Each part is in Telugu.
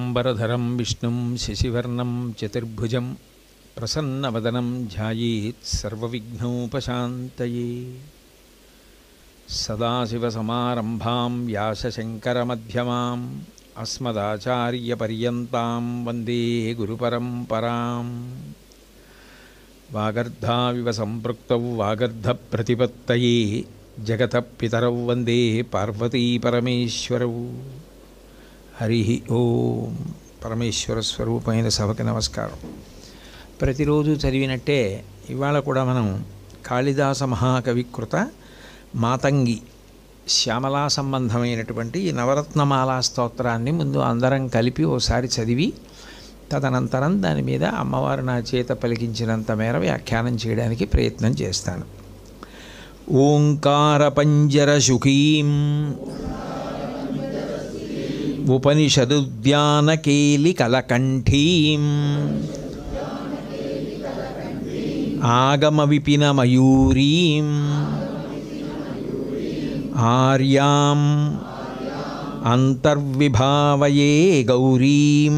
शुक्लाम्बरधरं विष्णुं शशिवर्णं चतुर्भुजं प्रसन्नवदनं ध्यायेत् सर्वविघ्नोपशान्तये। सदाशिवसमारम्भां व्यासशङ्करमध्यमाम् अस्मदाचार्यपर्यन्तां वन्दे गुरुपरम्पराम्। वागर्धाविव सम्पृक्तौ वागर्धप्रतिपत्तये जगतः पितरौ वन्दे पार्वतीपरमेश्वरौ। हरि ओम। పరమేశ్వర స్వరూపమైన సభకి నమస్కారం. ప్రతిరోజు చదివినట్టే ఇవాళ కూడా మనం కాళిదాస మహాకవికృత మాతంగి శ్యామలా సంబంధమైనటువంటి ఈ నవరత్నమాలా స్తోత్రాన్ని ముందు అందరం కలిపి ఓసారి చదివి తదనంతరం దాని మీద అమ్మవారు నా చేత పలికించినంత మేర వ్యాఖ్యానం చేయడానికి ప్రయత్నం చేస్తాను. ఓంకార పంజర శుకీం ఉపనిషదుద్యానకేలి కలకంఠీం ఆగమ విపిన మయూరీం ఆర్యాం అంతర్విభావయే గౌరీం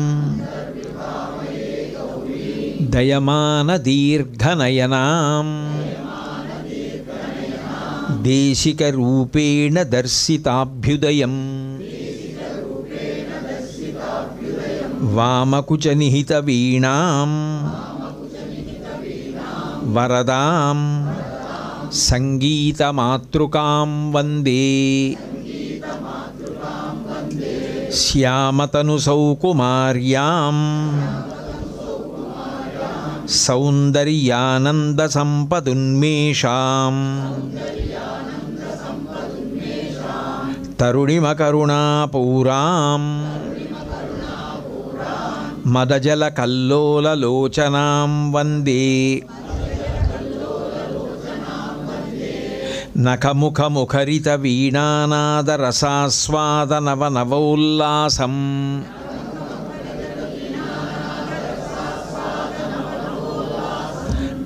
దయమాన దీర్ఘనయనాం దేశిక రూపేణ దర్శితాభ్యుదయం వామకుచ నిహిత వీణాం వరదాం సంగీతమాతృకాం వందే శ్యామతను సౌకుమార్యాం సౌందర్యానంద సంపదున్మేషాం తరుణిమకరుణాపూరాం మదజల కల్లోలలోచనాం వందే నఖముఖముఖరిత వీణానాద రసాస్వాదనవనవోల్లాసం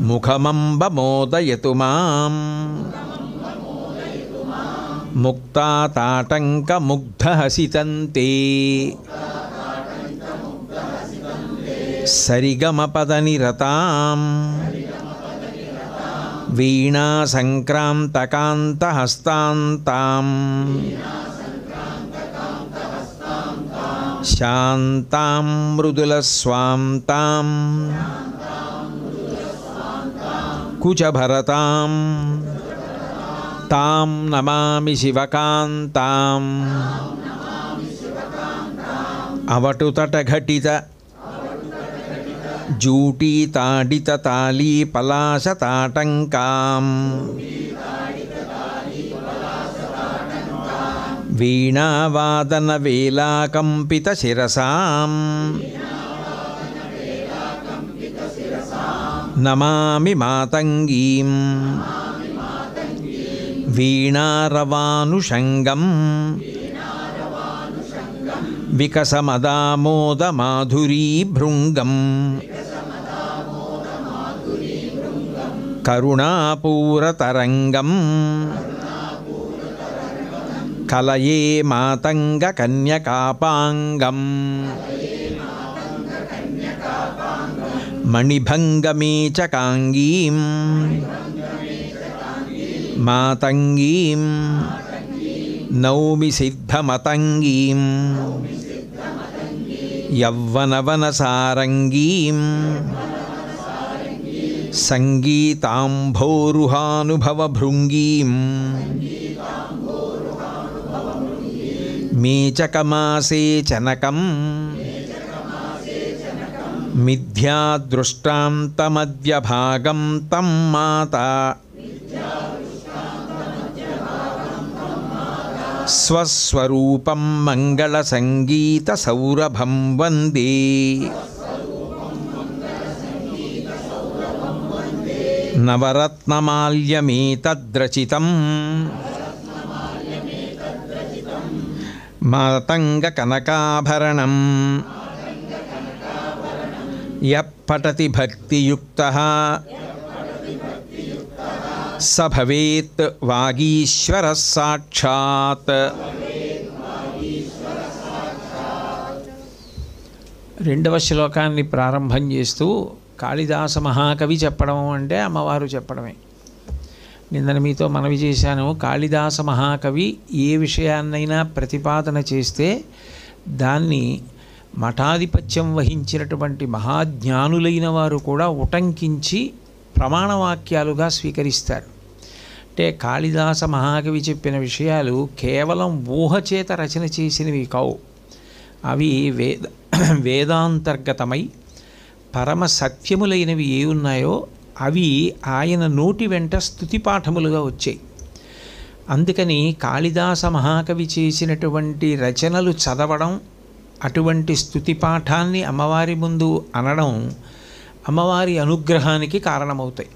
ముఖమంబమోదయతు మాం ముక్తాతాటంకముగ్ధహసితంతే సరిగమపదనిరతాం వీణా సంక్రాంతకాంతహస్తాంతాం శాంతాం మృదులస్వాంతాం కుచభరతాం తాం నమామి శివకాంతాం అవటుతటఘటిత జూటీ తాడిత తాళీ పలాశ తాటంకాం వీణావాదన వేలాకంపిత శిరసాం నమామి మాతంగీం వీణారవానుషంగం వికసమదామోదమాధురీభృంగం కరుణాపూరతరంగం కలయే మాతంగ కన్యకాపాంగం మణిభంగమేచకాంగీం మాతంగీం నౌమి సిద్ధమతంగీం యవ్వనవనసారంగీం సంగీతాంభోరుహానుభవభృంగీం మేచకమాసే చనకం మిథ్యాదృష్టాంతమద్యభాగం తం మాతా స్వస్వరూపం మంగళసంగీతసౌరభం వందే నవరత్నమాల్యమేతద్రచితం మాతంగకనకాభరణం యః పఠతి భక్తియుక్తః స భవేత్ వాగీశ్వరः సాక్షాత్. రెండవ శ్లోకాన్ని ప్రారంభం చేస్తూ కాళిదాస మహాకవి చెప్పడం అంటే అమ్మవారు చెప్పడమే. నిన్న మీతో మనవి చేశాను, కాళిదాస మహాకవి ఏ విషయాన్నైనా ప్రతిపాదన చేస్తే దాన్ని మఠాధిపత్యం వహించినటువంటి మహాజ్ఞానులైన వారు కూడా ఉటంకించి ప్రమాణవాక్యాలుగా స్వీకరిస్తారు. అంటే కాళిదాస మహాకవి చెప్పిన విషయాలు కేవలం ఊహచేత రచన చేసినవి కావు. అవి వేదాంతర్గతమై పరమ సత్యములైనవి ఏ ఉన్నాయో అవి ఆయన నోటి వెంట స్తుతిపాఠములుగా వచ్చాయి. అందుకని కాళిదాస మహాకవి చేసినటువంటి రచనలు చదవడం, అటువంటి స్తుతిపాఠాన్ని అమ్మవారి ముందు అనడం అమ్మవారి అనుగ్రహానికి కారణమవుతాయి.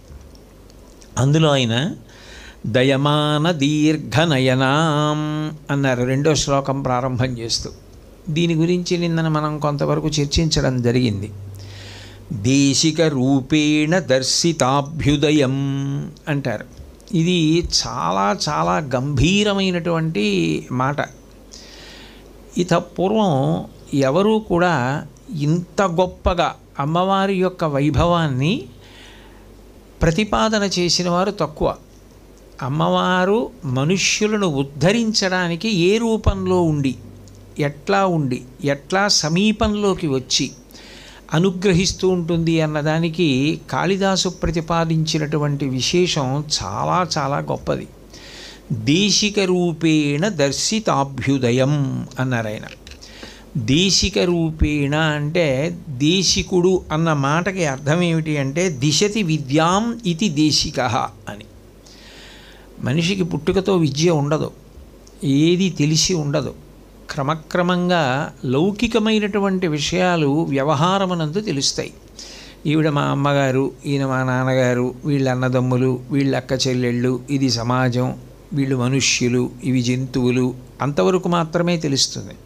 అందులో ఆయన దయమాన దీర్ఘనయనాం అన్నారు రెండో శ్లోకం ప్రారంభం చేస్తూ. దీని గురించి నిన్న మనం కొంతవరకు చర్చించడం జరిగింది. దేశిక రూపేణ దర్శితాభ్యుదయం అంటారు. ఇది చాలా చాలా గంభీరమైనటువంటి మాట. ఇత పూర్వం ఎవరూ కూడా ఇంత గొప్పగా అమ్మవారి యొక్క వైభవాన్ని ప్రతిపాదన చేసిన వారు తక్కువ. అమ్మవారు మనుష్యులను ఉద్ధరించడానికి ఏ రూపంలో ఉండి, ఎట్లా సమీపంలోకి వచ్చి అనుగ్రహిస్తూ ఉంటుంది అన్నదానికి కాళిదాసు ప్రతిపాదించినటువంటి విశేషం చాలా చాలా గొప్పది. దేశిక రూపేణ దర్శితాభ్యుదయం అన్నారు ఆయన. దేశిక రూపేణ అంటే దేశికుడు అన్న మాటకి అర్థం ఏమిటి అంటే దిశతి విద్యాం ఇది దేశికః అని. మనిషికి పుట్టుకతో విద్య ఉండదు, ఏది తెలిసి ఉండదు. క్రమక్రమంగా లౌకికమైనటువంటి విషయాలు వ్యవహారమునందు తెలుస్తాయి. ఈవిడ మా అమ్మగారు, ఈయన మా నాన్నగారు, వీళ్ళ అన్నదమ్ములు, వీళ్ళ అక్క చెల్లెళ్ళు, ఇది సమాజం, వీళ్ళు మనుష్యులు, ఇవి జంతువులు, అంతవరకు మాత్రమే తెలుస్తుంది.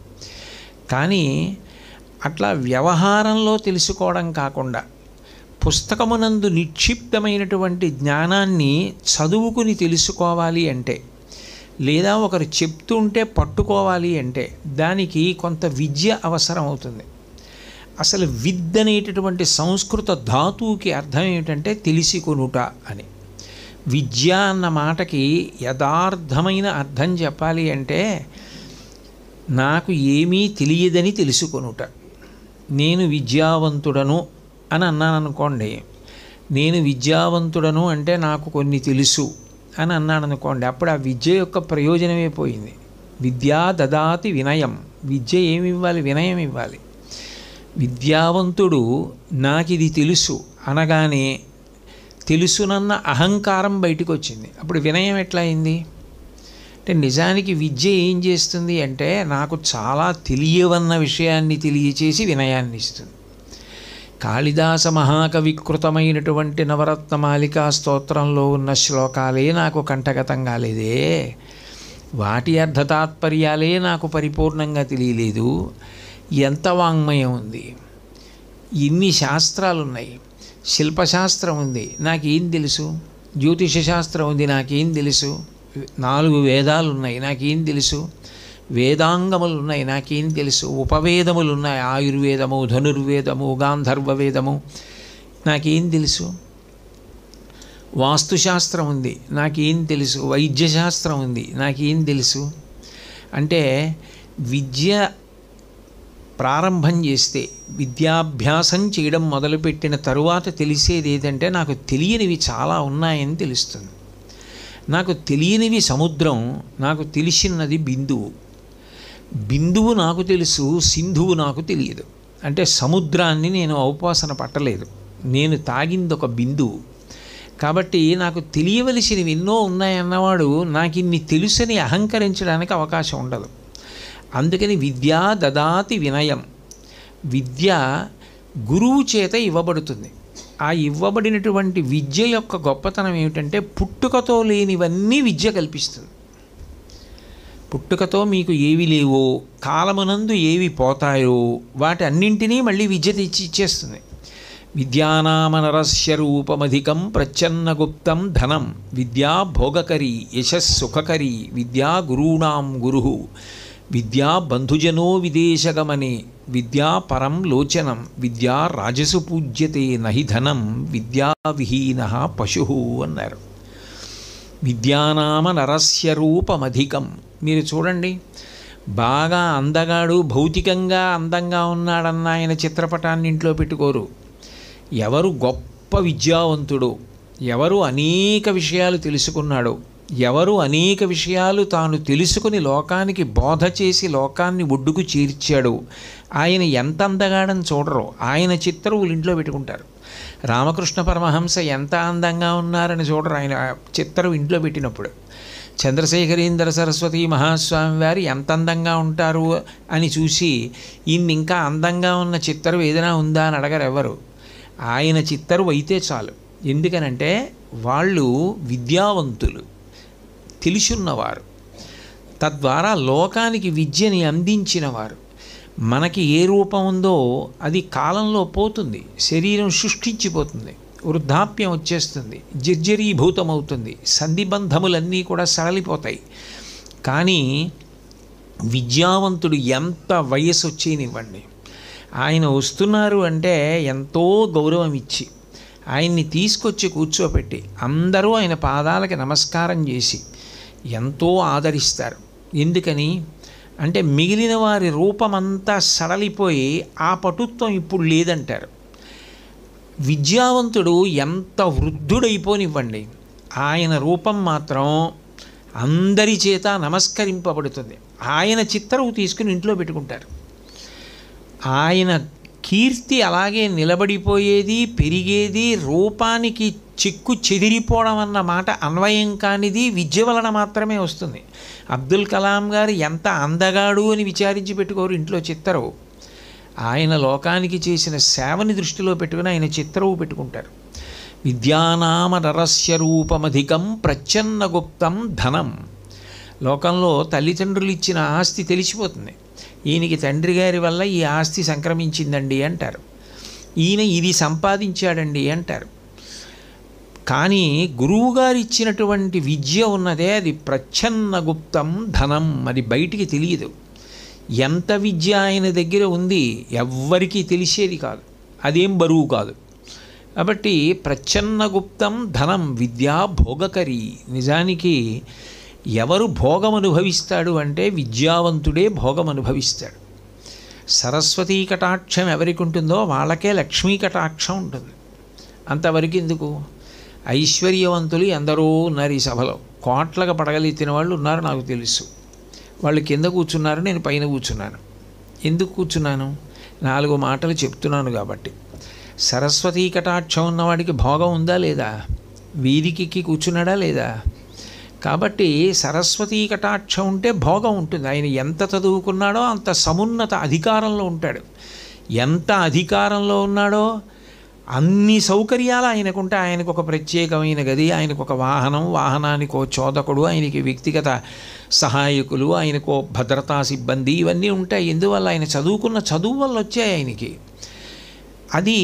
కానీ అట్లా వ్యవహారంలో తెలుసుకోవడం కాకుండా పుస్తకమునందు నిక్షిప్తమైనటువంటి జ్ఞానాన్ని చదువుకుని తెలుసుకోవాలి అంటే, లేదా ఒకరు చెప్తుంటే పట్టుకోవాలి అంటే దానికి కొంత విద్య అవసరం అవుతుంది. అసలు విద్ అనేటటువంటి సంస్కృత ధాతువుకి అర్థం ఏమిటంటే తెలిసి కొనుట అని. విద్య అన్న మాటకి యథార్థమైన అర్థం చెప్పాలి అంటే నాకు ఏమీ తెలియదని తెలుసుకొనుట. నేను విద్యావంతుడను అని అన్నాను అనుకోండి, నేను విద్యావంతుడను అంటే నాకు కొన్ని తెలుసు అని అన్నాడు అనుకోండి, అప్పుడు ఆ విద్య యొక్క ప్రయోజనమే పోయింది. విద్యా దదాతి వినయం. విద్య ఏమి ఇవ్వాలి? వినయం ఇవ్వాలి. విద్యావంతుడు నాకు ఇది తెలుసు అనగానే తెలుసునన్న అహంకారం బయటకు వచ్చింది. అప్పుడు వినయం ఎట్లా అయింది అంటే నిజానికి విద్య ఏం చేస్తుంది అంటే నాకు చాలా తెలియవన్న విషయాన్ని తెలియచేసి వినయాన్ని ఇస్తుంది. కాళిదాస మహాకవికృతమైనటువంటి నవరత్నమాలికా స్తోత్రంలో ఉన్న శ్లోకాలే నాకు కంఠగతం కాలేదే, వాటి అర్థతాత్పర్యాలే నాకు పరిపూర్ణంగా తెలియలేదు. ఎంత వాంగ్మయం ఉంది, ఇన్ని శాస్త్రాలు ఉన్నాయి, శిల్పశాస్త్రం ఉంది, నాకేం తెలుసు, జ్యోతిష శాస్త్రం ఉంది, నాకేం తెలుసు, 4 వేదాలు ఉన్నాయి, నాకేం తెలుసు, వేదాంగములు ఉన్నాయి, నాకేం తెలుసు, ఉపవేదములు ఉన్నాయి, ఆయుర్వేదము, ధనుర్వేదము, గాంధర్వ వేదము, నాకేం తెలుసు, వాస్తుశాస్త్రం ఉంది, నాకేం తెలుసు, వైద్యశాస్త్రం ఉంది, నాకేం తెలుసు. అంటే విద్య ప్రారంభం చేస్తే, విద్యాభ్యాసం చేయడం మొదలుపెట్టిన తరువాత తెలిసేది ఏదంటే నాకు తెలియనివి చాలా ఉన్నాయని తెలుస్తుంది. నాకు తెలియనివి సముద్రం, నాకు తెలిసినది బిందువు. బిందువు నాకు తెలుసు, సింధువు నాకు తెలియదు. అంటే సముద్రాన్ని నేను ఔపాసన పట్టలేదు, నేను తాగింది ఒక బిందువు. కాబట్టి నాకు తెలియవలసినవి ఎన్నో ఉన్నాయన్నవాడు నాకు ఇన్ని తెలుసని అహంకరించడానికి అవకాశం ఉండదు. అందుకని విద్యా దదాతి వినయం. విద్య గురువు చేత ఇవ్వబడుతుంది. ఆ ఇవ్వబడినటువంటి విద్య యొక్క గొప్పతనం ఏమిటంటే పుట్టుకతో లేనివన్నీ విద్య కల్పిస్తుంది. పుట్టుకతో మీకు ఏవి లేవో, కాలమునందు ఏవి పోతాయో వాటి అన్నింటినీ మళ్ళీ విద్య తెచ్చి ఇచ్చేస్తుంది. విద్యానామనరస్య రూపమధికం ప్రచ్ఛన్నగుప్తం ధనం విద్యా భోగకరీ యశస్సుఖకరీ విద్యా గురూణాం గురు విద్యా బంధుజనో విదేశగమనే విద్యా పరం లోచనం విద్యా రాజసు పూజ్యతే నహి ధనం విద్యా విహీన పశు అన్నారు. విద్యానామ నరస్య రూపమధికం. మీరు చూడండి, బాగా అందగాడు, భౌతికంగా అందంగా ఉన్నాడన్న ఆయన చిత్రపటాన్ని ఇంట్లో పెట్టుకోరు. ఎవరు గొప్ప విద్యావంతుడు, ఎవరు అనేక విషయాలు తెలుసుకున్నాడు, ఎవరు అనేక విషయాలు తాను తెలుసుకుని లోకానికి బోధ చేసి లోకాన్ని ఒడ్డుకు చేర్చాడు, ఆయన ఎంత అందగాడని చూడరు, ఆయన చిత్రవులు ఇంట్లో పెట్టుకుంటారు. రామకృష్ణ పరమహంస ఎంత అందంగా ఉన్నారని చూడరు, ఆయన చిత్రం ఇంట్లో పెట్టినప్పుడు. చంద్రశేఖరేంద్ర సరస్వతి మహాస్వామి వారు ఎంత అందంగా ఉంటారు అని చూసి ఈయన ఇంకా అందంగా ఉన్న చిత్రం ఏదైనా ఉందా అని అడగరు ఎవరు. ఆయన చిత్రం అయితే చాలు. ఎందుకనంటే వాళ్ళు విద్యావంతులు, తెలుసున్నవారు, తద్వారా లోకానికి విద్యని అందించినవారు. మనకి ఏ రూపం ఉందో అది కాలంలో పోతుంది, శరీరం సృష్టించిపోతుంది, వృద్ధాప్యం వచ్చేస్తుంది, జర్జరీభూతమవుతుంది, సంధిబంధములన్నీ కూడా సడలిపోతాయి. కానీ విద్యావంతుడు ఎంత వయస్సు వచ్చేనివ్వండి, ఆయన వస్తున్నారు అంటే ఎంతో గౌరవం ఇచ్చి ఆయన్ని తీసుకొచ్చి కూర్చోపెట్టి అందరూ ఆయన పాదాలకి నమస్కారం చేసి ఎంతో ఆదరిస్తారు. ఎందుకని అంటే మిగిలిన వారి రూపమంతా సడలిపోయి ఆ పటుత్వం ఇప్పుడు లేదంటారు. విద్యావంతుడు ఎంత వృద్ధుడైపోనివ్వండి, ఆయన రూపం మాత్రం అందరి చేత నమస్కరింపబడుతుంది. ఆయన చిత్రం తీసుకుని ఇంట్లో పెట్టుకుంటారు. ఆయన కీర్తి అలాగే నిలబడిపోయేది, పెరిగేది, రూపానికి చిక్కు చెదిరిపోవడం అన్న మాట అన్వయం కానిది విద్య వలన మాత్రమే వస్తుంది. అబ్దుల్ కలాం గారు ఎంత అందగాడు అని విచారించి పెట్టుకోరు ఇంట్లో చిత్రవు. ఆయన లోకానికి చేసిన సేవని దృష్టిలో పెట్టుకుని ఆయన చిత్రవు పెట్టుకుంటారు. విద్యానామ నరస్య రూపమధికం ప్రచ్ఛన్న గుప్తం ధనం. లోకంలో తల్లిదండ్రులు ఇచ్చిన ఆస్తి తెలిసిపోతుంది. ఈయనకి తండ్రి గారి వల్ల ఈ ఆస్తి సంక్రమించిందండి అంటారు, ఈయన ఇది సంపాదించాడండి అంటారు. కానీ గురువుగారు ఇచ్చినటువంటి విద్య ఉన్నదే అది ప్రచ్ఛన్న గుప్తం ధనం, అది బయటికి తెలియదు. ఎంత విద్య ఆయన దగ్గర ఉంది ఎవ్వరికీ తెలిసేది కాదు, అదేం బరువు కాదు. కాబట్టి ప్రచ్ఛన్న గుప్తం ధనం విద్యా భోగకరి. నిజానికి ఎవరు భోగం అనుభవిస్తాడు అంటే విద్యావంతుడే భోగం అనుభవిస్తాడు. సరస్వతీ కటాక్షం ఎవరికి ఉంటుందో వాళ్ళకే లక్ష్మీ కటాక్షం ఉంటుంది. అంతవరకు ఎందుకు? ఐశ్వర్యవంతులు ఎందరో ఉన్నారు ఈ సభలో, కోట్లకు పడగలెత్తిన వాళ్ళు ఉన్నారు, నాకు తెలుసు. వాళ్ళు కింద కూర్చున్నారు, నేను పైన కూర్చున్నాను. ఎందుకు కూర్చున్నాను? 4 మాటలు చెప్తున్నాను కాబట్టి. సరస్వతీ కటాక్షం ఉన్నవాడికి భోగం ఉందా లేదా? వీధికి కూర్చున్నాడా లేదా? కాబట్టి సరస్వతీ కటాక్షం ఉంటే భోగం ఉంటుంది. ఆయన ఎంత చదువుకున్నాడో అంత సమున్నత అధికారంలో ఉంటాడు. ఎంత అధికారంలో ఉన్నాడో అన్ని సౌకర్యాలు ఆయనకుంటే, ఆయనకు ఒక ప్రత్యేకమైన గది, ఆయనకు ఒక వాహనం, వాహనానికి ఒక చోదకుడు, ఆయనకి వ్యక్తిగత సహాయకులు, ఆయనకు భద్రతా సిబ్బంది, ఇవన్నీ ఉంటాయి. ఎందువల్ల? ఆయన చదువుకున్న చదువు వల్ల వచ్చాయి ఆయనకి. అది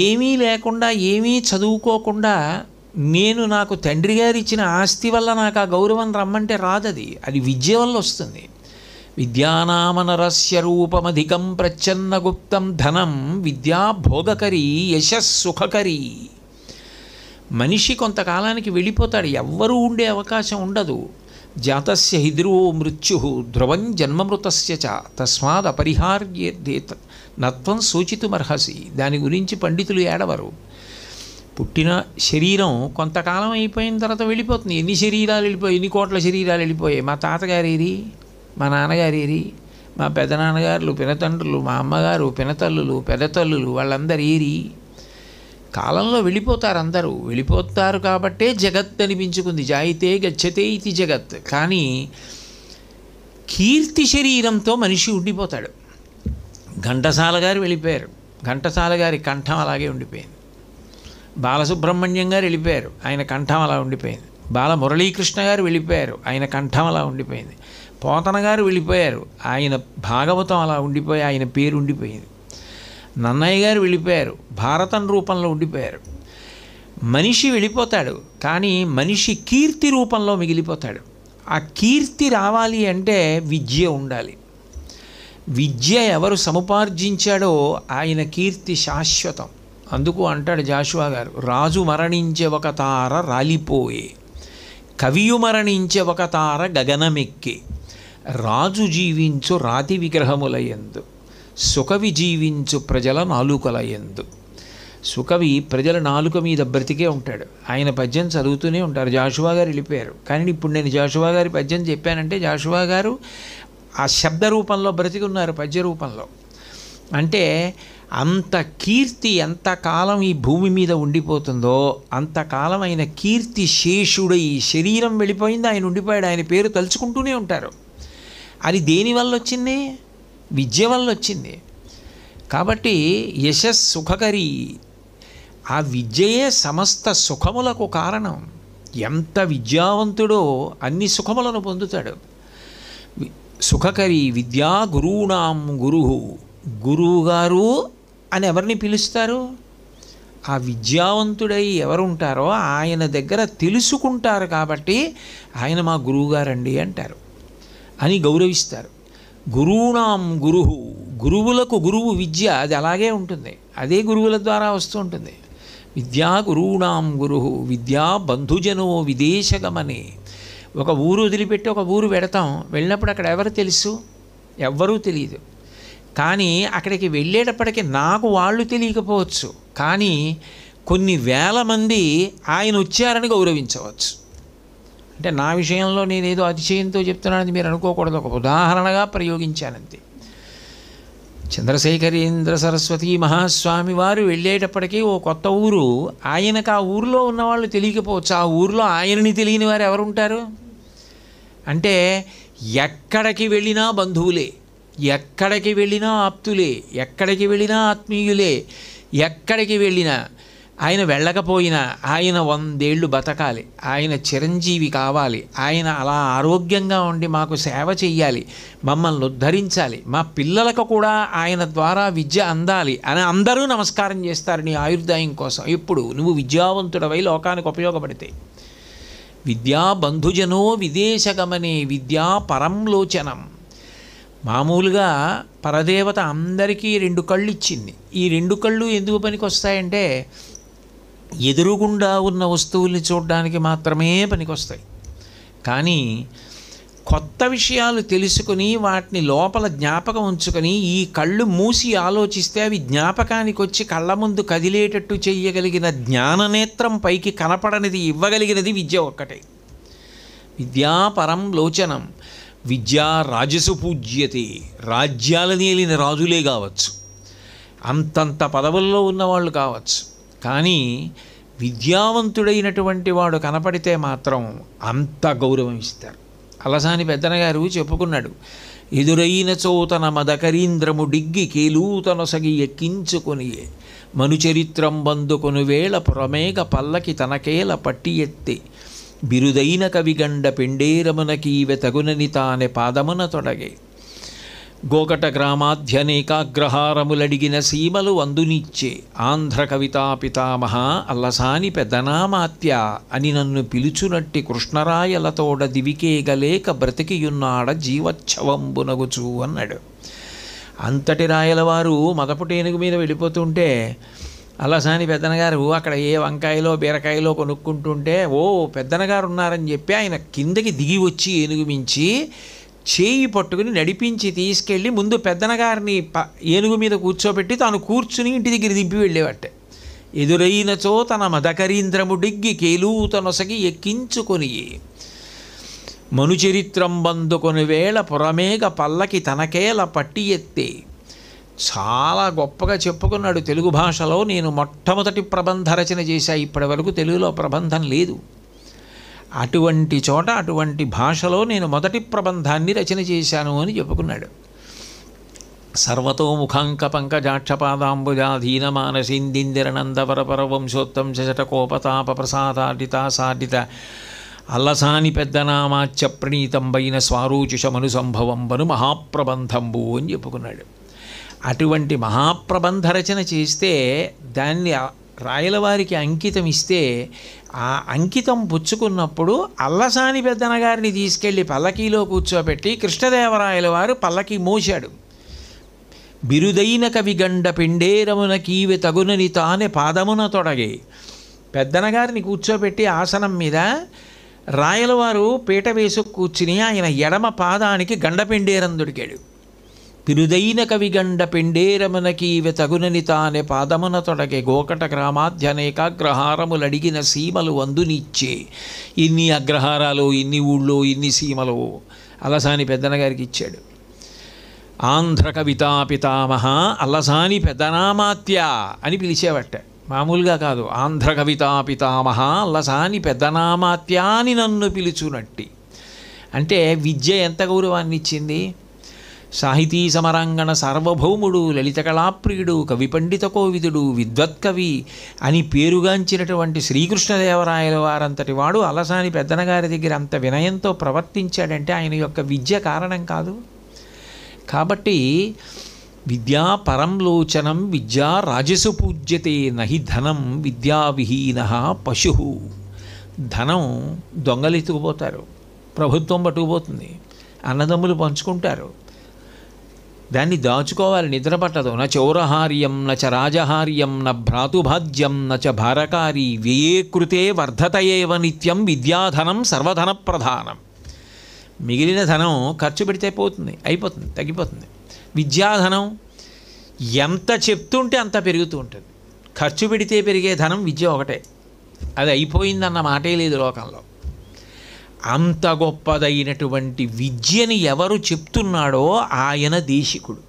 ఏమీ లేకుండా, ఏమీ చదువుకోకుండా నాకు తండ్రి గారు ఇచ్చిన ఆస్తి వల్ల నాకు ఆ గౌరవం రమ్మంటే రాదది, అది విద్య వల్ల వస్తుంది. విద్యానామ నరస్య రూపమధికం ప్రచ్ఛన్న గుప్తం ధనం విద్యా భోగకరి యశస్సుఖకరి. మనిషి కొంతకాలానికి వెళ్ళిపోతాడు, ఎవ్వరూ ఉండే అవకాశం ఉండదు. జాతస్య హి ధ్రువో మృత్యు ధ్రువం జన్మమృతస్య చ తస్మాద్ అపరిహార్యేత్ నత్వం సూచితుమర్హసి. దాని గురించి పండితులు ఏడవరు. పుట్టిన శరీరం కొంతకాలం అయిపోయిన తర్వాత వెళ్ళిపోతుంది. ఎన్ని శరీరాలు వెళ్ళిపోయి, ఎన్ని కోట్ల శరీరాలు వెళ్ళిపోయాయి. మా తాతగారేరి, మా నాన్నగారేరి, మా పెదనాన్నగారులు, పినతండ్రులు, మా అమ్మగారు, పినతల్లులు, పెదతల్లులు, వాళ్ళందరూ ఏరి కాలంలో వెళ్ళిపోతారు. అందరూ వెళ్ళిపోతారు కాబట్టే జగత్ అనిపించుకుంది. జాయితే గచ్చతే ఇది జగత్. కానీ కీర్తి శరీరంతో మనిషి ఉండిపోతాడు. ఘంటసాల గారు వెళ్ళిపోయారు, ఘంటసాల గారి కంఠం అలాగే ఉండిపోయింది. బాలసుబ్రహ్మణ్యం గారు వెళ్ళిపోయారు, ఆయన కంఠం అలా ఉండిపోయింది. బాలమురళీకృష్ణ గారు వెళ్ళిపోయారు, ఆయన కంఠం అలా ఉండిపోయింది. పోతన గారు వెళ్ళిపోయారు, ఆయన భాగవతం అలా ఉండిపోయి ఆయన పేరు ఉండిపోయింది. నన్నయ్య గారు వెళ్ళిపోయారు, భారతం రూపంలో ఉండిపోయారు. మనిషి వెళ్ళిపోతాడు, కానీ మనిషి కీర్తి రూపంలో మిగిలిపోతాడు. ఆ కీర్తి రావాలి అంటే విద్య ఉండాలి. విద్య ఎవరు సముపార్జించాడో ఆయన కీర్తి శాశ్వతం. అందుకు అంటాడు జాషువా గారు, రాజు మరణించే ఒక తార రాలిపోయే, కవియు మరణించే ఒక తార గగనమెక్కే, రాజు జీవించు రాతి విగ్రహములయందు, సుకవి జీవించు ప్రజల నాలుకలయందు. సుకవి ప్రజల నాలుక మీద బ్రతికే ఉంటాడు. ఆయన పద్యం చదువుతూనే ఉంటారు. జాషువా గారు వెళ్ళిపోయారు, కానీ ఇప్పుడు నేను జాషువా గారి పద్యం చెప్పానంటే జాషువా గారు ఆ శబ్ద రూపంలో బ్రతికి ఉన్నారు, పద్య రూపంలో. అంటే అంత కీర్తి ఎంతకాలం ఈ భూమి మీద ఉండిపోతుందో అంతకాలం ఆయన కీర్తి శేషుడై, శరీరం వెళ్ళిపోయింది, ఆయన ఉండిపోయాడు, ఆయన పేరు తలుచుకుంటూనే ఉంటారు. అది దేనివల్ల వచ్చింది? విద్య వల్ల వచ్చింది. కాబట్టి యశస్ సుఖకరి, ఆ విద్యయే సమస్త సుఖములకు కారణం. ఎంత విద్యావంతుడో అన్ని సుఖములను పొందుతాడు. సుఖకరి విద్యా గురువునాం గురు, గురువుగారు అని ఎవరిని పిలుస్తారు? ఆ విద్యావంతుడై ఎవరు ఉంటారో ఆయన దగ్గర తెలుసుకుంటారు కాబట్టి ఆయన మా గురువుగారండి అంటారు, అని గౌరవిస్తారు. గురువునాం గురు, గురువులకు గురువు విద్య, అది అలాగే ఉంటుంది, అదే గురువుల ద్వారా వస్తూ ఉంటుంది. విద్యా గురువునాం గురు, విద్యా బంధుజనో విదేశగమనే. ఒక ఊరు వదిలిపెట్టి ఒక ఊరు వెడతాం, వెళ్ళినప్పుడు అక్కడ ఎవరు తెలుసు? ఎవ్వరూ తెలియదు. కానీ అక్కడికి వెళ్ళేటప్పటికి నాకు వాళ్ళు తెలియకపోవచ్చు, కానీ కొన్ని వేల మంది ఆయన వచ్చారని గౌరవించవచ్చు. అంటే నా విషయంలో నేనేదో అతిశయంతో చెప్తున్నానని మీరు అనుకోకూడదు, ఒక ఉదాహరణగా ప్రయోగించానంతే. చంద్రశేఖరేంద్ర సరస్వతి మహాస్వామి వారు వెళ్ళేటప్పటికీ ఓ కొత్త ఊరు, ఆయనకు ఆ ఊరిలో ఉన్నవాళ్ళు తెలియకపోవచ్చు, ఆ ఊరిలో ఆయనని తెలియని వారు ఎవరుంటారు? అంటే ఎక్కడికి వెళ్ళినా బంధువులే, ఎక్కడికి వెళ్ళినా ఆప్తులే, ఎక్కడికి వెళ్ళినా ఆత్మీయులే, ఎక్కడికి వెళ్ళినా ఆయన వెళ్ళకపోయినా ఆయన 100 ఏళ్ళు బతకాలి, ఆయన చిరంజీవి కావాలి, ఆయన అలా ఆరోగ్యంగా ఉండి మాకు సేవ చెయ్యాలి, మమ్మల్ని ఉద్ధరించాలి, మా పిల్లలకు కూడా ఆయన ద్వారా విద్య అందాలి అని అందరూ నమస్కారం చేస్తారు నీ ఆయుర్దాయం కోసం. ఎప్పుడు నువ్వు విద్యావంతుడవై లోకానికి ఉపయోగపడితే. విద్యా బంధుజనో విదేశగమనే, విద్యా పరంలోచనం. మామూలుగా పరదేవత అందరికీ 2 కళ్ళు ఇచ్చింది. ఈ 2 కళ్ళు ఎందుకు పనికి వస్తాయంటే ఎదురుగుండా ఉన్న వస్తువుల్ని చూడడానికి మాత్రమే పనికొస్తాయి. కానీ కొత్త విషయాలు తెలుసుకుని వాటిని లోపల జ్ఞాపకం ఉంచుకొని ఈ కళ్ళు మూసి ఆలోచిస్తే అవి జ్ఞాపకానికి వచ్చి కళ్ళ ముందు కదిలేటట్టు చెయ్యగలిగిన జ్ఞాననేత్రం పైకి కనపడనిది ఇవ్వగలిగినది విద్య ఒక్కటే. విద్యా పరం లోచనం. విద్యా రాజసు పూజ్యతే. రాజ్యాలని ఏలిన రాజులే కావచ్చు, అంతంత పదవుల్లో ఉన్నవాళ్ళు కావచ్చు, కానీ విద్యావంతుడైనటువంటి వాడు కనపడితే మాత్రం అంత గౌరవం ఇస్తారు. అలసాని పెద్దనగారు చెప్పుకున్నాడు, ఎదురైన చోతన మదకరీంద్రము డిగ్గి కేలూతనొసగి ఎక్కించుకొనియే, మనుచరిత్రం బందుకొను వేళ పురమేగ పల్లకి తనకేల పట్టి ఎత్తే, బిరుదైన కవిగండ పెండేరమునకీవె తగునని తానే పాదమున తొడగే, గోకట గ్రామాధ్యనేకాగ్రహారములడిగిన సీమలు అందునిచ్చే, ఆంధ్ర కవితా పితామహ అల్లసాని పెద్దనామాత్య అని నన్ను పిలుచునట్టి కృష్ణరాయలతోడ దివికేగలేక బ్రతికియున్నాడ జీవచ్ఛవంబునగుచు అన్నాడు. అంతటి రాయలవారు మదపుటి ఏనుగు మీద వెళ్ళిపోతుంటే అల్లసాని పెద్దనగారు అక్కడ ఏ వంకాయలో బీరకాయలో కొనుక్కుంటుంటే ఓ పెద్దనగారు ఉన్నారని చెప్పి ఆయన కిందకి దిగి వచ్చి ఏనుగు మించి చేయి పట్టుకుని నడిపించి తీసుకెళ్ళి ముందు పెద్దనగారిని ఏనుగు మీద కూర్చోబెట్టి తాను కూర్చుని ఇంటి దగ్గర దింపి వెళ్ళేవాటే. ఎదురైనచో తన మదకరీంద్రము డిగ్గి కేలూతనొసగి ఎక్కించుకొని, మనుచరిత్రం బందుకొని వేళ పురమేగ పల్లకి తనకేల పట్టి ఎత్తే. చాలా గొప్పగా చెప్పుకున్నాడు. తెలుగు భాషలో నేను మొట్టమొదటి ప్రబంధ రచన చేశా, ఇప్పటి వరకు తెలుగులో ప్రబంధం లేదు. అటువంటి చోట అటువంటి భాషలో నేను మొదటి ప్రబంధాన్ని రచన చేశాను అని చెప్పుకున్నాడు. సర్వతో ముఖాంక పంకజాక్షపాదాంబుజాధీన మానసిందిందిరనందవరపర వంశోత్తం శటకోపతాప ప్రసాదాటితా సాటిత అల్లసాని పెద్దనామాచ్య ప్రణీతంబైన స్వారూచుషమను సంభవంబను మహాప్రబంధంబు అని చెప్పుకున్నాడు. అటువంటి మహాప్రబంధ రచన చేస్తే దాన్ని రాయలవారికి అంకితం ఇస్తే ఆ అంకితం పుచ్చుకున్నప్పుడు అల్లసాని పెద్దన గారిని తీసుకెళ్ళి పల్లకీలో కూర్చోబెట్టి కృష్ణదేవరాయల వారు పల్లకి మోశాడు. బిరుదైన కవిగండ పిండేరమున కీవె తగునని తానే పాదమున తొడగే. పెద్దనగారిని కూర్చోబెట్టి ఆసనం మీద రాయలవారు పీట వేసు కూర్చుని ఆయన ఎడమ పాదానికి గండపిండేరం దొడికాడు. బిరుదైన కవిగండ పిండేరమున కీవె తగునని తానే పాదమున తొడగే. గోకట గ్రామాధ్యనేకాగ్రహారములడిగిన సీమలు వందునిచ్చే. ఇన్ని అగ్రహారాలు, ఇన్ని ఊళ్ళో, ఇన్ని సీమలు అల్లసాని పెద్దనగారికి ఇచ్చాడు. ఆంధ్ర కవితా పితామహ అల్లసాని పెద్దనామాత్య అని పిలిచేవట. మామూలుగా కాదు, ఆంధ్ర కవితా పితామహ అల్లసాని పెద్దనామాత్య అని నన్ను పిలుచునట్టి. అంటే విద్య ఎంత గౌరవాన్ని ఇచ్చింది. సాహితీ సమరాంగణ సార్వభౌముడు, లలిత కళాప్రియుడు, కవి పండిత కోవిదుడు, విద్వత్కవి అని పేరుగాంచినటువంటి శ్రీకృష్ణదేవరాయల వారంతటి వాడు అల్లసాని పెద్దనగారి దగ్గర అంత వినయంతో ప్రవర్తించాడంటే ఆయన యొక్క విద్య కారణం కాదు. కాబట్టి విద్యా పరంలోచనం విద్యా రాజసు పూజ్యతే నహి ధనం విద్యావిహీన పశు. ధనం దొంగలెత్తుకుపోతారు, ప్రభుత్వం పట్టుకుపోతుంది, అన్నదమ్ములు పంచుకుంటారు, దాన్ని దాచుకోవాలి, నిద్ర పట్టదు. న చౌరహార్యం నచ రాజహార్యం న భ్రాతుభాజ్యం నచ భారకారి వ్యయే కృతే వర్ధతయేవ నిత్యం విద్యాధనం సర్వధన ప్రధానం. మిగిలిన ధనం ఖర్చు పెడితే పోతుంది, అయిపోతుంది, తగ్గిపోతుంది. విద్యాధనం ఎంత చెప్తుంటే అంత పెరుగుతూ ఉంటుంది. ఖర్చు పెడితే పెరిగే ధనం విద్య ఒకటే, అది అయిపోయిందన్న మాటే లేదు లోకంలో. అంత గొప్పదైనటువంటి విద్యని ఎవరు చెప్తున్నాడో ఆయన దేశికుడు.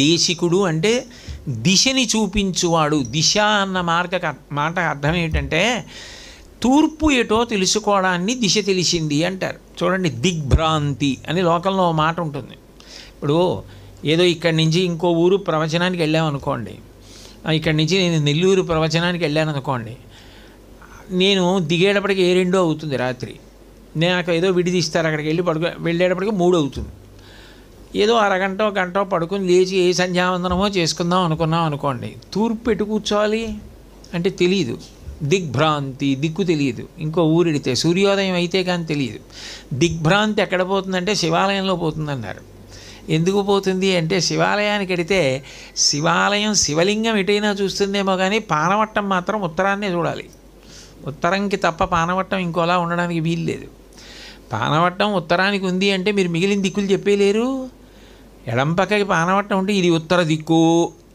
దేశికుడు అంటే దిశని చూపించువాడు. దిశ అన్న మాట అర్థం ఏంటంటే తూర్పు ఎటో తెలుసుకోవడాన్ని దిశ తెలిసింది అంటారు. చూడండి, దిగ్భ్రాంతి అని లోకంలో మాట ఉంటుంది. ఇప్పుడు ఏదో ఇక్కడి నుంచి ఇంకో ఊరు ప్రవచనానికి వెళ్ళామనుకోండి, ఇక్కడి నుంచి నేను నెల్లూరు ప్రవచనానికి వెళ్ళాను అనుకోండి, నేను దిగేటప్పటికి 2 అవుతుంది రాత్రి. నాకు ఏదో విడిదిస్తారు, అక్కడికి వెళ్ళేటప్పటికి 3 అవుతుంది. ఏదో అరగంట గంట పడుకుని లేచి ఏ సంధ్యావందనమో చేసుకుందాం అనుకున్నాం అనుకోండి, తూర్పు ఎటు కూర్చోవాలి అంటే తెలియదు. దిగ్భ్రాంతి, దిక్కు తెలియదు. ఇంకో ఊరిడితే సూర్యోదయం అయితే కానీ తెలియదు. దిగ్భ్రాంతి ఎక్కడ పోతుందంటే శివాలయంలో పోతుందన్నారు. ఎందుకు పోతుంది అంటే శివాలయానికి వెడితే శివాలయం శివలింగం ఎటైనా చూస్తుందేమో కానీ పానవట్టం మాత్రం ఉత్తరాన్నే చూడాలి. ఉత్తరంకి తప్ప పానవట్టం ఇంకోలా ఉండడానికి వీల్లేదు. పానవట్టం ఉత్తరానికి ఉంది అంటే మీరు మిగిలిన దిక్కులు చెప్పేలేరు. ఎడం పక్కకి పానవట్టం ఉంటే ఇది ఉత్తర దిక్కు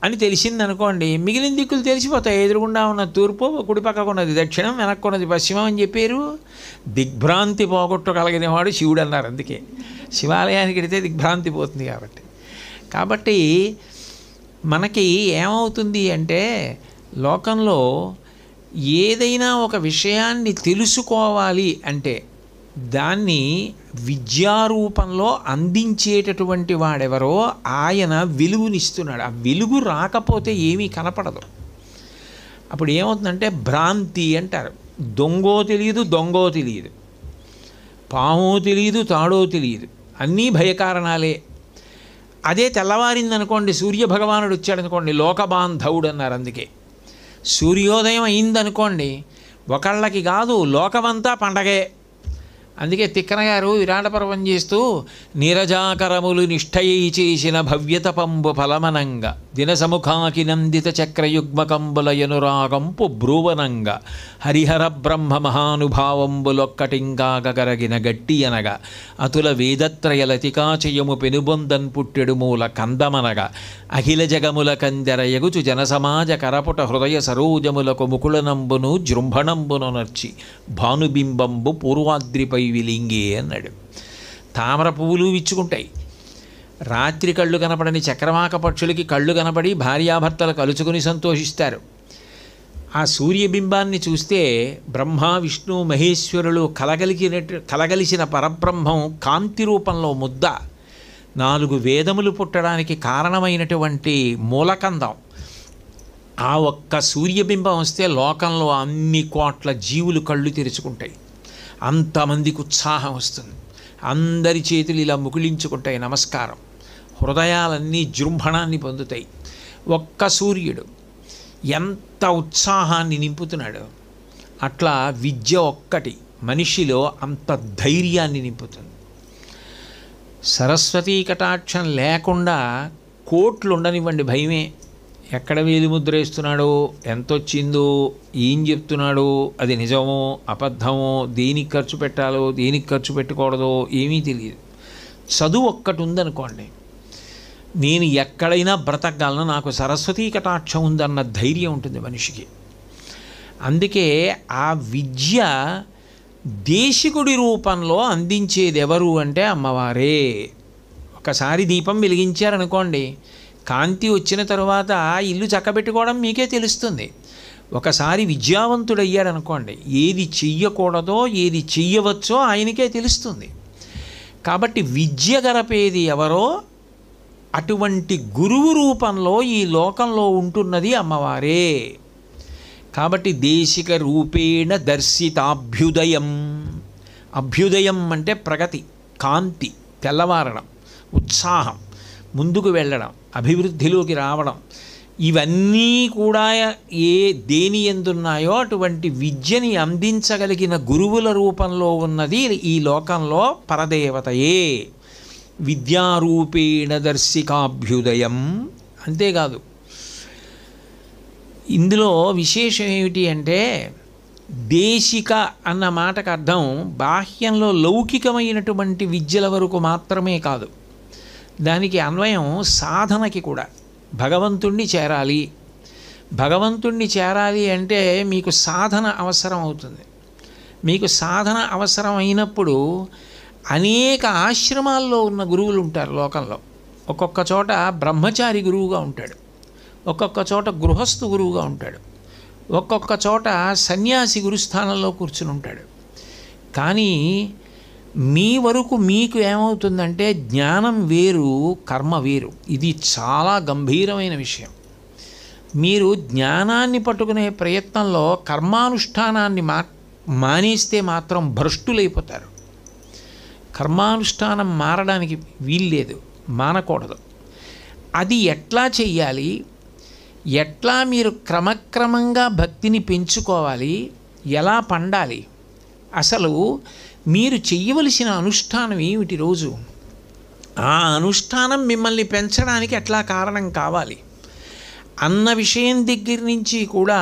అని తెలిసింది అనుకోండి, మిగిలిన దిక్కులు తెలిసిపోతాయి. ఎదురుగుండా ఉన్న తూర్పు, కుడి పక్కకు ఉన్నది దక్షిణం, వెనక్కున్నది పశ్చిమం అని చెప్పారు. దిగ్భ్రాంతి పోగొట్టగలిగిన వాడు శివుడు అన్నారు. అందుకే శివాలయానికి వెడితే దిగ్భ్రాంతి పోతుంది. కాబట్టి మనకి ఏమవుతుంది అంటే లోకంలో ఏదైనా ఒక విషయాన్ని తెలుసుకోవాలి అంటే దాన్ని విద్యారూపంలో అందించేటటువంటి వాడెవరో ఆయన వెలుగునిస్తున్నాడు. ఆ వెలుగు రాకపోతే ఏమీ కనపడదు. అప్పుడు ఏమవుతుందంటే భ్రాంతి అంటారు. దొంగో తెలియదు, దొంగో తెలియదు, పామో తెలియదు, తాడో తెలియదు, అన్నీ భయకారణాలే. అదే తెల్లవారిందనుకోండి, సూర్యభగవానుడు వచ్చాడనుకోండి, లోకబాంధవుడు అన్నారు. అందుకే సూర్యోదయం అయిందనుకోండి, ఒకళ్ళకి కాదు లోకమంతా పండగే. అందుకే తిక్కన గారు విరాట పర్వం చేస్తూ నీరజాకరములు నిష్ఠయై చేసిన భవ్యతపంబు ఫలమనంగా దినసముఖాకి నందిత చక్రయుగ్మకంబులయనురాగంపు బ్రూవనంగా హరిహర బ్రహ్మ మహానుభావంబులొక్కటింకాగరగిన గట్టి అనగా అతుల వేదత్రయలతికాచయము పెనుబొందన్ పుట్టెడు మూల కందమనగా అఖిల జగముల కందెరయగుచు జనసమాజ కరపుట హృదయ సరోజములకు ముకుళనంబును జృంభణంబును నర్చి భానుబింబంబు పూర్వాద్రిపై విలింగే అన్నాడు. తామర పువ్వులు విచ్చుకుంటాయి. రాత్రి కళ్ళు కనపడని చక్రవాక పక్షులకి కళ్ళు కనపడి భార్యాభర్తలు కలుచుకుని సంతోషిస్తారు. ఆ సూర్యబింబాన్ని చూస్తే బ్రహ్మ విష్ణు మహేశ్వరులు కలగలిసిన పరబ్రహ్మం కాంతి రూపంలో ముద్ద, 4 వేదములు పుట్టడానికి కారణమైనటువంటి మూలకందం. ఆ ఒక్క సూర్యబింబం వస్తే లోకంలో అన్ని కోట్ల జీవులు కళ్ళు తెరుచుకుంటాయి. అంతమందికి ఉత్సాహం వస్తుంది. అందరి చేతులు ఇలా ముకుళించుకుంటాయి, నమస్కారం. హృదయాలన్నీ జృంభణాన్ని పొందుతాయి. ఒక్క సూర్యుడు ఎంత ఉత్సాహాన్ని నింపుతున్నాడు. అట్లా విద్య ఒక్కటి మనిషిలో అంత ధైర్యాన్ని నింపుతుంది. సరస్వతీ కటాక్షం లేకుండా కోట్లు ఉండనివ్వండి, భయమే. ఎక్కడ వేలి ముద్ర వేస్తున్నాడో, ఎంత వచ్చిందో, ఏం చెప్తున్నాడో, అది నిజమో అబద్ధమో, దేనికి ఖర్చు పెట్టాలో దేనికి ఖర్చు పెట్టకూడదో ఏమీ తెలియదు. చదువు ఒక్కటి ఉందనుకోండి, నేను ఎక్కడైనా బ్రతకగలను, నాకు సరస్వతీ కటాక్షం ఉందన్న ధైర్యం ఉంటుంది మనిషికి. అందుకే ఆ విద్య దేశికుడి రూపంలో అందించేది ఎవరు అంటే అమ్మవారే. ఒకసారి దీపం వెలిగించారనుకోండి, కాంతి వచ్చిన తరువాత ఇల్లు చక్కబెట్టుకోవడం మీకే తెలుస్తుంది. ఒకసారి విద్యావంతుడయ్యారనుకోండి, ఏది చెయ్యకూడదో ఏది చెయ్యవచ్చో ఆయనకే తెలుస్తుంది. కాబట్టి విద్య గరపేది ఎవరో అటువంటి గురువు రూపంలో ఈ లోకంలో ఉంటున్నది అమ్మవారే. కాబట్టి దేశిక రూపేణ దర్శితాభ్యుదయం. అభ్యుదయం అంటే ప్రగతి, కాంతి, తెల్లవారడం, ఉత్సాహం, ముందుకు వెళ్ళడం, అభివృద్ధిలోకి రావడం, ఇవన్నీ కూడా దేని ఎందున్నాయో అటువంటి విద్యని అందించగలిగిన గురువుల రూపంలో ఉన్నది ఈ లోకంలో పరదేవతయే. విద్యారూపేణ దర్శికాభ్యుదయం. అంతేకాదు, ఇందులో విశేషం ఏమిటి అంటే దేశిక అన్న మాటకు అర్థం బాహ్యంలో లౌకికమైనటువంటి విద్యల వరకు మాత్రమే కాదు, దానికి అన్వయం సాధనకి కూడా. భగవంతుణ్ణి చేరాలి, భగవంతుణ్ణి చేరాలి అంటే మీకు సాధన అవసరం అవుతుంది. మీకు సాధన అవసరం అయినప్పుడు అనేక ఆశ్రమాల్లో ఉన్న గురువులు ఉంటారు లోకంలో. ఒక్కొక్క చోట బ్రహ్మచారి గురువుగా ఉంటాడు, ఒక్కొక్క చోట గృహస్థు గురువుగా ఉంటాడు, ఒక్కొక్క చోట సన్యాసి గురుస్థానంలో కూర్చుని ఉంటాడు. కానీ మీ వరకు మీకు ఏమవుతుందంటే జ్ఞానం వేరు, కర్మ వేరు. ఇది చాలా గంభీరమైన విషయం. మీరు జ్ఞానాన్ని పట్టుకునే ప్రయత్నంలో కర్మానుష్ఠానాన్ని మానేస్తే మాత్రం భ్రష్టులైపోతారు. కర్మానుష్ఠానం మారడానికి వీల్లేదు, మానకూడదు. అది ఎట్లా చెయ్యాలి, ఎట్లా మీరు క్రమక్రమంగా భక్తిని పెంచుకోవాలి, ఎలా పండాలి, అసలు మీరు చెయ్యవలసిన అనుష్ఠానం ఏమిటి రోజు, ఆ అనుష్ఠానం మిమ్మల్ని పెంచడానికి ఎట్లా కారణం కావాలి అన్న విషయం దగ్గర నుంచి కూడా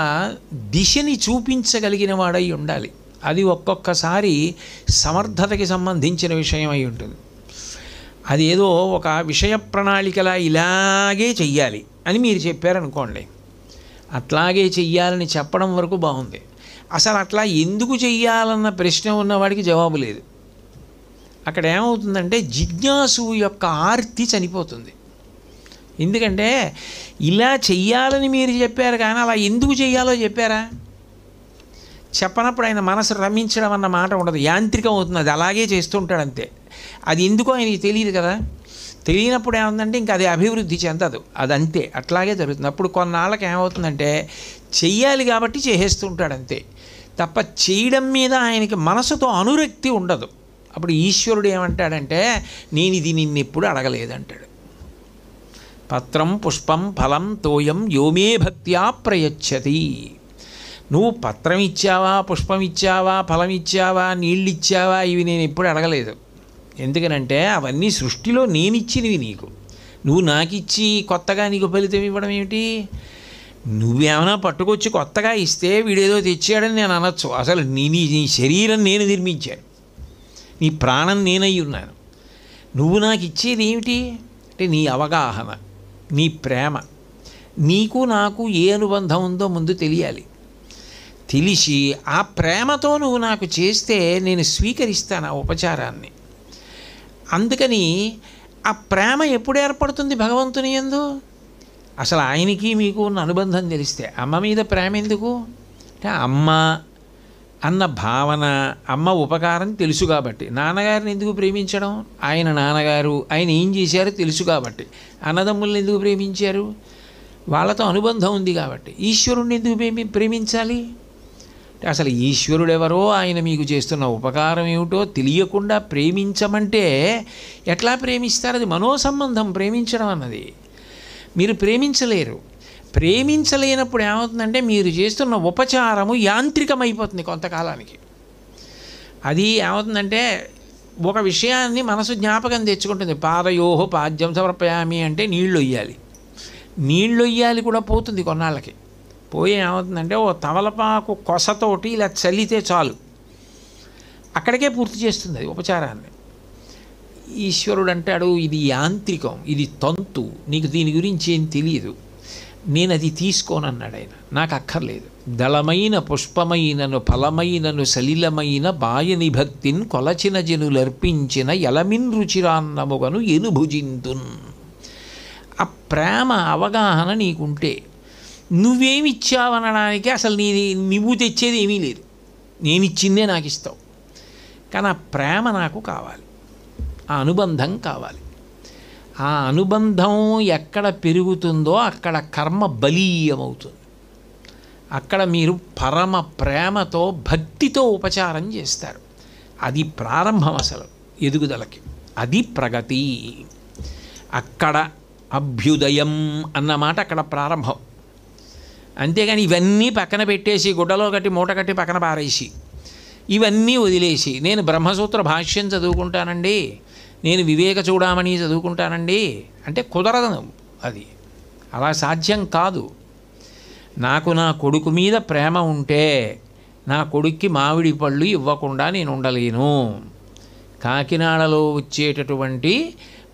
దిశని చూపించగలిగిన వాడై ఉండాలి. అది ఒక్కొక్కసారి సమర్థతకి సంబంధించిన విషయం అయి ఉంటుంది. అదేదో ఒక విషయ ప్రణాళికలా ఇలాగే చెయ్యాలి అని మీరు చెప్పారనుకోండి, అట్లాగే చెయ్యాలని చెప్పడం వరకు బాగుంది. అసలు అట్లా ఎందుకు చెయ్యాలన్న ప్రశ్న ఉన్నవాడికి జవాబు లేదు. అక్కడ ఏమవుతుందంటే జిజ్ఞాసు యొక్క ఆర్తి చనిపోతుంది. ఎందుకంటే ఇలా చెయ్యాలని మీరు చెప్పారు కానీ అలా ఎందుకు చెయ్యాలో చెప్పారా? చెప్పనప్పుడు ఆయన మనసు రమించడం అన్న మాట ఉండదు, యాంత్రికం అవుతుంది. అది అలాగే చేస్తుంటాడు అంతే. అది ఎందుకో ఆయనకి తెలియదు కదా. తెలియనప్పుడు ఏముందంటే ఇంకా అది అభివృద్ధి చెందదు, అది అంతే, అట్లాగే జరుగుతుంది. అప్పుడు కొన్నాళ్ళకి ఏమవుతుందంటే చెయ్యాలి కాబట్టి చేసేస్తుంటాడు అంతే తప్ప చేయడం మీద ఆయనకి మనసుతో అనురక్తి ఉండదు. అప్పుడు ఈశ్వరుడు ఏమంటాడంటే నేను ఇది నిన్నెప్పుడు అడగలేదంటాడు. పత్రం పుష్పం ఫలం తోయం యోమే భక్త్యా ప్రయచ్చతి. నువ్వు పత్రం ఇచ్చావా, పుష్పం ఇచ్చావా, ఫలం ఇచ్చావా, నీళ్ళు ఇచ్చావా, ఇవి నేను ఎప్పుడు అడగలేదు. ఎందుకనంటే అవన్నీ సృష్టిలో నేనిచ్చినవి నీకు. నువ్వు నాకిచ్చి కొత్తగా నీకు ఫలితం ఇవ్వడం ఏమిటి? నువ్వేమైనా పట్టుకొచ్చి కొత్తగా ఇస్తే వీడేదో తెచ్చాడని నేను అనొచ్చు. అసలు నీ శరీరం నేను నిర్మించాను, నీ ప్రాణం నేనై ఉన్నాను. నువ్వు నాకు ఇచ్చేది ఏమిటి అంటే నీ అవగాహన, నీ ప్రేమ. నీకు నాకు ఏ అనుబంధం ఉందో ముందు తెలియాలి. తెలిసి ఆ ప్రేమతో నువ్వు నాకు చేస్తే నేను స్వీకరిస్తాను ఆ ఉపచారాన్ని. అందుకని ఆ ప్రేమ ఎప్పుడు ఏర్పడుతుంది భగవంతుని యందు? అసలు ఆయనకి మీకు ఉన్న అనుబంధం తెలిస్తే. అమ్మ మీద ప్రేమ ఎందుకు అంటే అమ్మ అన్న భావన, అమ్మ ఉపకారం తెలుసు కాబట్టి. నాన్నగారిని ఎందుకు ప్రేమించడం? ఆయన నాన్నగారు, ఆయన ఏం చేశారో తెలుసు కాబట్టి. అన్నదమ్ముల్ని ఎందుకు ప్రేమించారు? వాళ్ళతో అనుబంధం ఉంది కాబట్టి. ఈశ్వరుణ్ణి ఎందుకు ప్రేమించాలి? అసలు ఈశ్వరుడు ఎవరో, ఆయన మీకు చేస్తున్న ఉపకారం ఏమిటో తెలియకుండా ప్రేమించమంటే ఎట్లా ప్రేమిస్తారు? అది మనోసంబంధం ప్రేమించడం అన్నది. మీరు ప్రేమించలేరు. ప్రేమించలేనప్పుడు ఏమవుతుందంటే మీరు చేస్తున్న ఉపచారము యాంత్రికమైపోతుంది కొంతకాలానికి. అది ఏమవుతుందంటే ఒక విషయాన్ని మనసు జ్ఞాపకం తెచ్చుకుంటుంది. పాదయోహో పాద్యం సమర్పయామి అంటే నీళ్ళు వయ్యాలి కూడా పోతుంది కొన్నాళ్ళకి. పోయి ఏమవుతుందంటే ఓ తమలపాకు కొసతోటి ఇలా చల్లితే చాలు, అక్కడికే పూర్తి చేస్తుంది అది ఉపచారాన్ని. ఈశ్వరుడు అంటాడు ఇది యాంత్రికం, ఇది తంతు, నీకు దీని గురించి ఏం తెలియదు, నేను అది తీసుకోనన్నాడు ఆయన. నాకు అక్కర్లేదు. దళమైన పుష్పమైనను ఫలమైనను సలిలమైన బాయని భక్తిన్ కొలచిన జనులర్పించిన ఎలమిన్ రుచిరాన్నముగను ఎనుభుజింతున్. ఆ ప్రేమ అవగాహన నీకుంటే నువ్వేమిచ్చావనడానికి అసలు నువ్వు తెచ్చేది ఏమీ లేదు, నేనిచ్చిందే నాకు ఇస్తావు. కానీ ఆ ప్రేమ నాకు కావాలి, ఆ అనుబంధం కావాలి. ఆ అనుబంధం ఎక్కడ పెరుగుతుందో అక్కడ కర్మ బలీయమవుతుంది. అక్కడ మీరు పరమ ప్రేమతో భక్తితో ఉపచారం చేస్తారు. అది ప్రారంభం అసలు ఎదుగుదలకి, అది ప్రగతి. అక్కడ అభ్యుదయం అన్నమాట అక్కడ ప్రారంభం. అంతేగాని ఇవన్నీ పక్కన పెట్టేసి గుడ్డలో కట్టి మూట కట్టి పక్కన పారేసి ఇవన్నీ వదిలేసి నేను బ్రహ్మసూత్ర భాష్యం చదువుకుంటానండి, నేను వివేక చూడామణి చదువుకుంటానండి అంటే కుదరదు. అది అలా సాధ్యం కాదు. నాకు నా కొడుకు మీద ప్రేమ ఉంటే నా కొడుక్కి మామిడి పళ్ళు ఇవ్వకుండా నేను ఉండలేను. కాకినాడలో వచ్చేటటువంటి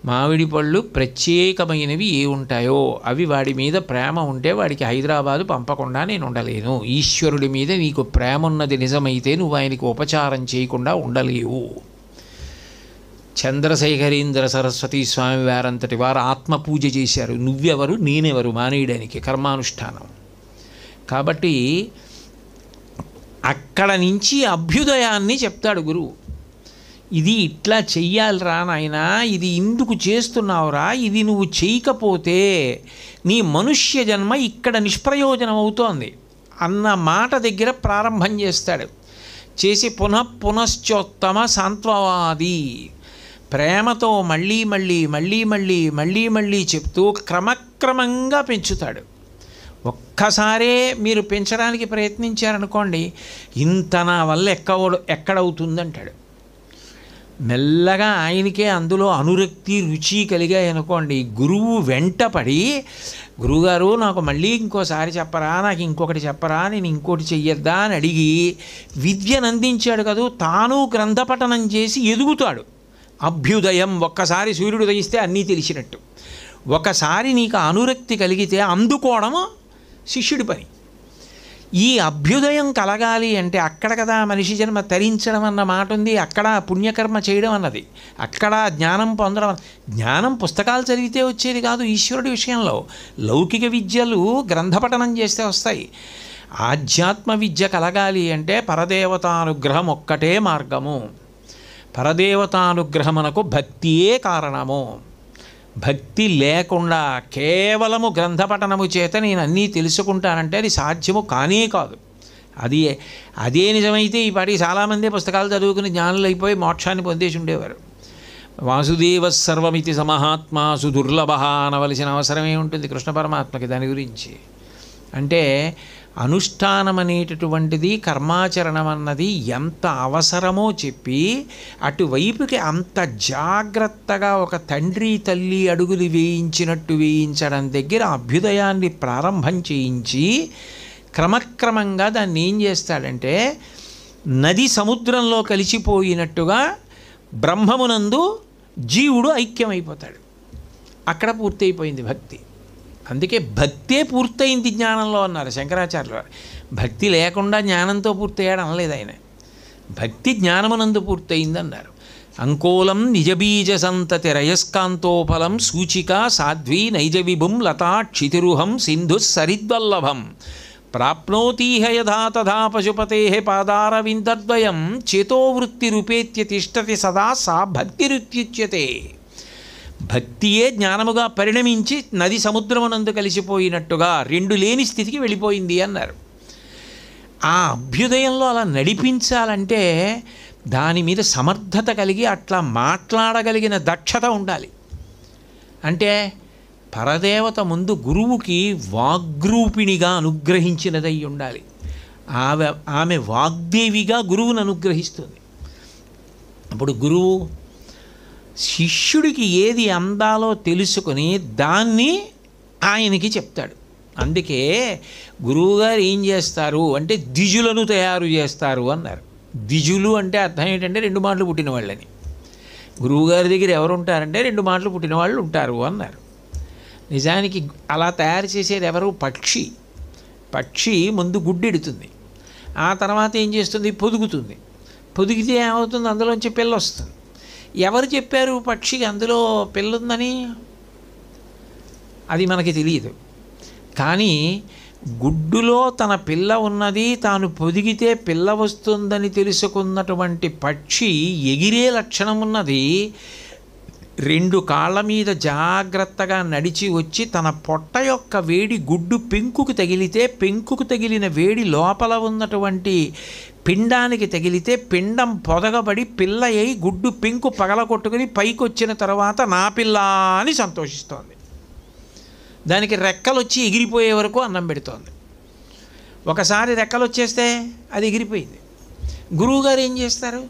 మామిడి పళ్ళు ప్రత్యేకమైనవి ఏ ఉంటాయో అవి వాడి మీద ప్రేమ ఉంటే వాడికి హైదరాబాదు పంపకుండా నేను ఉండలేను. ఈశ్వరుడి మీద నీకు ప్రేమ ఉన్నది నిజమైతే నువ్వు ఆయనకి ఉపచారం చేయకుండా ఉండలేవు. చంద్రశేఖరేంద్ర సరస్వతి స్వామి వారంతటి వారు ఆత్మపూజ చేశారు. నువ్వెవరు నేనెవరు మానేయడానికి కర్మానుష్ఠానం. కాబట్టి అక్కడ నుంచి అభ్యుదయాన్ని చెప్తాడు గురువు. ఇది ఇట్లా చెయ్యాలిరా నాయనా, ఇది ఇందుకు చేస్తున్నావురా, ఇది నువ్వు చేయకపోతే నీ మనుష్య జన్మ ఇక్కడ నిష్ప్రయోజనం అవుతోంది అన్న మాట దగ్గర ప్రారంభం చేస్తాడు. చేసి పునశ్చోత్తమ సాంత్వవాది ప్రేమతో మళ్ళీ మళ్ళీ మళ్ళీ మళ్ళీ మళ్ళీ మళ్ళీ చెప్తూ క్రమక్రమంగా పెంచుతాడు. ఒక్కసారే మీరు పెంచడానికి ప్రయత్నించారనుకోండి, ఇంత నా వల్ల ఎక్కడవుతుందంటాడు. మెల్లగా ఆయనకే అందులో అనురక్తి రుచి కలిగాయి అనుకోండి, గురువు వెంటపడి గురువుగారు నాకు మళ్ళీ ఇంకోసారి చెప్పరా, నాకు ఇంకొకటి చెప్పరా, నేను ఇంకోటి చెయ్యొద్దా అని అడిగి విద్యను అందించాడు కదూ, తాను గ్రంథపఠనం చేసి ఎదుగుతాడు. అభ్యుదయం. ఒక్కసారి సూర్యుడు ఉదయిస్తే అన్నీ తెలిసినట్టు. ఒకసారి నీకు అనురక్తి కలిగితే అందుకోవడము శిష్యుడి పని. ఈ అభ్యుదయం కలగాలి అంటే అక్కడ కదా మనిషి జన్మ తరించడం అన్న మాట ఉంది, అక్కడ పుణ్యకర్మ చేయడం అన్నది, అక్కడ జ్ఞానం పొందడం. జ్ఞానం పుస్తకాలు చదివితే వచ్చేది కాదు. ఈశ్వరుడి విషయంలో లౌకిక విద్యలు గ్రంథపఠనం చేస్తే వస్తాయి. ఆధ్యాత్మ విద్య కలగాలి అంటే పరదేవతానుగ్రహం ఒక్కటే మార్గము. పరదేవతానుగ్రహమునకు భక్తియే కారణము. భక్తి లేకుండా కేవలము గ్రంథపఠనము చేత నేను అన్నీ తెలుసుకుంటానంటే అది సాధ్యము కానే కాదు. అదే నిజమైతే ఈ పాటి చాలామంది పుస్తకాలు చదువుకుని జ్ఞానులు అయిపోయి మోక్షాన్ని పొందేసి ఉండేవారు. వాసుదేవ సర్వమితి సమహాత్మ సుదుర్లభ అనవలసిన అవసరమే ఉంటుంది కృష్ణ పరమాత్మకి దాని గురించి. అంటే అనుష్ఠానం అనేటటువంటిది, కర్మాచరణం అన్నది ఎంత అవసరమో చెప్పి అటువైపుకి అంత జాగ్రత్తగా ఒక తండ్రి తల్లి అడుగులు వేయించినట్టు వేయించడం దగ్గర అభ్యుదయాన్ని ప్రారంభం చేయించి క్రమక్రమంగా దాన్ని ఏం చేస్తాడంటే నది సముద్రంలో కలిసిపోయినట్టుగా బ్రహ్మమునందు జీవుడు ఐక్యమైపోతాడు. అక్కడ పూర్తయిపోయింది భక్తి. అందుకే భక్తే పూర్తయింది జ్ఞానంలో అన్నారు శంకరాచార్యులు వారు. భక్తి లేకుండా జ్ఞానంతో పూర్తయ్యాడు అనలేదు ఆయన. భక్తి జ్ఞానమునందు పూర్తయింది అన్నారు. అంకోలం నిజబీజ సంతతి రయస్కాంతోఫలం సూచిక సాధ్వీ నైజ విభుం లతా క్షితిరుహం సింధు సరిద్వల్లభం ప్రాప్నోతీహ యథా తథా పశుపతే పాదారవిందద్వయం చేతోవృత్తి రూపేత్య తిష్టతి సదా సా భక్తిరుత్యుచ్యతే. భక్తియే జ్ఞానముగా పరిణమించి నది సముద్రమునందు కలిసిపోయినట్టుగా రెండు లేని స్థితికి వెళ్ళిపోయింది అన్నారు. ఆ అభ్యుదయంలో అలా నడిపించాలంటే దాని మీద సమర్థత కలిగి అట్లా మాట్లాడగలిగిన దక్షత ఉండాలి. అంటే పరదేవత ముందు గురువుకి వాగ్రూపిణిగా అనుగ్రహించినదై ఉండాలి. ఆమె వాగ్దేవిగా గురువును అనుగ్రహిస్తుంది. అప్పుడు గురువు శిష్యుడికి ఏది అందాలో తెలుసుకొని దాన్ని ఆయనకి చెప్తాడు. అందుకే గురువుగారు ఏం చేస్తారు అంటే ద్విజులను తయారు చేస్తారు అన్నారు. ద్విజులు అంటే అర్థం ఏంటంటే 2 మాటలు పుట్టిన వాళ్ళని. గురువుగారి దగ్గర ఎవరు ఉంటారంటే 2 మాటలు పుట్టిన వాళ్ళు ఉంటారు అన్నారు. నిజానికి అలా తయారు చేసేది ఎవరు? పక్షి ముందు గుడ్డెడుతుంది, ఆ తర్వాత ఏం చేస్తుంది? పొదుగుతుంది. పొదిగితే ఏమవుతుంది? అందులోంచి పిల్ల వస్తుంది. ఎవరు చెప్పారు పక్షికి అందులో పిల్ల ఉందని? అది మనకి తెలియదు. కానీ గుడ్డులో తన పిల్ల ఉన్నది, తాను పొదిగితే పిల్ల వస్తుందని తెలుసుకున్నటువంటి పక్షి ఎగిరే లక్షణం ఉన్నది. 2 కాళ్ళ మీద జాగ్రత్తగా నడిచి వచ్చి తన పొట్ట యొక్క వేడి గుడ్డు పెంకుకు తగిలితే, పెంకుకు తగిలిన వేడి లోపల ఉన్నటువంటి పిండానికి తగిలితే పిండం పొదగబడి పిల్ల అయి గుడ్డు పెంకు పగలగొట్టుకుని పైకి వచ్చిన తర్వాత నా పిల్ల అని సంతోషిస్తోంది. దానికి రెక్కలు వచ్చి ఎగిరిపోయే వరకు అన్నం పెడుతోంది. ఒకసారి రెక్కలు వచ్చేస్తే అది ఎగిరిపోయింది. గురువుగారు ఏం చేస్తారు?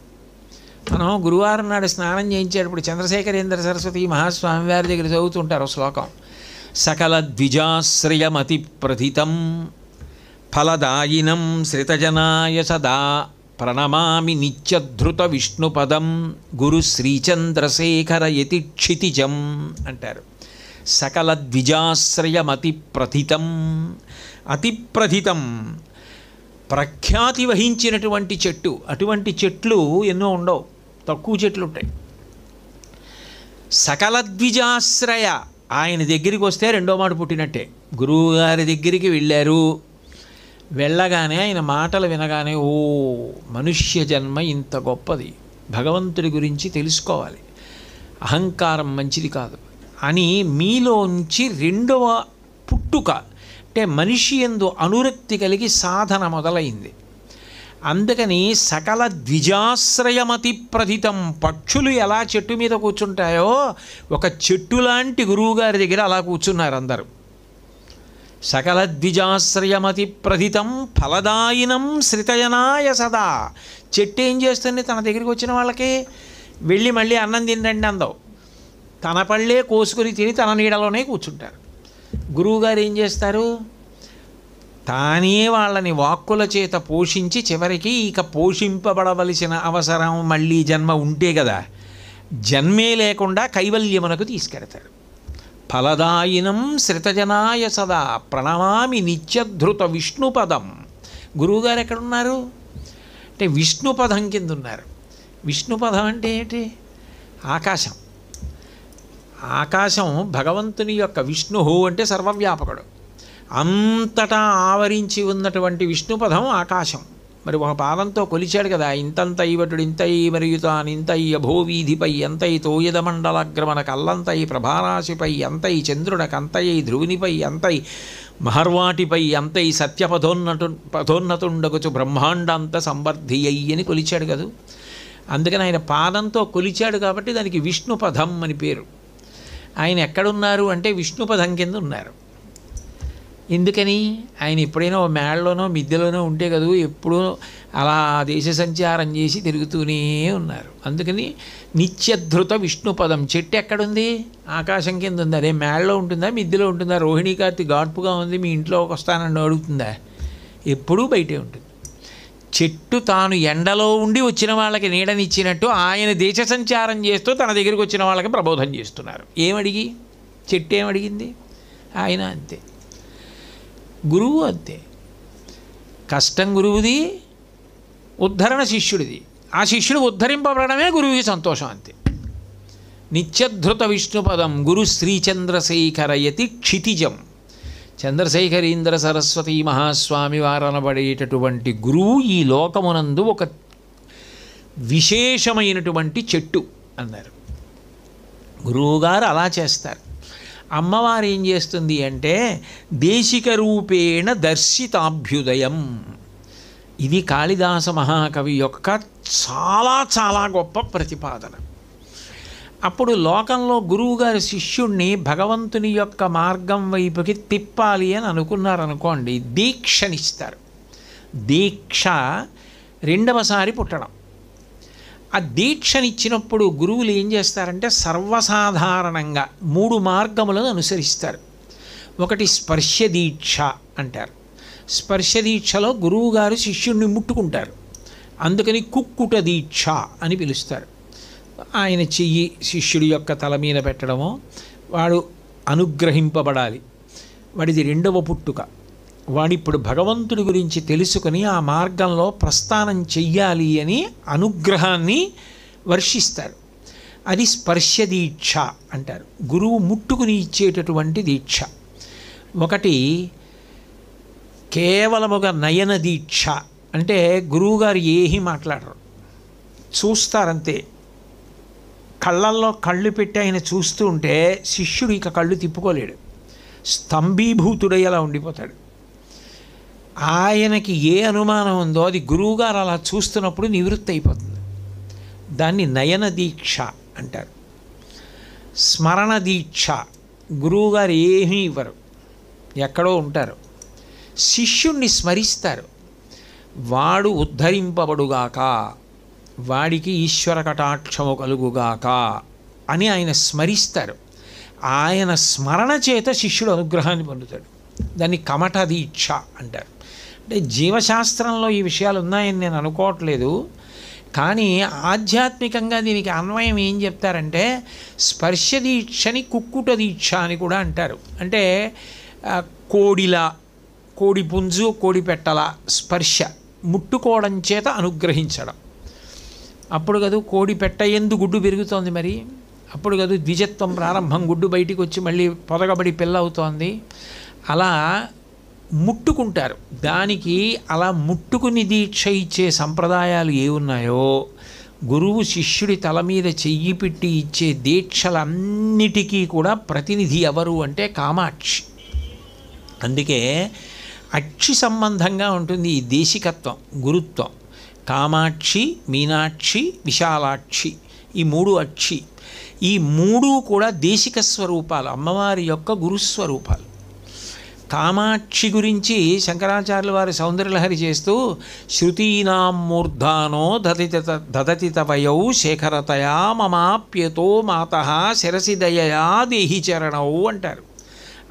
మనం గురువారం నాడు స్నానం చేయించేటప్పుడు చంద్రశేఖరేంద్ర సరస్వతి మహాస్వామి వారి దగ్గర చదువుతుంటారు శ్లోకం. సకల ద్విజాశ్రయమతి ప్రథితం ఫలదాయినం శ్రితజనాయ సదా ప్రణమామి నిత్యధృత విష్ణుపదం గురు శ్రీచంద్రశేఖర యతి క్షితిజం అంటారు. సకల ద్విజాశ్రయమతి ప్రథితం. అతి ప్రథితం ప్రఖ్యాతి వహించినటువంటి చెట్టు. అటువంటి చెట్లు ఎన్నో ఉండవు, తక్కువ చెట్లు ఉంటాయి. సకల ద్విజాశ్రయ, ఆయన దగ్గరికి వస్తే 2వ మాట పుట్టినట్టే. గురువుగారి దగ్గరికి వెళ్ళారు, వెళ్ళగానే ఆయన మాటలు వినగానే ఓ మనుష్య జన్మ ఇంత గొప్పది, భగవంతుడి గురించి తెలుసుకోవాలి, అహంకారం మంచిది కాదు అని మీలోంచి 2వ పుట్టుక అంటే మనిషి యందు అనురక్తి కలిగి సాధన మొదలైంది. అందుకని సకల ద్విజాశ్రయమతి ప్రథితం. పక్షులు ఎలా చెట్టు మీద కూర్చుంటాయో ఒక చెట్టు లాంటి గురువుగారి దగ్గర అలా కూర్చున్నారు అందరూ. సకల ద్విజాశ్రయమతి ప్రథితం ఫలదాయినం శ్రితజనాయ సదా. చెట్టు ఏం చేస్తుంది? తన దగ్గరికి వచ్చిన వాళ్ళకి వెళ్ళి మళ్ళీ అన్నం తినండి అందవు, తన పళ్ళే కోసుకొని తిని తన నీడలోనే కూర్చుంటారు. గురువుగారు ఏం చేస్తారు? తానే వాళ్ళని వాక్కుల చేత పోషించి చివరికి ఇక పోషింపబడవలసిన అవసరం మళ్ళీ జన్మ ఉంటే కదా, జన్మే లేకుండా కైవల్యమునకు తీసుకెడతారు. ఫలదాయినం శ్రితజనాయ సదా ప్రణమామి నిత్యధృత విష్ణుపదం. గురువుగారు ఎక్కడున్నారు అంటే విష్ణుపదం కింద ఉన్నారు. విష్ణుపదం అంటే ఏంటి? ఆకాశం. ఆకాశం భగవంతుని యొక్క, విష్ణువు అంటే సర్వవ్యాపకుడు, అంతటా ఆవరించి ఉన్నటువంటి విష్ణుపదం ఆకాశం. మరి ఒక పాదంతో కొలిచాడు కదా, ఇంతంత ఇవటుడు ఇంతై మరియు తాను ఇంతై అభోవీధిపై ఎంతై తోయద మండలగ్రమణ కల్లంతై ప్రభారాశిపై ఎంతై చంద్రుడకంతై ధ్రువునిపై ఎంతై మహర్వాటిపై ఎంతై పథోన్నతుండగుచు బ్రహ్మాండంత సంవర్ధి అని కొలిచాడు కదా. అందుకని ఆయన పాదంతో కొలిచాడు కాబట్టి దానికి విష్ణుపదం అని పేరు. ఆయన ఎక్కడున్నారు అంటే విష్ణుపదం కింద ఉన్నారు. ఎందుకని? ఆయన ఎప్పుడైనా ఓ మేళ్ళలోనో మిద్దెలోనో ఉంటే కదా, ఎప్పుడూ అలా దేశ సంచారం చేసి తిరుగుతూనే ఉన్నారు. అందుకని నిత్యధృత విష్ణుపదం. చెట్టు ఎక్కడుంది? ఆకాశం కింద ఉంది. అదే మేళ్ళలో ఉంటుందా, మిద్దెలో ఉంటుందా? రోహిణీ కార్తీ ఘాట్పుగా ఉంది, మీ ఇంట్లోకి వస్తానని అడుగుతుందా? ఎప్పుడూ బయటే ఉంటుంది. చెట్టు తాను ఎండలో ఉండి వచ్చిన వాళ్ళకి నీడనిచ్చినట్టు ఆయన దేశ సంచారం చేస్తూ తన దగ్గరికి వచ్చిన వాళ్ళకి ప్రబోధం చేస్తున్నారు. ఏమడిగి? చెట్టు ఏమడిగింది? ఆయన అంతే, గురువు అంతే. కష్టం గురువుది, ఉద్ధరణ శిష్యుడిది. ఆ శిష్యుడు ఉద్ధరింపబడమే గురువుకి సంతోషం, అంతే. నిత్యధృత విష్ణుపదం గురు శ్రీచంద్రశేఖర యతి క్షితిజం. చంద్రశేఖరీంద్ర సరస్వతి మహాస్వామి వారనబడేటటువంటి గురువు ఈ లోకమునందు ఒక విశేషమైనటువంటి చెట్టు అన్నారు. గురువుగారు అలా చేస్తారు. అమ్మవారు ఏం చేస్తుంది అంటే దేశిక రూపేణ దర్శితాభ్యుదయం. ఇది కాళిదాస మహాకవి యొక్క చాలా చాలా గొప్ప ప్రతిపాదన. అప్పుడు లోకంలో గురువుగారి శిష్యుణ్ణి భగవంతుని యొక్క మార్గం వైపుకి తిప్పాలి అని అనుకున్నారనుకోండి, దీక్షనిస్తారు. దీక్ష రెండవసారి పుట్టడం. ఆ దీక్షనిచ్చినప్పుడు గురువులు ఏం చేస్తారంటే సర్వసాధారణంగా 3 మార్గములను అనుసరిస్తారు. ఒకటి స్పర్శ దీక్ష అంటారు. స్పర్శ దీక్షలో గురువుగారు శిష్యుణ్ణి ముట్టుకుంటారు, అందుకని కుక్కుట దీక్ష అని పిలుస్తారు. ఆయన చెయ్యి శిష్యుడి యొక్క తల మీద పెట్టడమో, వాడు అనుగ్రహింపబడాలి, వాడిది రెండవ పుట్టుక, వాడిప్పుడు భగవంతుడి గురించి తెలుసుకొని ఆ మార్గంలో ప్రస్థానం చెయ్యాలి అని అనుగ్రహాన్ని వర్షిస్తారు. అది స్పర్శ దీక్ష అంటారు. గురువు ముట్టుకుని ఇచ్చేటటువంటి దీక్ష. ఒకటి కేవలముగా నయన దీక్ష, అంటే గురువుగారు ఏమీ మాట్లాడరు, చూస్తారంతే. కళ్ళల్లో కళ్ళు పెట్టి ఆయన చూస్తూ ఉంటే శిష్యుడు ఇక కళ్ళు తిప్పుకోలేడు, స్తంభీభూతుడై అలా ఉండిపోతాడు. ఆయనకి ఏ అనుమానం ఉందో అది గురువుగారు అలా చూస్తున్నప్పుడు నివృత్తి అయిపోతుంది. దాన్ని నయన దీక్ష అంటారు. స్మరణ దీక్ష, గురువుగారు ఏమీ ఇవ్వరు, ఎక్కడో ఉంటారు, శిష్యుణ్ణి స్మరిస్తారు. వాడు ఉద్ధరింపబడుగాక, వాడికి ఈశ్వర కటాక్షము కలుగుగాక అని ఆయన స్మరిస్తారు. ఆయన స్మరణ చేత శిష్యుడు అనుగ్రహాన్ని పొందుతాడు. దాన్ని కమఠ దీక్ష అంటారు. అంటే జీవశాస్త్రంలో ఈ విషయాలు ఉన్నాయని నేను అనుకోవట్లేదు, కానీ ఆధ్యాత్మికంగా దీనికి అన్వయం ఏం చెప్తారంటే స్పర్శ దీక్షని కుక్కుట దీక్ష అని కూడా అంటారు. అంటే కోడిలా, కోడి పుంజు కోడి పెట్టల స్పర్శ, ముట్టుకోవడం చేత అనుగ్రహించడం. అప్పుడు కదా కోడి పెట్ట ఎందు గుడ్డు పెరుగుతోంది, మరి అప్పుడు కదా ద్విజత్వం ప్రారంభం, గుడ్డు బయటికి వచ్చి మళ్ళీ పొదగబడి పిల్ల అవుతోంది. అలా ముట్టుకుంటారు. దానికి అలా ముట్టుకుని దీక్ష ఇచ్చే సంప్రదాయాలు ఏ ఉన్నాయో, గురువు శిష్యుడి తల మీద చెయ్యి పెట్టి ఇచ్చే దీక్షలన్నిటికీ కూడా ప్రతినిధి ఎవరు అంటే కామాక్షి. అందుకే అక్షి సంబంధంగా ఉంటుంది ఈ దేశికత్వం, గురుత్వం. కామాక్షి, మీనాక్షి, విశాలాక్షి, ఈ 3 అక్షి. ఈ 3 కూడా దేశిక స్వరూపాలు, అమ్మవారి యొక్క గురుస్వరూపాలు. కామాక్షి గురించి శంకరాచార్యుల వారి సౌందర్యలహరి చేస్తూ శృతీనాం మూర్ధానో దదతి తవయౌ శేఖరతయా మమాప్యతో మాతః శిరసి దయయా దేహి చరణౌ అంటారు.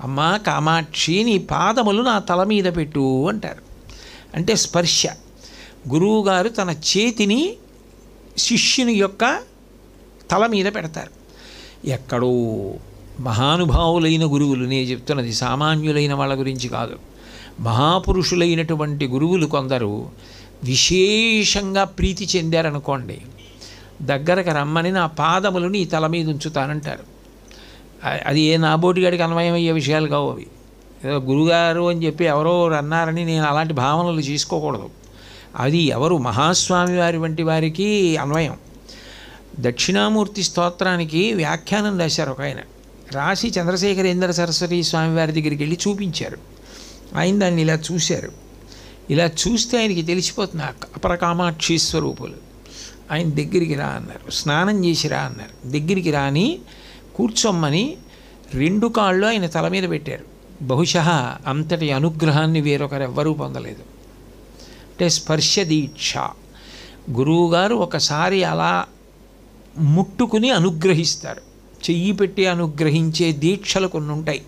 అమ్మా కామాక్షి, నీ పాదములు నా తల మీద పెట్టు అంటారు. అంటే స్పర్శ. గురువుగారు తన చేతిని శిష్యుని యొక్క తల మీద పెడతారు. ఎక్కడో మహానుభావులైన గురువులు, నేను చెప్తున్నది సామాన్యులైన వాళ్ళ గురించి కాదు, మహాపురుషులైనటువంటి గురువులు కొందరు విశేషంగా ప్రీతి చెందారనుకోండి, దగ్గరకు రమ్మని నా పాదములు నీ తల మీద ఉంచుతానంటారు. అది ఏ నాబోటిగాడికి అన్వయమయ్యే విషయాలు కావు అవి. ఏదో గురుగారు అని చెప్పి ఎవరో అన్నారని నేను అలాంటి భావనలు చేసుకోకూడదు. అది ఎవరు మహాస్వామి వారి వంటి వారికి అన్వయం. దక్షిణామూర్తి స్తోత్రానికి వ్యాఖ్యానం రాశారు ఒక ఆయన. రాసి చంద్రశేఖరేంద్ర సరస్వతి స్వామి వారి దగ్గరికి వెళ్ళి చూపించారు. ఆయన దాన్ని ఇలా చూశారు. ఇలా చూస్తే ఆయనకి తెలిసిపోతుంది అపర కామాక్షి స్వరూపులు. ఆయన దగ్గరికి రా అన్నారు, స్నానం చేసి రా అన్నారు. దగ్గరికి రాని కూర్చోమ్మని 2 కాళ్ళు ఆయన తల మీద పెట్టారు. బహుశः అంతటి అనుగ్రహాన్ని వేరొకరెవ్వరూ పొందలేదు. అంటే స్పర్శ దీక్ష. గురువుగారు ఒకసారి అలా ముట్టుకుని అనుగ్రహిస్తారు. చెయ్యి పెట్టి అనుగ్రహించే దీక్షలు కొన్ని ఉంటాయి.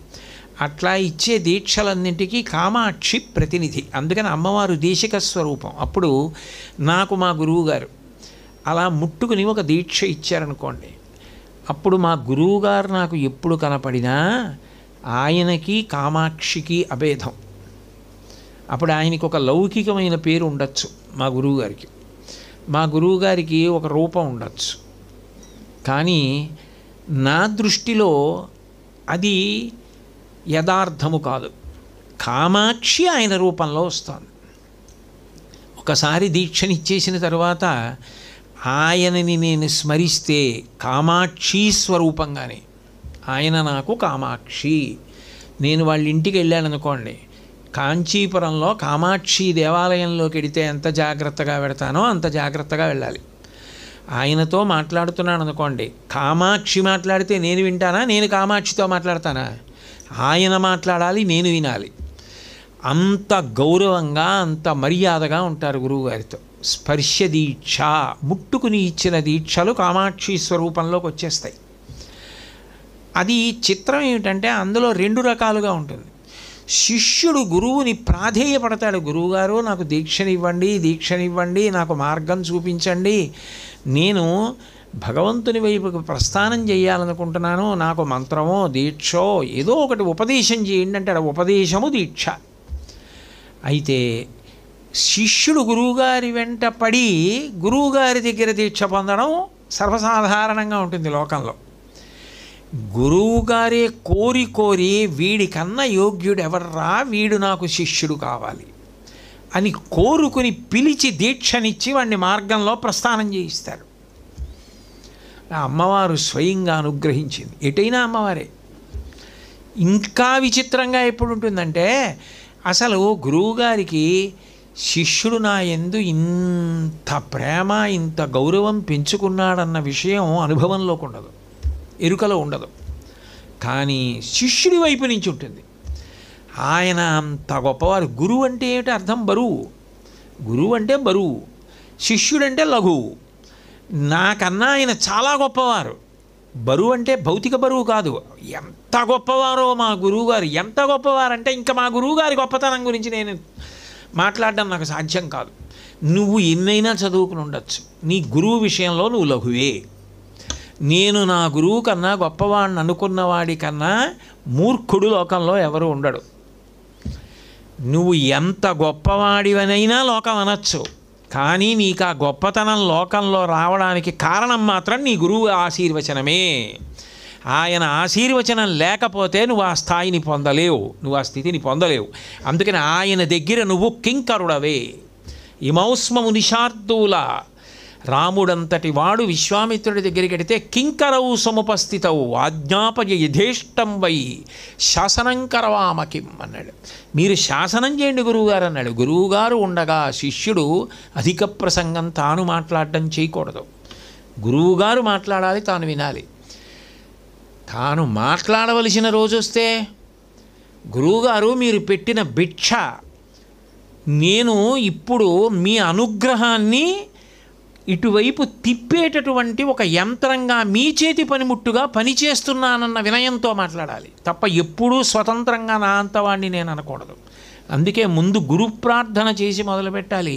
అట్లా ఇచ్చే దీక్షలన్నింటికీ కామాక్షి ప్రతినిధి. అందుకని అమ్మవారు దేశిక స్వరూపం. అప్పుడు నాకు మా గురువుగారు అలా ముట్టుకుని ఒక దీక్ష ఇచ్చారనుకోండి, అప్పుడు మా గురువుగారు నాకు ఎప్పుడు కనపడినా ఆయనకి కామాక్షికి అభేదం. అప్పుడు ఆయనకి ఒక లౌకికమైన పేరు ఉండొచ్చు మా గురువుగారికి, మా గురువుగారికి ఒక రూపం ఉండొచ్చు, కానీ నా దృష్టిలో అది యథార్థము కాదు. కామాక్షి ఆయన రూపంలో వస్తుంది. ఒకసారి దీక్షనిచ్చేసిన తర్వాత ఆయనని నేను స్మరిస్తే కామాక్షి స్వరూపంగానే ఆయన నాకు కామాక్షి. నేను వాళ్ళ ఇంటికి వెళ్ళాననుకోండి, కాంచీపురంలో కామాక్షి దేవాలయంలోకి వెడితే ఎంత జాగ్రత్తగా పెడతానో అంత జాగ్రత్తగా వెళ్ళాలి. ఆయనతో మాట్లాడుతున్నాను అనుకోండి, కామాక్షి మాట్లాడితే నేను వింటానా, నేను కామాక్షితో మాట్లాడతానా? ఆయన మాట్లాడాలి, నేను వినాలి. అంత గౌరవంగా అంత మర్యాదగా ఉంటారు గురువుగారితో. స్పర్శ దీక్ష, ముట్టుకుని ఇచ్చిన దీక్షలు కామాక్షి స్వరూపంలోకి వచ్చేస్తాయి. అది చిత్రం ఏమిటంటే అందులో రెండు రకాలుగా ఉంటుంది. శిష్యుడు గురువుని ప్రాధేయపడతాడు, గురువుగారు నాకు దీక్షనివ్వండి, నాకు మార్గం చూపించండి, నేను భగవంతుని వైపుకి ప్రస్థానం చేయాలనుకుంటున్నాను, నాకు మంత్రమో దీక్షో ఏదో ఒకటి ఉపదేశం చేయండి అంటాడు. ఉపదేశము దీక్ష. అయితే శిష్యుడు గురువుగారి వెంట పడి గురువుగారి దగ్గర దీక్ష పొందడం సర్వసాధారణంగా ఉంటుంది లోకంలో. గురువుగారే కోరి వీడికన్నా యోగ్యుడు ఎవర్రా, వీడు నాకు శిష్యుడు కావాలి అని కోరుకుని పిలిచి దీక్షనిచ్చి వాడిని మార్గంలో ప్రస్థానం చేయిస్తారు. అమ్మవారు స్వయంగా అనుగ్రహించింది. ఎటైనా అమ్మవారే. ఇంకా విచిత్రంగా ఎప్పుడు ఉంటుందంటే, అసలు గురువుగారికి శిష్యుడు నా యందు ఇంత ప్రేమ ఇంత గౌరవం పెంచుకున్నాడన్న విషయం అనుభవంలోకి ఉండదు, ఎరుకలో ఉండదు. కానీ శిష్యుడి వైపు నుంచి ఉంటుంది. ఆయన అంత గొప్పవారు. గురువు అంటే ఏమిటి అర్థం? బరువు. గురువు అంటే బరువు, శిష్యుడంటే లఘువు. నాకన్నా ఆయన చాలా గొప్పవారు. బరువు అంటే భౌతిక బరువు కాదు. ఎంత గొప్పవారో మా గురువుగారు, ఎంత గొప్పవారంటే ఇంకా మా గురువుగారి గొప్పతనం గురించి నేను మాట్లాడడం నాకు సాధ్యం కాదు. నువ్వు ఎన్నైనా చదువుకుని ఉండొచ్చు, నీ గురువు విషయంలో నువ్వు లఘువే. నేను నా గురువు కన్నా గొప్పవాడిని అనుకున్నవాడి కన్నా మూర్ఖుడు లోకంలో ఎవరు ఉండడు. నువ్వు ఎంత గొప్పవాడివనైనా లోకం అనొచ్చు, కానీ నీకు ఆ గొప్పతనం లోకంలో రావడానికి కారణం మాత్రం నీ గురువు ఆశీర్వచనమే. ఆయన ఆశీర్వచనం లేకపోతే నువ్వు ఆ స్థాయిని పొందలేవు, నువ్వు ఆ స్థితిని పొందలేవు. అందుకని ఆయన దగ్గర నువ్వు కింకరుడవే. ఇమౌస్మము నిషార్దూల, రాముడంతటి వాడు విశ్వామిత్రుడి దగ్గరికి వెడితే కింకరవు సముపస్థితవు ఆజ్ఞాపయ యథేష్టం వై శాసనం కరవామకిం అన్నాడు. మీరు శాసనం చేయండి గురువుగారు అన్నాడు. గురువుగారు ఉండగా శిష్యుడు అధిక ప్రసంగం తాను మాట్లాడడం చేయకూడదు. గురువుగారు మాట్లాడాలి, తాను వినాలి. తాను మాట్లాడవలసిన రోజు వస్తే, గురువుగారు మీరు పెట్టిన భిక్ష, నేను ఇప్పుడు మీ అనుగ్రహాన్ని ఇటువైపు తిప్పేటటువంటి ఒక యంత్రంగా మీ చేతి పనిముట్టుగా పనిచేస్తున్నానన్న వినయంతో మాట్లాడాలి తప్ప ఎప్పుడూ స్వతంత్రంగా నా అంతవాణ్ణి నేను అనకూడదు. అందుకే ముందు గురు ప్రార్థన చేసి మొదలుపెట్టాలి.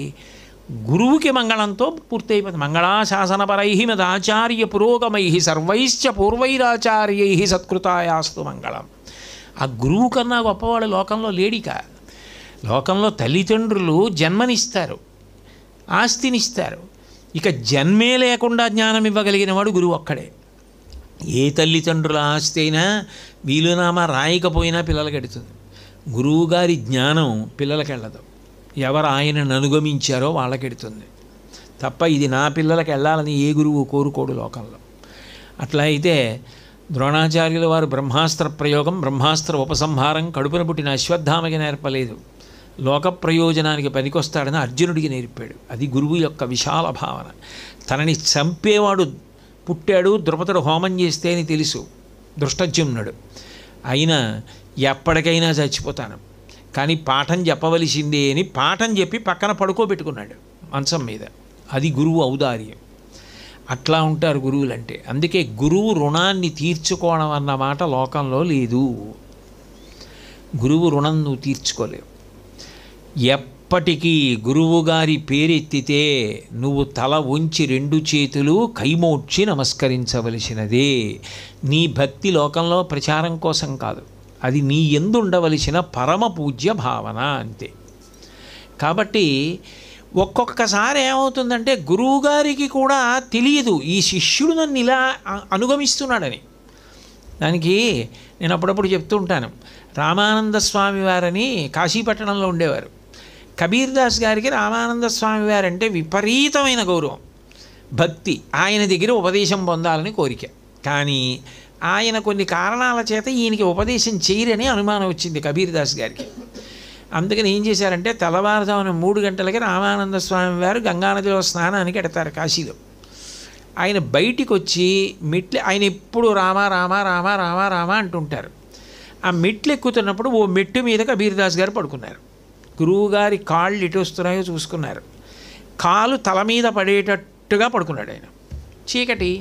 గురువుకి మంగళంతో పూర్తయిపోతుంది. మంగళాశాసనపరై మదాచార్య పురోగమై సర్వైశ్చ పూర్వైరాచార్యై సత్కృతాయాస్తు మంగళం. ఆ గురువు కన్నా గొప్పవాడు లోకంలో లేడిక. లోకంలో తల్లిదండ్రులు జన్మనిస్తారు, ఆస్తినిస్తారు. ఇక జన్మే లేకుండా జ్ఞానం ఇవ్వగలిగిన వాడు గురువు ఒక్కడే. ఏ తల్లిదండ్రుల ఆస్తి అయినా వీలునామా రాయకపోయినా పిల్లలకి ఎడుతుంది. గురువుగారి జ్ఞానం పిల్లలకి వెళ్ళదు. ఎవరు ఆయనను అనుగమించారో వాళ్ళకి ఎడుతుంది తప్ప ఇది నా పిల్లలకి వెళ్ళాలని ఏ గురువు కోరుకోడు లోకంలో. అట్లా అయితే ద్రోణాచార్యుల వారు బ్రహ్మాస్త్ర ప్రయోగం, బ్రహ్మాస్త్ర ఉపసంహారం కడుపున పుట్టిన అశ్వత్థామకి నేర్పలేదు, లోక ప్రయోజనానికి పనికొస్తాడని అర్జునుడికి నేర్పాడు. అది గురువు యొక్క విశాల భావన. తనని చంపేవాడు పుట్టాడు, ద్రుపదుడు హోమం చేస్తే అని తెలుసు దృష్టజ్యుమ్నుడు. అయినా ఎప్పటికైనా చచ్చిపోతాను కానీ పాఠం చెప్పవలసిందే అని పాఠం చెప్పి పక్కన పడుకోబెట్టుకున్నాడు మంచం మీద. అది గురువు ఔదార్యం. అట్లా ఉంటారు గురువులంటే. అందుకే గురువు రుణాన్ని తీర్చుకోవడం అన్న మాట లోకంలో లేదు. గురువు రుణం నువ్వు తీర్చుకోలేవు. ఎప్పటికీ గురువుగారి పేరెత్తితే నువ్వు తల ఉంచి రెండు చేతులు కైమోడ్చి నమస్కరించవలసినదే. నీ భక్తి లోకంలో ప్రచారం కోసం కాదు, అది నీ యందు ఉండవలసిన పరమ పూజ్య భావన అంతే. కాబట్టి ఒక్కొక్కసారి ఏమవుతుందంటే గురువుగారికి కూడా తెలియదు ఈ శిష్యుడు నన్ను ఇలా అనుగమిస్తున్నాడని. దానికి నేను అప్పుడప్పుడు చెప్తూ ఉంటాను. రామానంద స్వామి వారని కాశీపట్టణంలో ఉండేవారు. కబీర్ దాస్ గారికి రామానంద స్వామి వారంటే విపరీతమైన గౌరవం, భక్తి. ఆయన దగ్గర ఉపదేశం పొందాలని కోరిక. కానీ ఆయన కొన్ని కారణాల చేత ఈయనకి ఉపదేశం చేయరని అనుమానం వచ్చింది కబీర్ దాస్ గారికి. అందుకని ఏం చేశారంటే తెల్లవారుజామున 3 గంటలకి రామానంద స్వామి వారు గంగానదిలో స్నానానికి ఎడతారు కాశీలో. ఆయన బయటికి వచ్చి మెట్లు, ఆయన ఎప్పుడు రామ రామ రామ రామ రామ అంటుంటారు. ఆ మెట్లు ఎక్కుతున్నప్పుడు ఓ మెట్టు మీద కబీర్దాస్ గారు పడుకున్నారు. గురువుగారి కాళ్ళు ఎటు వస్తున్నాయో చూసుకున్నారు. కాలు తల మీద పడేటట్టుగా పడుకున్నాడు ఆయన. చీకటి.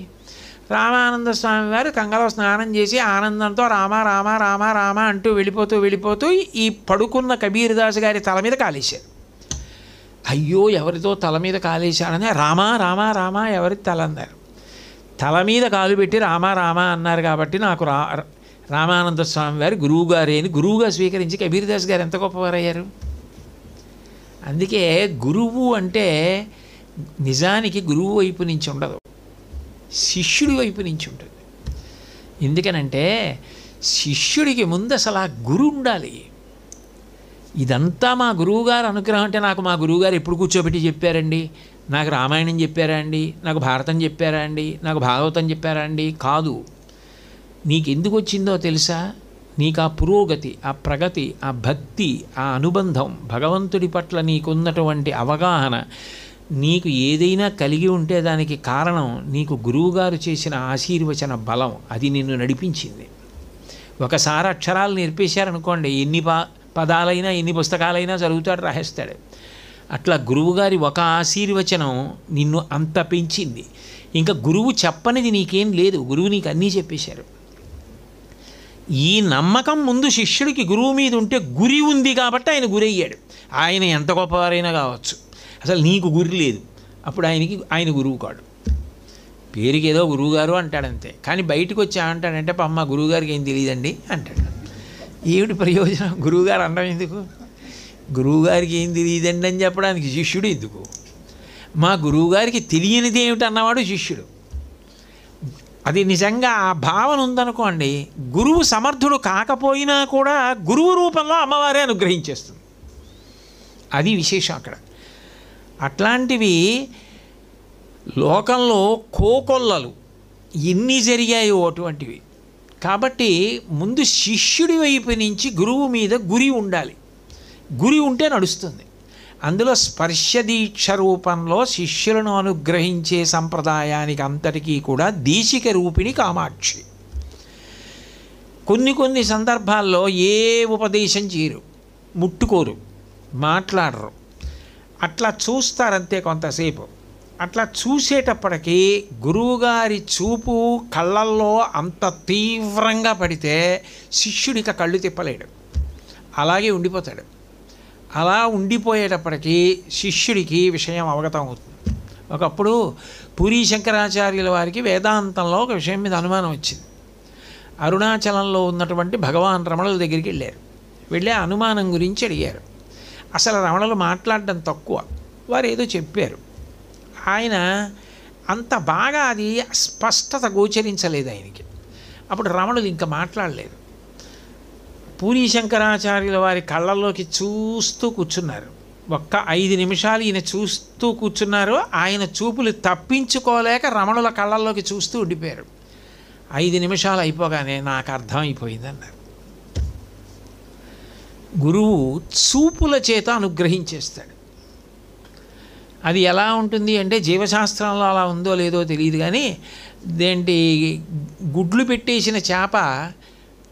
రామానంద స్వామి వారు కంగలో స్నానం చేసి ఆనందంతో రామ రామ రామ రామ అంటూ వెళ్ళిపోతూ ఈ పడుకున్న కబీర్దాస్ గారి తల మీద కాలేశారు. అయ్యో ఎవరితో తల మీద కాలేశాడని రామ రామ రామ ఎవరి తల అన్నారు. తల మీద కాలు పెట్టి రామ రామ అన్నారు కాబట్టి నాకు రామానంద స్వామి వారు గురువుగారే అని గురువుగా స్వీకరించి కబీర్దాస్ గారు ఎంత గొప్పవారయ్యారు. అందుకే గురువు అంటే నిజానికి గురువు వైపు నుంచి ఉండదు, శిష్యుడి వైపు నుంచి ఉంటుంది. ఎందుకనంటే శిష్యుడికి ముందు అసలు ఆ గురువు ఉండాలి. ఇదంతా మా గురువుగారు అనుగ్రహం అంటే నాకు మా గురువుగారు ఎప్పుడు కూర్చోబెట్టి చెప్పారండి, నాకు రామాయణం చెప్పారా అండి, నాకు భారతం చెప్పారా అండి, నాకు భాగవతం చెప్పారా అండి, కాదు. నీకు ఎందుకు వచ్చిందో తెలుసా? నీకు ఆ పురోగతి, ఆ ప్రగతి, ఆ భక్తి, ఆ అనుబంధం, భగవంతుడి పట్ల నీకున్నటువంటి అవగాహన, నీకు ఏదైనా కలిగి ఉంటే దానికి కారణం నీకు గురువుగారు చేసిన ఆశీర్వచన బలం. అది నిన్ను నడిపించింది. ఒకసారి అక్షరాలు నేర్పేశారనుకోండి, ఎన్ని పదాలైనా ఎన్ని పుస్తకాలైనా చదువుతాడు, రాసేస్తాడు. అట్లా గురువుగారి ఒక ఆశీర్వచనం నిన్ను అంత పెంచింది. ఇంకా గురువు చెప్పనిది నీకేం లేదు, గురువు నీకు అన్నీ చెప్పేశారు. ఈ నమ్మకం ముందు శిష్యుడికి గురువు మీద ఉంటే గురి ఉంది కాబట్టి ఆయన గురయ్యాడు. ఆయన ఎంత గొప్పవారైనా కావచ్చు, అసలు నీకు గురి లేదు, అప్పుడు ఆయన గురువు కాడు. పేరుకి ఏదో గురువుగారు అంటాడంతే, కానీ బయటకు వచ్చి అంటాడంటే అమ్మ గురువుగారికి ఏం తెలియదండి అంటాడు. ఏమిటి ప్రయోజనం? గురువుగారు అనడం ఎందుకు? గురువుగారికి ఏం తెలియదండి అని చెప్పడానికి శిష్యుడు ఎందుకు? మా గురువుగారికి తెలియనిది ఏమిటి అన్నవాడు శిష్యుడు. అది నిజంగా ఆ భావన ఉందనుకోండి, గురువు సమర్థుడు కాకపోయినా కూడా గురువు రూపంలో అమ్మవారే అనుగ్రహించేస్తుంది. అది విశేషం అక్కడ. అట్లాంటివి లోకంలో కోకొల్లలు ఎన్ని జరిగాయో అటువంటివి. కాబట్టి ముందు శిష్యుడి వైపు నుంచి గురువు మీద గురి ఉండాలి. గురి ఉంటే నడుస్తుంది. అందులో స్పర్శ దీక్ష రూపంలో శిష్యులను అనుగ్రహించే సంప్రదాయానికి అంతటికీ కూడా దేశిక రూపిణి కామాక్షి. కొన్ని సందర్భాల్లో ఏ ఉపదేశం చేయరు, ముట్టుకోరు, మాట్లాడరు, అట్లా చూస్తారంతే కొంతసేపు. అట్లా చూసేటప్పటికీ గురువుగారి చూపు కళ్ళల్లో అంత తీవ్రంగా పడితే శిష్యుడికి కళ్ళు తిప్పలేడు, అలాగే ఉండిపోతాడు. అలా ఉండిపోయేటప్పటికీ శిష్యుడికి విషయం అవగతం అవుతుంది. ఒకప్పుడు పూరీ శంకరాచార్యుల వారికి వేదాంతంలో ఒక విషయం మీద అనుమానం వచ్చింది. అరుణాచలంలో ఉన్నటువంటి భగవాన్ రమణుల దగ్గరికి వెళ్ళి అనుమానం గురించి అడిగారు. అసలు రమణులు మాట్లాడడం తక్కువ, వారు ఏదో చెప్పారు. ఆయన అంత బాగా అది స్పష్టత గోచరించలేదు ఆయనకి. అప్పుడు రమణులు ఇంకా మాట్లాడలేదు. పూరీ శంకరాచార్యుల వారి కళ్ళల్లోకి చూస్తూ కూర్చున్నారు. ఒక్క 5 నిమిషాలు ఈయన చూస్తూ కూర్చున్నారు. ఆయన చూపులు తప్పించుకోలేక రమణుల కళ్ళల్లోకి చూస్తూ ఉండిపోయారు. 5 నిమిషాలు అయిపోగానే నాకు అర్థమైపోయిందన్నారు. గురువు చూపుల చేత అనుగ్రహించేస్తాడు. అది ఎలా ఉంటుంది అంటే జీవశాస్త్రంలో అలా ఉందో లేదో తెలియదు, కానీ దేంటి గుడ్లు పెట్టేసిన చేప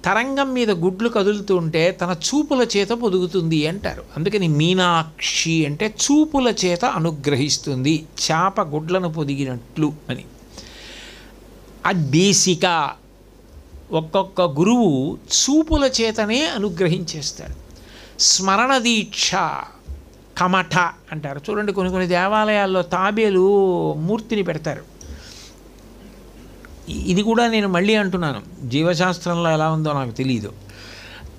తరంగం మీద గుడ్లు కదులుతూ ఉంటే తన చూపుల చేత పొదుగుతుంది అంటారు. అందుకని మీనాక్షి అంటే చూపుల చేత అనుగ్రహిస్తుంది, చేప గుడ్లను పొదిగినట్లు అని. ఆ దేశిక ఒక్కొక్క గురువు చూపుల చేతనే అనుగ్రహించేస్తాడు. స్మరణ దీక్ష కమఠ అంటారు. చూడండి, కొన్ని దేవాలయాల్లో తాబేలు మూర్తిని పెడతారు. ఇది కూడా నేను మళ్ళీ అంటున్నాను, జీవశాస్త్రంలో ఎలా ఉందో నాకు తెలియదు.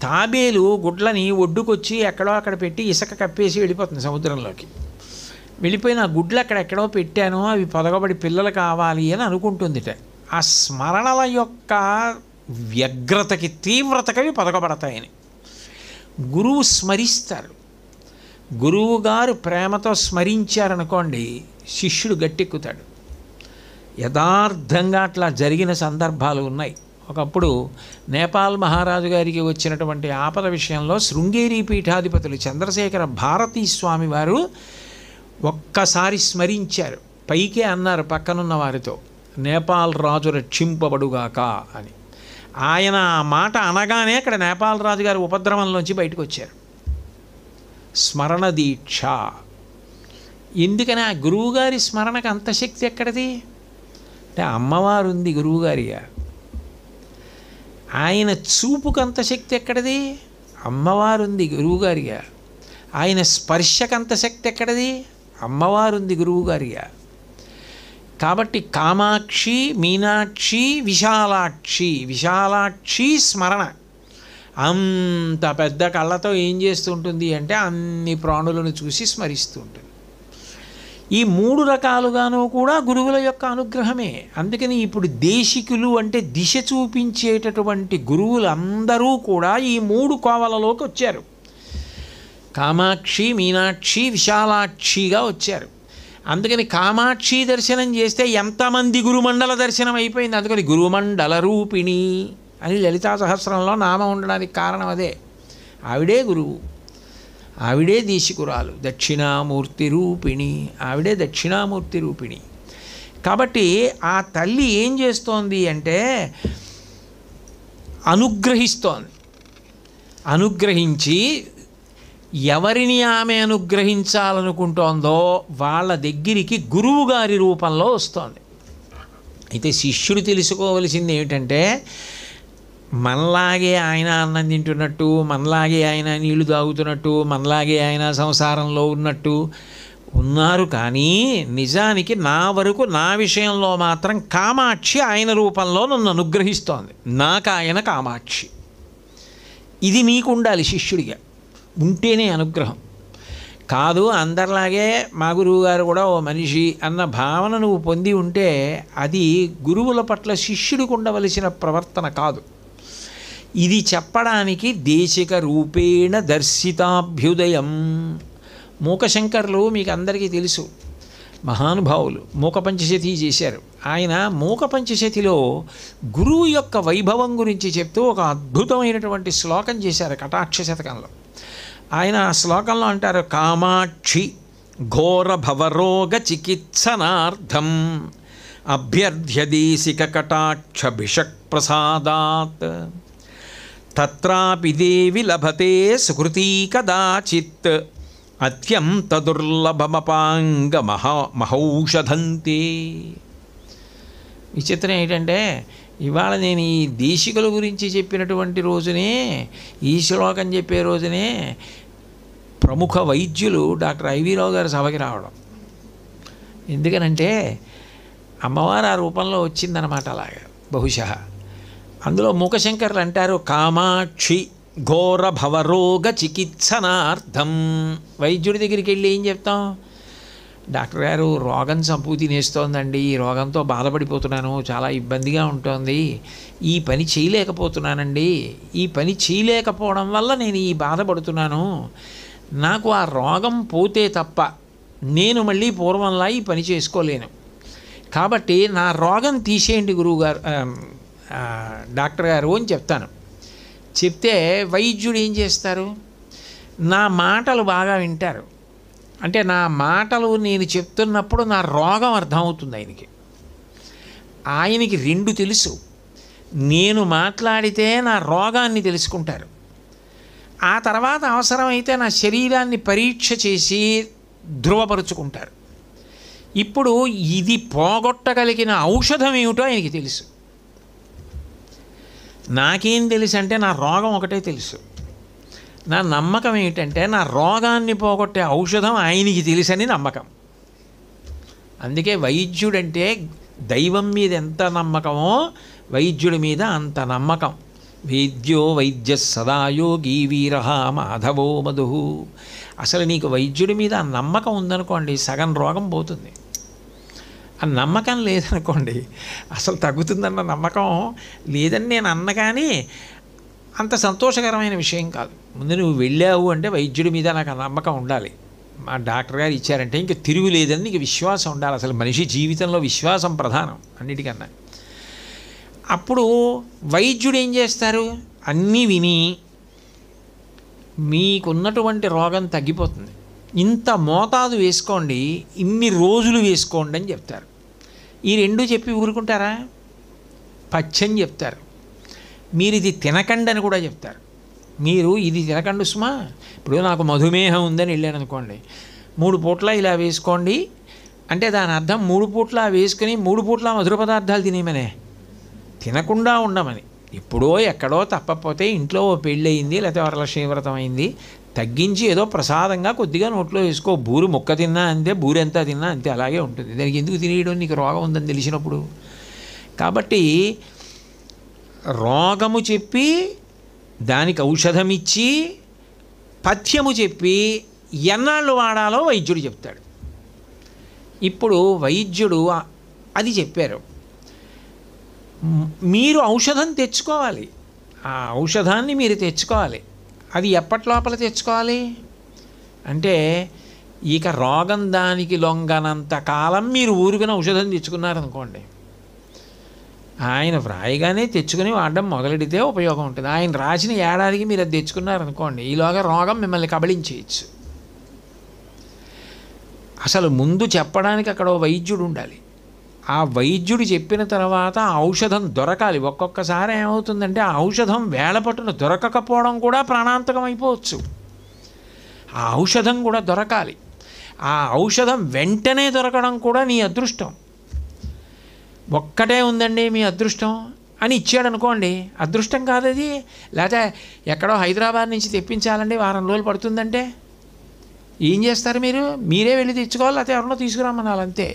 తాబేలు గుడ్లని ఒడ్డుకొచ్చి ఎక్కడో అక్కడ పెట్టి ఇసుక కప్పేసి వెళ్ళిపోతుంది సముద్రంలోకి. వెళ్ళిపోయిన ఆ గుడ్లు అక్కడెక్కడో పెట్టాను, అవి పొదగబడి పిల్లలు కావాలి అని అనుకుంటుందిట. ఆ స్మరణల యొక్క వ్యగ్రతకి తీవ్రతకి పొదగబడతాయని గురువు స్మరిస్తారు. గురువుగారు ప్రేమతో స్మరించారనుకోండి, శిష్యుడు గట్టెక్కుతాడు. యథార్థంగా అట్లా జరిగిన సందర్భాలు ఉన్నాయి. ఒకప్పుడు నేపాల్ మహారాజు గారికి వచ్చినటువంటి ఆపద విషయంలో శృంగేరి పీఠాధిపతులు చంద్రశేఖర భారతీ స్వామి వారు ఒక్కసారి స్మరించారు. పైకే అన్నారు పక్కనున్న వారితో, నేపాల్ రాజు రక్షింపబడుగాక అని. ఆయన ఆ మాట అనగానే అక్కడ నేపాల్ రాజు గారి ఉపద్రవంలోంచి బయటకు వచ్చారు. స్మరణ దీక్ష. ఎందుకని ఆ గురువుగారి స్మరణకు అంత శక్తి ఎక్కడిది అంటే అమ్మవారు ఉంది గురువుగారిగా. ఆయన చూపుకు అంత శక్తి ఎక్కడిది, అమ్మవారు ఉంది గురువుగారిగా. ఆయన స్పర్శకంత శక్తి ఎక్కడిది, అమ్మవారు ఉంది గురువుగారిగా. కాబట్టి కామాక్షి, మీనాక్షి, విశాలాక్షి. విశాలాక్షి స్మరణ అంత పెద్ద కళ్ళతో ఏం చేస్తుంటుంది అంటే అన్ని ప్రాణులను చూసి స్మరిస్తూ ఉంటుంది. ఈ 3 రకాలుగాను కూడా గురువుల యొక్క అనుగ్రహమే. అందుకని ఇప్పుడు దేశికులు అంటే దిశ చూపించేటటువంటి గురువులందరూ కూడా ఈ 3 కోవలలోకి వచ్చారు. కామాక్షి, మీనాక్షి, విశాలాక్షిగా వచ్చారు. అందుకని కామాక్షి దర్శనం చేస్తే ఎంతమంది గురుమండల దర్శనం అయిపోయింది. అందుకని గురుమండల రూపిణి అని లలితా సహస్రంలో నామం ఉండడానికి కారణం అదే. ఆవిడే గురువు, ఆవిడే దేశికురాలు, దక్షిణామూర్తి రూపిణి, ఆవిడే దక్షిణామూర్తి రూపిణి. కాబట్టి ఆ తల్లి ఏం చేస్తోంది అంటే అనుగ్రహిస్తోంది. అనుగ్రహించి ఎవరిని ఆమె అనుగ్రహించాలనుకుంటోందో వాళ్ళ దగ్గరికి గురువుగారి రూపంలో వస్తోంది. అయితే శిష్యుడు తెలుసుకోవలసింది ఏమిటంటే మనలాగే ఆయన అన్నం తింటున్నట్టు, మనలాగే ఆయన నీళ్లు తాగుతున్నట్టు, మనలాగే ఆయన సంసారంలో ఉన్నట్టు ఉన్నారు. కానీ నిజానికి నా వరకు నా విషయంలో మాత్రం కామాక్షి ఆయన రూపంలో నన్ను అనుగ్రహిస్తోంది. నాకు ఆయన కామాక్షి. ఇది నీకు ఉండాలి శిష్యుడిగా, ఉంటేనే అనుగ్రహం. కాదు అందరిలాగే మా గురువు గారు కూడా ఓ మనిషి అన్న భావన నువ్వు పొంది ఉంటే అది గురువుల పట్ల శిష్యుడికి ఉండవలసిన ప్రవర్తన కాదు. ఇది చెప్పడానికి దేశిక రూపేణ దర్శితాభ్యుదయం. మూకశంకర్లు మీకు అందరికీ తెలుసు, మహానుభావులు. మూక పంచశతి చేశారు. ఆయన మూక పంచశతిలో గురువు యొక్క వైభవం గురించి చెప్తూ ఒక అద్భుతమైనటువంటి శ్లోకం చేశారు కటాక్ష శతకంలో. ఆయన ఆ శ్లోకంలో అంటారు, కామాక్షి ఘోర భవరోగ చికిత్సనార్థం అభ్యర్థ్య దేశిక కటాక్ష భిషక్ ప్రసాదాత్ తత్రాపి దేవి లభతే సుకృతీ కదాచిత్ అత్యంత దుర్లభమపాంగ మహౌషధంతే. విచిత్రం ఏంటంటే ఇవాళ నేను ఈ దేశికుల గురించి చెప్పినటువంటి రోజునే, ఈ శ్లోకం చెప్పే రోజునే ప్రముఖ వైద్యులు డాక్టర్ ఐవి రావు గారు సభకి రావడం. ఎందుకనంటే అమ్మవారు ఆ రూపంలో వచ్చిందనమాట. అలాగా బహుశా అందులో మూకశంకర్లు అంటారు, కామాక్షి ఘోర భవరోగ చికిత్సనార్థం. వైద్యుడి దగ్గరికి వెళ్ళి ఏం చెప్తాం, డాక్టర్ గారు రోగం చంపు తినేస్తోందండి, ఈ రోగంతో బాధపడిపోతున్నాను, చాలా ఇబ్బందిగా ఉంటుంది, ఈ పని చేయలేకపోతున్నానండి, ఈ పని చేయలేకపోవడం వల్ల నేను ఈ బాధపడుతున్నాను, నాకు ఆ రోగం పోతే తప్ప నేను మళ్ళీ పూర్వంలా ఈ పని చేసుకోలేను, కాబట్టి నా రోగం తీసేయండి గురువుగారు, డాక్టర్ గారు అని చెప్తాను. చెప్తే వైద్యుడు ఏం చేస్తారు, నా మాటలు బాగా వింటారు. అంటే నా మాటలు నేను చెప్తున్నప్పుడు నా రోగం అర్థమవుతుంది ఆయనకి. ఆయనకి 2 తెలుసు. నేను మాట్లాడితే నా రోగాన్ని తెలుసుకుంటారు. ఆ తర్వాత అవసరమైతే నా శరీరాన్ని పరీక్ష చేసి ధృవపరుచుకుంటారు. ఇప్పుడు ఇది పోగొట్టగలిగిన ఔషధం ఏమిటో ఆయనకి తెలుసు. నాకేం తెలుసు అంటే నా రోగం ఒకటే తెలుసు. నా నమ్మకం ఏమిటంటే నా రోగాన్ని పోగొట్టే ఔషధం ఆయనకి తెలుసని నమ్మకం. అందుకే వైద్యుడంటే దైవం మీద ఎంత నమ్మకమో వైద్యుడి మీద అంత నమ్మకం. వేద్యో వైద్య సదాయోగి వీర మాధవో మధు. అసలు నీకు వైద్యుడి మీద ఆ నమ్మకం ఉందనుకోండి, సగం రోగం పోతుంది. ఆ నమ్మకం లేదనుకోండి అసలు తగ్గుతుందన్న నమ్మకం లేదని నేను అన్న, కానీ అంత సంతోషకరమైన విషయం కాదు. ముందు నువ్వు వెళ్ళావు అంటే వైద్యుడి మీద నాకు ఆ నమ్మకం ఉండాలి. మా డాక్టర్ గారు ఇచ్చారంటే ఇంక తిరుగులేదని నీకు విశ్వాసం ఉండాలి. అసలు మనిషి జీవితంలో విశ్వాసం ప్రధానం అన్నిటికన్నా. అప్పుడు వైద్యుడు ఏం చేస్తారు, అన్నీ విని మీకున్నటువంటి రోగం తగ్గిపోతుంది, ఇంత మోతాదు వేసుకోండి, ఇన్ని రోజులు వేసుకోండి అని చెప్తారు. ఈ రెండు చెప్పి ఊరుకుంటారా? పచ్చని చెప్తారు. మీరు ఇది తినకండి అని కూడా చెప్తారు. మీరు ఇది తినకండి సుమా. ఇప్పుడు నాకు మధుమేహం ఉందని వెళ్ళాను అనుకోండి, 3 పూట్ల ఇలా వేసుకోండి అంటే దాని అర్థం 3 పూట్ల వేసుకుని 3 పూట్ల మధుర పదార్థాలు తినేమనే, తినకుండా ఉండమని. ఎప్పుడో ఎక్కడో తప్పకపోతే ఇంట్లో ఓ పెళ్ళి అయింది, లేకపోతే వరలక్ష్మి వ్రతం అయింది, తగ్గించి ఏదో ప్రసాదంగా కొద్దిగా నోట్లో వేసుకో. బూరు ముక్క తిన్నా అంతే, బూరు ఎంత తిన్నా అంతే, అలాగే ఉంటుంది. దానికి ఎందుకు తినేయడం? నీకు రోగం ఉందని తెలిసినప్పుడు. కాబట్టి రోగము చెప్పి దానికి ఔషధం ఇచ్చి పథ్యము చెప్పి ఎన్నాళ్ళు వాడాలో వైద్యుడు చెప్తాడు. ఇప్పుడు వైద్యుడు అది చెప్పారు, మీరు ఔషధం తెచ్చుకోవాలి. ఆ ఔషధాన్ని మీరు తెచ్చుకోవాలి. అది ఎప్పటి లోపల తెచ్చుకోవాలి అంటే, ఇక రోగం దానికి లొంగనంత కాలం మీరు ఊరికన ఔషధం తెచ్చుకున్నారనుకోండి, ఆయన వ్రాయగానే తెచ్చుకుని వాడడం మొదలెడితే ఉపయోగం ఉంటుంది. ఆయన రాసిన ఏడాదికి మీరు అది తెచ్చుకున్నారనుకోండి, ఈలోగా రోగం మిమ్మల్ని కబళించేయచ్చు. అసలు ముందు చెప్పడానికి అక్కడ వైద్యుడు ఉండాలి. ఆ వైద్యుడు చెప్పిన తర్వాత ఆ ఔషధం దొరకాలి. ఒక్కొక్కసారి ఏమవుతుందంటే ఆ ఔషధం వేళపట్టున దొరకకపోవడం కూడా ప్రాణాంతకం అయిపోవచ్చు. ఆ ఔషధం కూడా దొరకాలి. ఆ ఔషధం వెంటనే దొరకడం కూడా నీ అదృష్టం. ఒక్కటే ఉందండి మీ అదృష్టం అని ఇచ్చాడు అనుకోండి, అదృష్టం కాదు అది. లేకపోతే ఎక్కడో హైదరాబాద్ నుంచి తెప్పించాలండి, వారం రోజులు పడుతుందంటే ఏం చేస్తారు మీరు? మీరే వెళ్ళి తెచ్చుకోవాలి, లేకపోతే ఎవరినో తీసుకురమ్మనాలి అంతే.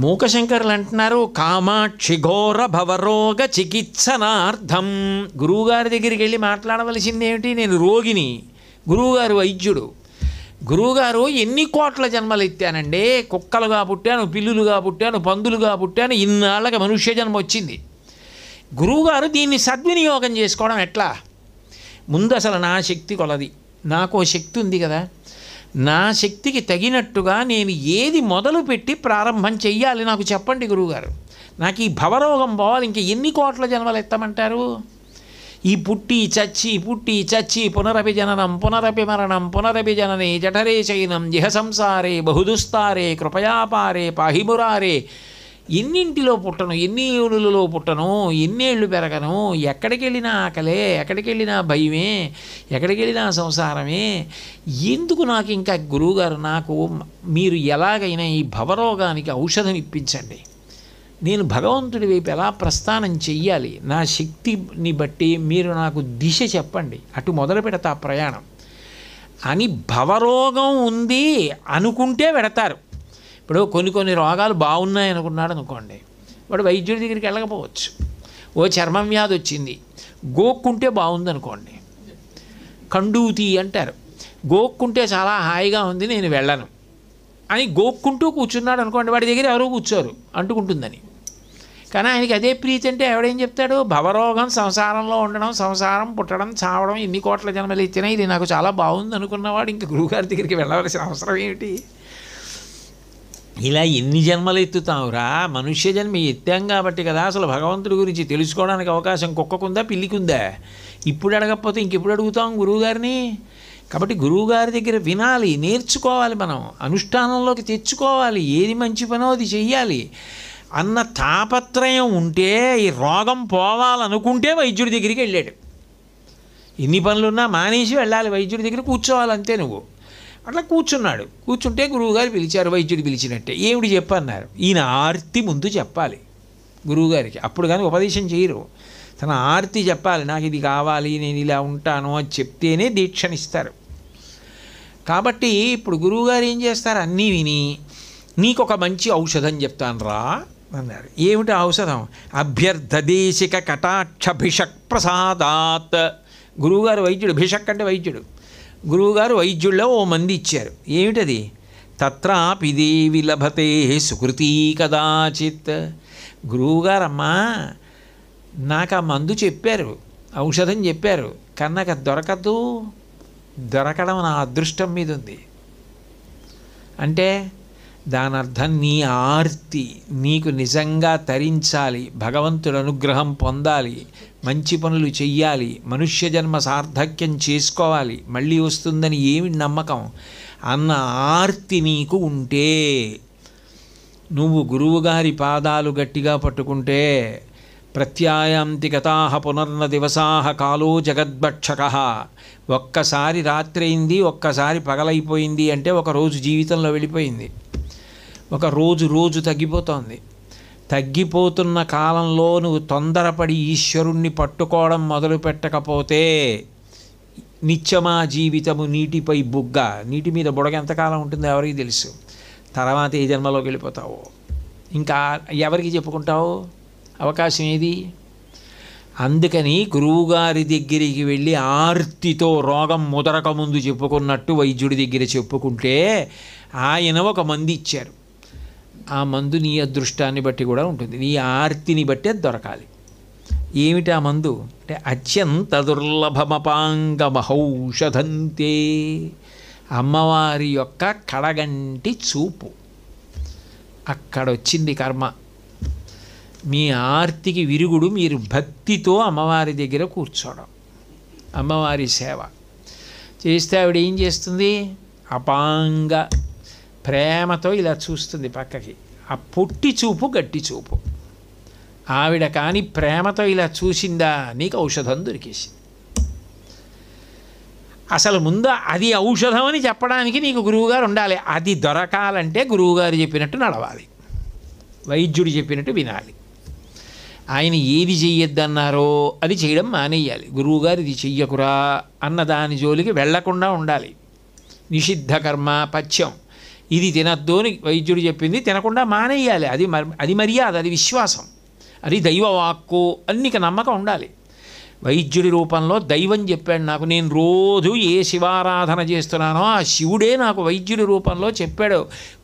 మూకశంకరులు అంటున్నారు, కామాక్షి ఘోర భవరోగ చికిత్సనార్థం. గురువుగారి దగ్గరికి వెళ్ళి మాట్లాడవలసింది ఏమిటి? నేను రోగిని, గురువుగారు వైద్యుడు. గురువుగారు ఎన్ని కోట్ల జన్మలు ఎత్తానండి, కుక్కలుగా పుట్టాను, పిల్లులుగా పుట్టాను, పందులుగా పుట్టాను, ఇన్నాళ్ళకి మనుష్య జన్మ వచ్చింది. గురువుగారు దీన్ని సద్వినియోగం చేసుకోవడం ఎట్లా? ముందు అసలు నా శక్తి కొలది, నాకు శక్తి ఉంది కదా, నా శక్తికి తగినట్టుగా నేను ఏది మొదలుపెట్టి ప్రారంభం చెయ్యాలి నాకు చెప్పండి గురువుగారు. నాకు ఈ భవరోగం పోవాలి, ఇంక ఎన్ని కోట్ల జన్మలు ఎత్తమంటారు? ఈ పుట్టి చచ్చి పునరపి జననం పునరపి మరణం పునరపి జననే జఠరే శయనం జిహ సంసారే బహుదుస్తారే కృపయాపారే పాహిమురారే. ఎన్నింటిలో పుట్టను, ఎన్ని ఏళ్ళలో పుట్టను, ఎన్నేళ్ళు పెరగను, ఎక్కడికి వెళ్ళినా ఆకలే, ఎక్కడికి వెళ్ళినా భయమే, ఎక్కడికి వెళ్ళినా సంసారమే. ఎందుకు నాకు ఇంకా గురువుగారు, నాకు మీరు ఎలాగైనా ఈ భవరోగానికి ఔషధం ఇప్పించండి, నేను భగవంతుడి వైపు ఎలా ప్రస్థానం చెయ్యాలి, నా శక్తిని బట్టి మీరు నాకు దిశ చెప్పండి, అటు మొదలు పెడతా ప్రయాణం అని భవరోగం ఉంది అనుకుంటే పెడతారు. ఇప్పుడు కొన్ని రోగాలు బాగున్నాయి అనుకున్నాడు అనుకోండి, వాడు వైద్యుడి దగ్గరికి వెళ్ళకపోవచ్చు. ఓ చర్మం వ్యాధి వచ్చింది, గోక్కుంటే బాగుంది అనుకోండి, కండూతి అంటారు. గోక్కుంటే చాలా హాయిగా ఉంది, నేను వెళ్ళను అని గోక్కుంటూ కూర్చున్నాడు అనుకోండి, వాడి దగ్గర ఎవరో కూర్చోరు అంటుకుంటుందని. కానీ ఆయనకి అదే ప్రీతి అంటే ఎవడేం చెప్తాడు? భవరోగం, సంసారంలో ఉండడం, సంసారం పుట్టడం చావడం, ఎన్ని కోట్ల జన్మలు ఎత్తినా ఇది నాకు చాలా బాగుంది అనుకున్నవాడు ఇంక గురువుగారి దగ్గరికి వెళ్ళవలసిన అవసరం ఏమిటి? ఇలా ఎన్ని జన్మలు ఎత్తుతావురా? మనుష్య జన్మ ఎత్తాం కాబట్టి కదా అసలు భగవంతుడి గురించి తెలుసుకోవడానికి అవకాశం కుక్కకుందా పిల్లికుందా? ఇప్పుడు అడగకపోతే ఇంకెప్పుడు అడుగుతాం గురువుగారిని? కాబట్టి గురువుగారి దగ్గర వినాలి, నేర్చుకోవాలి, మనం అనుష్ఠానంలోకి తెచ్చుకోవాలి, ఏది మంచి పనో అది చెయ్యాలి అన్న తాపత్రయం ఉంటే, ఈ రోగం పోవాలనుకుంటే వైద్యుడి దగ్గరికి వెళ్ళాడు. ఎన్ని పనులున్నా మానేసి వెళ్ళాలి, వైద్యుడి దగ్గర కూర్చోవాలంతే. నువ్వు అట్లా కూర్చున్నాడు. కూర్చుంటే గురువుగారు పిలిచారు, వైద్యుడు పిలిచినట్టే. ఏమిటి చెప్పన్నారు? ఈయన ఆర్తి ముందు చెప్పాలి గురువుగారికి, అప్పుడు కానీ ఉపదేశం చేయరు. తన ఆర్తి చెప్పాలి, నాకు ఇది కావాలి, నేను ఇలా ఉంటాను అని చెప్తేనే దీక్షనిస్తారు. కాబట్టి ఇప్పుడు గురువుగారు ఏం చేస్తారు? అన్నీ విని నీకు ఒక మంచి ఔషధం చెప్తాను రా అన్నారు. ఏమిటి ఔషధం? అభ్యర్థదేశిక కటాక్ష భిషక్ ప్రసాదాత్. గురువుగారు వైద్యుడు, భిషక్ అంటే వైద్యుడు. గురువుగారు వైద్యుల్లో ఓ మంది ఇచ్చారు. ఏమిటది? తత్రాపి దేవి లభతే సుకృతీ కదాచిత్. గురువుగారమ్మా నాకు ఆ మందు చెప్పారు, ఔషధం చెప్పారు, కానీ నాకు అది దొరకదు, దొరకడం నా అదృష్టం మీద ఉంది అంటే దాని అర్థం నీ ఆర్తి నీకు నిజంగా తరించాలి, భగవంతుడి అనుగ్రహం పొందాలి, మంచి పనులు చెయ్యాలి, మనుష్య జన్మ సార్థక్యం చేసుకోవాలి, మళ్ళీ వస్తుందని ఏమి నమ్మకం అన్న ఆర్తి నీకు ఉంటే నువ్వు గురువుగారి పాదాలు గట్టిగా పట్టుకుంటే ప్రత్యాయాంతి గతాహ పునర్న దివసాహ కాలో జగద్భక్షక. ఒక్కసారి రాత్రి అయింది, ఒక్కసారి పగలైపోయింది అంటే ఒక రోజు జీవితంలో వెళ్ళిపోయింది. ఒక రోజు తగ్గిపోతోంది. తగ్గిపోతున్న కాలంలో నువ్వు తొందరపడి ఈశ్వరుణ్ణి పట్టుకోవడం మొదలు పెట్టకపోతే నిత్యమా జీవితము నీటిపై బుగ్గ. నీటి మీద బుడగ ఎంతకాలం ఉంటుందో ఎవరికి తెలుసు. తర్వాత ఏ జన్మలోకి వెళ్ళిపోతావు, ఇంకా ఎవరికి చెప్పుకుంటావు, అవకాశం ఏది? అందుకని గురువుగారి దగ్గరికి వెళ్ళి ఆర్తితో రోగం ముదరక ముందు చెప్పుకున్నట్టు వైద్యుడి దగ్గర చెప్పుకుంటే ఆయన ఒక మందు ఇచ్చారు. ఆ మందు నీ అదృష్టాన్ని బట్టి కూడా ఉంటుంది, నీ ఆర్తిని బట్టి అది దొరకాలి. ఏమిటి ఆ మందు అంటే అత్యంత దుర్లభమపాంగ మహౌషధంతే, అమ్మవారి యొక్క కడగంటి చూపు. అక్కడొచ్చింది కర్మ. మీ ఆర్తికి విరుగుడు మీరు భక్తితో అమ్మవారి దగ్గర కూర్చోవడం, అమ్మవారి సేవ చేస్తే ఆవిడ ఏం చేస్తుంది? అపాంగ ప్రేమతో ఇలా చూస్తుంది పక్కకి. ఆ పొట్టి చూపు గట్టి చూపు. ఆవిడ కానీ ప్రేమతో ఇలా చూసిందా నీకు ఔషధం దొరికేసింది. అసలు ముందు అది ఔషధం అని చెప్పడానికి నీకు గురువుగారు ఉండాలి. అది దొరకాలంటే గురువుగారు చెప్పినట్టు నడవాలి, వైద్యుడు చెప్పినట్టు వినాలి. ఆయన ఏది చెయ్యొద్దన్నారో అది చేయడం మానేయాలి. గురువుగారు ఇది చెయ్యకురా అన్న దాని జోలికి వెళ్లకుండా ఉండాలి. నిషిద్ధ కర్మ పథ్యం, ఇది తినద్దు అని వైద్యుడు చెప్పింది తినకుండా మానేయాలి. అది మర్యాద, అది విశ్వాసం, అది దైవవాక్కు అని నీకు నమ్మకం ఉండాలి. వైద్యుడి రూపంలో దైవం చెప్పాడు నాకు. నేను రోజు ఏ శివారాధన చేస్తున్నానో ఆ శివుడే నాకు వైద్యుడి రూపంలో చెప్పాడు.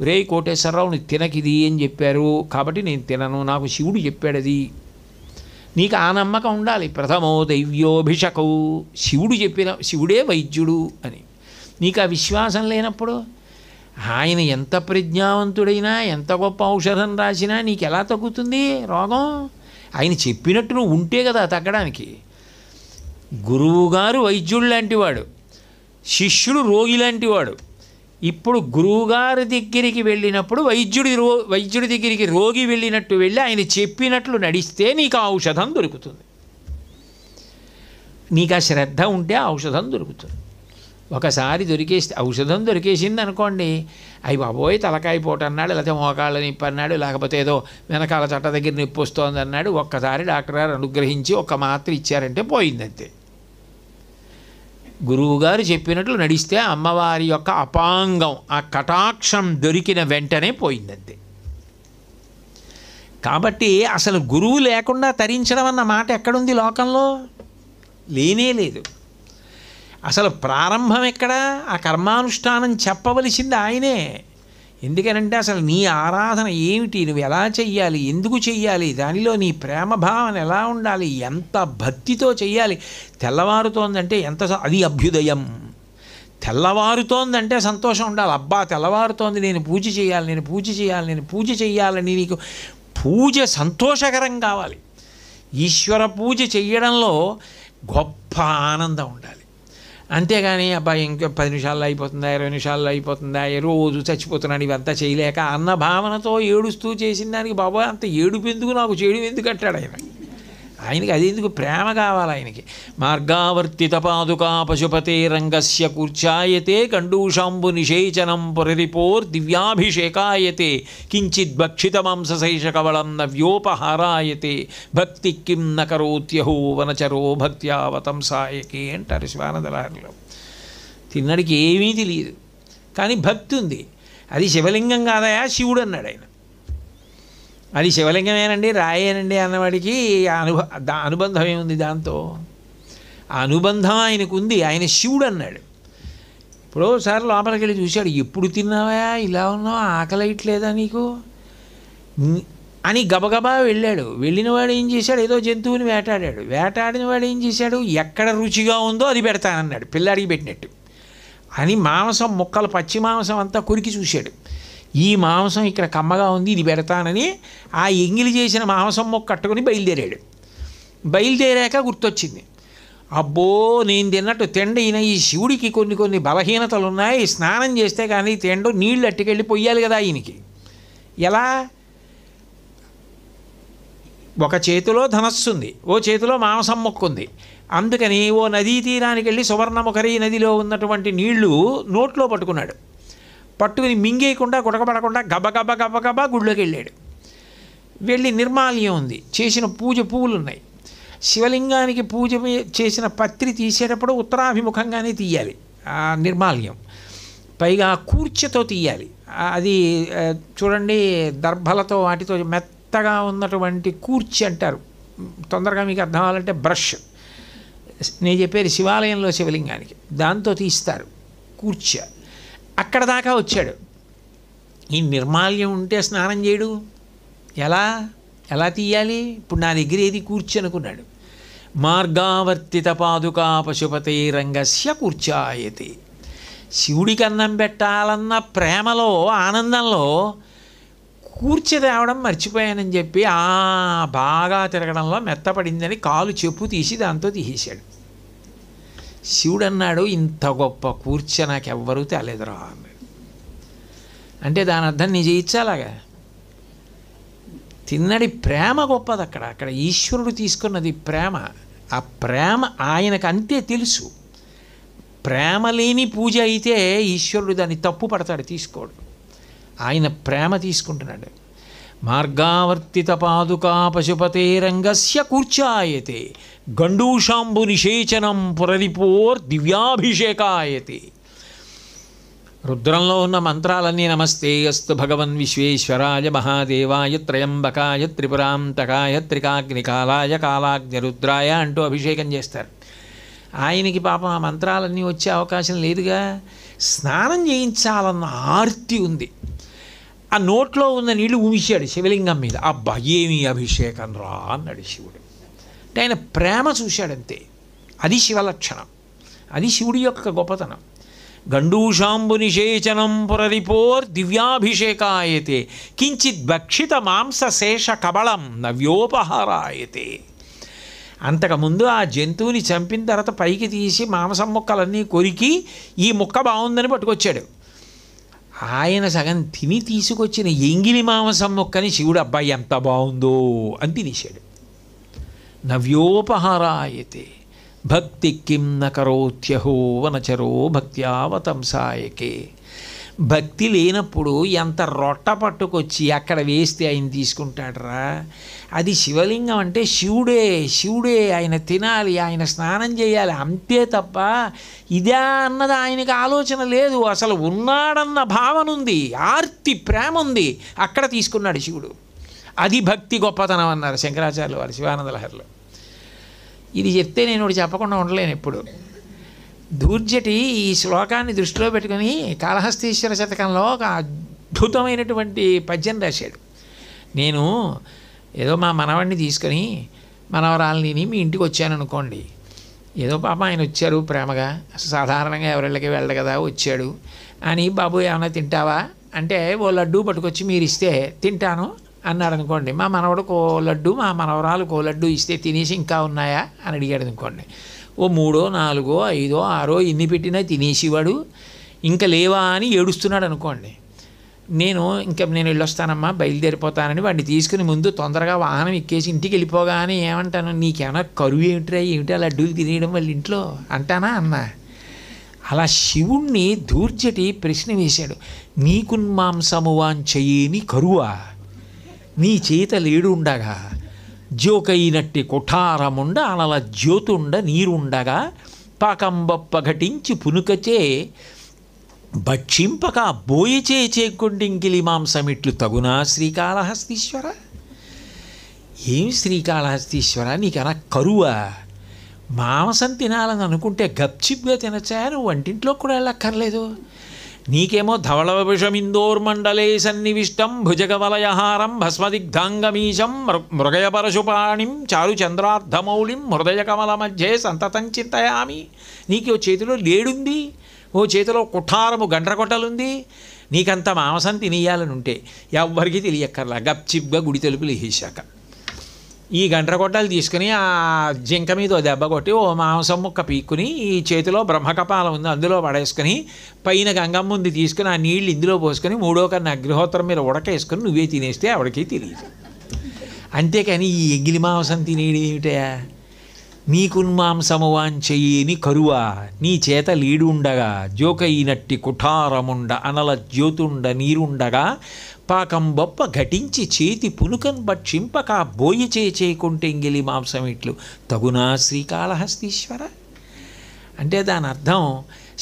రే కోటేశ్వరరావు నీకు తినకిది అని చెప్పారు కాబట్టి నేను తినను, నాకు శివుడు చెప్పాడు అది. నీకు ఆ నమ్మకం ఉండాలి. ప్రథమో దైవ్యోభిషకౌ, శివుడు చెప్పిన శివుడే వైద్యుడు అని నీకు ఆ విశ్వాసం లేనప్పుడు ఆయన ఎంత ప్రజ్ఞావంతుడైనా ఎంత గొప్ప ఔషధం రాసినా నీకు ఎలా తగ్గుతుంది రోగం? ఆయన చెప్పినట్టు నువ్వు ఉంటే కదా తగ్గడానికి. గురువుగారు వైద్యుడు లాంటివాడు, శిష్యుడు రోగి లాంటివాడు. ఇప్పుడు గురువుగారి దగ్గరికి వెళ్ళినప్పుడు వైద్యుడి దగ్గరికి రోగి వెళ్ళినట్టు వెళ్ళి ఆయన చెప్పినట్లు నడిస్తే నీకు ఆ ఔషధం దొరుకుతుంది. నీకు ఆ శ్రద్ధ ఉంటే ఆ ఔషధం దొరుకుతుంది. ఒకసారి ఔషధం దొరికేసింది అనుకోండి, అయ్యి బాబోయ్ తలకాయ పోటు అన్నాడు, లేకపోతే మోకాళ్ళ నొప్పి అన్నాడు, లేకపోతే ఏదో వెనకాల చట్ట దగ్గర నొప్పి వస్తోంది అన్నాడు. ఒక్కసారి డాక్టర్ గారు అనుగ్రహించి ఒక్క మాత్ర ఇచ్చారంటే పోయిందంతే. గురువుగారు చెప్పినట్లు నడిస్తే అమ్మవారి యొక్క అపాంగం, ఆ కటాక్షం దొరికిన వెంటనే పోయిందంతే. కాబట్టి అసలు గురువు లేకుండా తరించడం అన్న మాట ఎక్కడుంది లోకంలో? లేనే లేదు. అసలు ప్రారంభం ఎక్కడ? ఆ కర్మానుష్ఠానం చెప్పవలసింది ఆయనే. ఎందుకనంటే అసలు నీ ఆరాధన ఏమిటి, నువ్వు ఎలా చెయ్యాలి, ఎందుకు చెయ్యాలి, దానిలో నీ ప్రేమ భావన ఎలా ఉండాలి, ఎంత భక్తితో చెయ్యాలి. తెల్లవారుతోందంటే అది అభ్యుదయం. తెల్లవారుతోందంటే సంతోషం ఉండాలి. అబ్బా తెల్లవారుతోంది, నేను పూజ చేయాలని నీకు పూజ సంతోషకరం కావాలి. ఈశ్వర పూజ చెయ్యడంలో గొప్ప ఆనందం ఉండాలి. అంతేగాని అబ్బాయి ఇంకా 10 నిమిషాల్లో అయిపోతుందా, 20 నిమిషాల్లో అయిపోతుందా, రోజు చచ్చిపోతున్నాను ఇవంతా చేయలేక అన్న భావనతో ఏడుస్తూ చేసిన దానికి బాబా అంత ఏడుపు ఎందుకు, నాకు చేయడం ఎందుకు అంటాడు ఆయన. ఆయనకి అది ఎందుకు, ప్రేమ కావాలి ఆయనకి. మార్గావర్తిత పాదుకా పశుపతే రంగస్య కూర్చాయతే కండూషాంబు నిషేచనం పురరిపోర్ దివ్యాభిషేకాయతే కించిత్ భక్షిత మాంసశైషకవళం నవ్యోపహారాయతే భక్తి కిం నకరోత్యహో వనచరో భక్త్యావతంసాయకే అంటారు శివానందలహరిలో. తిన్నడికి ఏమీ తెలియదు కానీ భక్తి ఉంది. అది శివలింగం కాదయా శివుడు అన్నాడు ఆయన. అది శివలింగమేనండి రాయేనండి అన్నవాడికి అనుబంధం ఏముంది దాంతో? ఆ అనుబంధం ఆయనకు ఉంది. ఆయన శివుడు అన్నాడు. ఇప్పుడు ఒకసారి లోపలికి వెళ్ళి చూశాడు, ఎప్పుడు తిన్నావా ఇలా ఉన్నావు, ఆకలి ఇట్లేదా నీకు అని గబగబా వెళ్ళాడు. వెళ్ళినవాడు ఏం చేశాడు, ఏదో జంతువుని వేటాడాడు. వేటాడిన వాడు ఏం చేశాడు, ఎక్కడ రుచిగా ఉందో అది పెడతానన్నాడు పిల్లాడికి పెట్టినట్టు అని. మాంసం ముక్కలు, పచ్చి మాంసం అంతా కొరికి చూశాడు. ఈ మాంసం ఇక్కడ కమ్మగా ఉంది, ఇది పెడతానని ఆ ఎంగిలి చేసిన మాంసం మొక్క కట్టుకొని బయలుదేరాడు. బయలుదేరాక గుర్తొచ్చింది, అబ్బో నేను తిన్నట్టు తిండిన ఈ శివుడికి కొన్ని బలహీనతలు ఉన్నాయి, స్నానం చేస్తే కానీ తిండు, నీళ్ళు అట్టుకెళ్ళి పొయ్యాలి కదా ఈయనకి. ఎలా ఒక చేతిలో ధనస్సు ఉంది, ఓ చేతిలో మాంసం మొక్క ఉంది. అందుకని ఓ నదీ తీరానికి వెళ్ళి సువర్ణముఖరి నదిలో ఉన్నటువంటి నీళ్లు నోట్లో పట్టుకున్నాడు. పట్టుకుని మింగేయకుండా గుడకబడకుండా గబగబ గబగబ గుళ్ళోకి వెళ్ళాడు. వెళ్ళి నిర్మాల్యం ఉంది, చేసిన పూజ పువ్వులు ఉన్నాయి. శివలింగానికి పూజ చేసిన పత్రి తీసేటప్పుడు ఉత్తరాభిముఖంగానే తీయాలి ఆ నిర్మాల్యం, పైగా కూర్చతో తీయాలి. అది చూడండి, దర్భలతో వాటితో మెత్తగా ఉన్నటువంటి కూర్చి అంటారు. తొందరగా మీకు అర్థం అవ్వాలంటే బ్రష్, నేను చెప్పేది శివాలయంలో శివలింగానికి దాంతో తీస్తారు కూర్చ. అక్కడ దాకా వచ్చాడు. ఈ నిర్మాల్యం ఉంటే స్నానం చేయడు, ఎలా తీయాలి? ఇప్పుడు నా దగ్గర ఏది కూర్చి అనుకున్నాడు. మార్గావర్తిత పాదుకా పశుపతే రంగస్య కూర్చాయతే. శివుడికి అన్నం పెట్టాలన్న ప్రేమలో ఆనందంలో కూర్చి తేవడం మర్చిపోయానని చెప్పి బాగా తిరగడంలో మెత్తపడిందని కాలు చెప్పు తీసి దాంతో తీసేశాడు. శివుడు అన్నాడు, ఇంత గొప్ప కూర్చ నాకెవ్వరూ తేలేదురా అన్నాడు. అంటే దాని అర్థం నీ చేయించాలాగా. తిన్నడి ప్రేమ గొప్పది. అక్కడ ఈశ్వరుడు తీసుకున్నది ప్రేమ. ఆ ప్రేమ ఆయనకు అంతే తెలుసు. ప్రేమ లేని పూజ అయితే ఈశ్వరుడు దాన్ని తప్పు పడతాడు, తీసుకోడు. ఆయన ప్రేమ తీసుకుంటున్నాడు. మార్గావర్తిత పాదుకా పశుపతే రంగస్య కూర్చాయతే గండూషాంబు నిషేచనం పురరిపోర్ దివ్యాభిషేకాయతే. రుద్రంలో ఉన్న మంత్రాలన్నీ నమస్తే అస్తు భగవన్ విశ్వేశ్వరాయ మహాదేవాయ త్రయంబకాయ త్రిపురాంతకాయ త్రికాగ్నికాలాయ కాలాగ్నిరుద్రాయ అంటూ అభిషేకం చేస్తారు. ఆయనకి పాపం ఆ మంత్రాలన్నీ వచ్చే అవకాశం లేదుగా. స్నానం చేయించాలన్న ఆర్తి ఉంది. ఆ నోట్లో ఉన్న నీళ్లు ఊమిశాడు శివలింగం మీద. అబ్బా ఏమి అభిషేకం రా అన్నాడు శివుడు. అంటే ఆయన ప్రేమ చూశాడంతే. అది శివలక్షణం, అది శివుడి యొక్క గొప్పతనం. గండూషాంబు నిషేచనం పురరిపోర్ దివ్యాభిషేకాయతే కించిత్ భక్షిత మాంసశేష కబళం నవ్యోపహారాయతే. అంతకుముందు ఆ జంతువుని చంపిన తర్వాత పైకి తీసి మాంసం ముక్కలన్నీ కొరికి ఈ ముక్క బాగుందని పట్టుకొచ్చాడు. ఆయన సగం తిని తీసుకొచ్చిన ఎంగిలి మాంసం ముక్కని శివుడు అబ్బాయి ఎంత బాగుందో అని తినేశాడు. నవ్యోపహారాయతే భక్తి కిం న కరోత్యహో వనచరో భక్త్యావతంసాయకే. భక్తి లేనప్పుడు ఎంత రొట్ట పట్టుకొచ్చి అక్కడ వేస్తే ఆయన తీసుకుంటాడరా. అది శివలింగం అంటే శివుడే ఆయన తినాలి, ఆయన స్నానం చేయాలి అంతే తప్ప ఇదే అన్నది ఆయనకు ఆలోచన లేదు. అసలు ఉన్నాడన్న భావన ఉంది, ఆర్తి ప్రేమ ఉంది. అక్కడ తీసుకున్నాడు శివుడు. అది భక్తి గొప్పతనం అన్నారు శంకరాచార్యులు వారు శివానంద లహరిలో. ఇది చెప్తే నేను ఒకటి చెప్పకుండా ఉండలేను ఎప్పుడు. దూర్జటి ఈ శ్లోకాన్ని దృష్టిలో పెట్టుకుని కాళహస్తీశ్వర శతకంలో ఒక అద్భుతమైనటువంటి పద్యం రాశాడు. నేను ఏదో మా మనవాడిని తీసుకొని మనవరాలని మీ ఇంటికి వచ్చాను అనుకోండి. ఏదో పాప ఆయన వచ్చారు ప్రేమగా, సాధారణంగా ఎవరిళ్ళకి వెళ్ళడు కదా, వచ్చాడు అని బాబు ఏమైనా తింటావా అంటే ఓ లడ్డు పట్టుకొచ్చి మీరు ఇస్తే తింటాను అన్నాడు అనుకోండి. మా మనవడు కో లడ్డు, మా మనవరాలు కో లడ్డు ఇస్తే తినేసి ఇంకా ఉన్నాయా అని అడిగాడు అనుకోండి. ఓ 3, 4, 5, 6 ఇన్ని పెట్టినా తినేసేవాడు. ఇంకా లేవా అని ఏడుస్తున్నాడు అనుకోండి. నేను వెళ్ళొస్తానమ్మా, బయలుదేరిపోతానని వాడిని తీసుకుని ముందు తొందరగా వాహనం ఎక్కేసి ఇంటికి వెళ్ళిపోగానే ఏమంటాను, నీకేమైనా కరువు ఏమిటా లడ్డూలు తినేయడం వాళ్ళ ఇంట్లో అంటానా అన్నా. అలా శివుణ్ణి దూర్జటి ప్రశ్న వేశాడు. నీకున్మాంసము వాంఛయేని కరువా, నీ చేత లేడుండగా జోకైనట్టి కొఠారముండ అనల జ్యోతుండ నీరుండగా పాకంబొప్ప ఘటించి పునుకచే భక్షింపక బోయచే చేకొండింకిలి మాంసమిట్లు తగునా శ్రీకాళహస్తీశ్వర. ఏం శ్రీకాళహస్తీశ్వర నీకన్నా కరువా? మాంసం తినాలని అనుకుంటే గప్చిప్గా తినచ్చా, నువ్వు వంటింట్లో కూడా వెళ్ళక్కర్లేదు. నీకేమో ధవళవిషమిందోర్మండలే సన్నివిష్టం భుజగవలయహారం భస్మదిగ్ధాంగమీశం మృగయపరశుపాణిం చారు చంద్రార్ధమౌళిం హృదయ కమల మధ్యే సంతతం చింతయామి. నీకు ఓ చేతిలో లేడుంది, ఓ చేతిలో కుఠారము గండ్రకొట్టలుంది. నీకంత మాంసం తినేయాలని ఉంటే ఎవ్వరికీ తెలియక్కర్లా. గప్చిప్గా గుడి తలుపులు వేసాక ఈ గండ్రగొడ్డలు తీసుకుని ఆ జింక మీద ఓ దెబ్బ కొట్టి ఓ మాంసం ముక్క పీక్కుని ఈ చేతిలో బ్రహ్మకపాలం ఉంది అందులో పడేసుకొని పైన గంగమ్మ ఉంది తీసుకుని ఆ నీళ్ళు ఇందులో పోసుకొని 3వ కన్నా అగ్నిహోత్రం మీద ఉడకేసుకొని నువ్వే తినేస్తే ఆవిడకి తెలియదు. అంతేకాని ఈ ఎంగిలి మాంసం తినేయడం ఏమిటయా? నీకున్మాంసము వాంచయ్యేని కరువా నీ చేత లీడు ఉండగా జోకైనట్టి కుఠారముండ అనల జ్యోతుండ నీరుండగా పాకం బొప్ప ఘటించి చేతి పునుకన్ భక్షింపక బోయి చేయకుంటే ఎంగిలి మాంసం ఇట్లు తగునా శ్రీకాళహస్తీశ్వర. అంటే దాని అర్థం,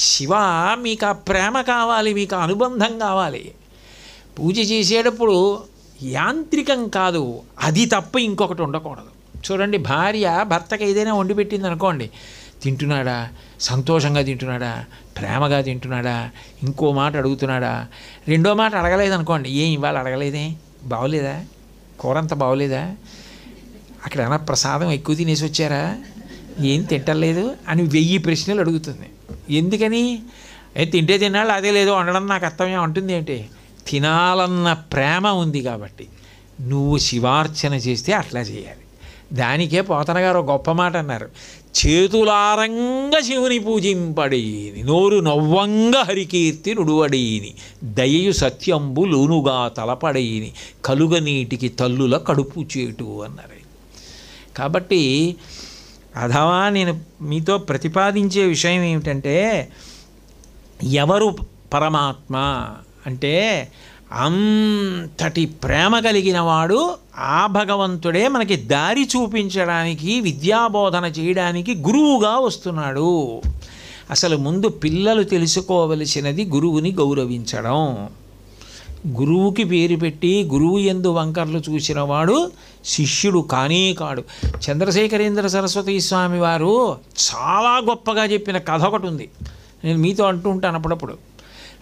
శివ మీకు ఆ ప్రేమ కావాలి, మీకు అనుబంధం కావాలి. పూజ చేసేటప్పుడు యాంత్రికం కాదు, అది తప్ప ఇంకొకటి ఉండకూడదు. చూడండి, భార్య భర్తకి ఏదైనా వండి పెట్టింది అనుకోండి, తింటున్నాడా, సంతోషంగా తింటున్నాడా, ప్రేమగా తింటున్నాడా, ఇంకో మాట అడుగుతున్నాడా, రెండో మాట అడగలేదనుకోండి, ఏం ఇవాళ అడగలేదే, బాగోలేదా, కూరంత బాగోలేదా, అక్కడ ఏమైనా ప్రసాదం ఎక్కువ తినేసి వచ్చారా, ఏం తింటలేదు అని 1000 ప్రశ్నలు అడుగుతుంది. ఎందుకని? తింటే తినాలి, అదే లేదో వండడం నాకు అర్థమే అంటుంది. ఏంటి? తినాలన్న ప్రేమ ఉంది కాబట్టి. నువ్వు శివార్చన చేస్తే అట్లా చేయాలి. దానికే పోతన గారు గొప్ప మాట అన్నారు, చేతులారంగ శివుని పూజింపడేని నోరు నవ్వంగ హరికీర్తి నుడువడేని దయయు సత్యంబు లోనుగా తలపడేని కలుగనీటికి తల్లుల కడుపు చేటు అన్నారు. కాబట్టి అథవా నేను మీతో ప్రతిపాదించే విషయం ఏమిటంటే, ఎవరు పరమాత్మ అంటే అంతటి ప్రేమ కలిగిన వాడు ఆ భగవంతుడే మనకి దారి చూపించడానికి, విద్యాబోధన చేయడానికి గురువుగా వస్తున్నాడు. అసలు ముందు పిల్లలు తెలుసుకోవలసినది గురువుని గౌరవించడం. గురువుకి పేరు పెట్టి గురువు యందు వంకర్లు చూసిన వాడు శిష్యుడు కానే కాడు. చంద్రశేఖరేంద్ర సరస్వతి స్వామి వారు చాలా గొప్పగా చెప్పిన కథ ఒకటి ఉంది, నేను మీతో అంటూ ఉంటాను అప్పుడప్పుడు.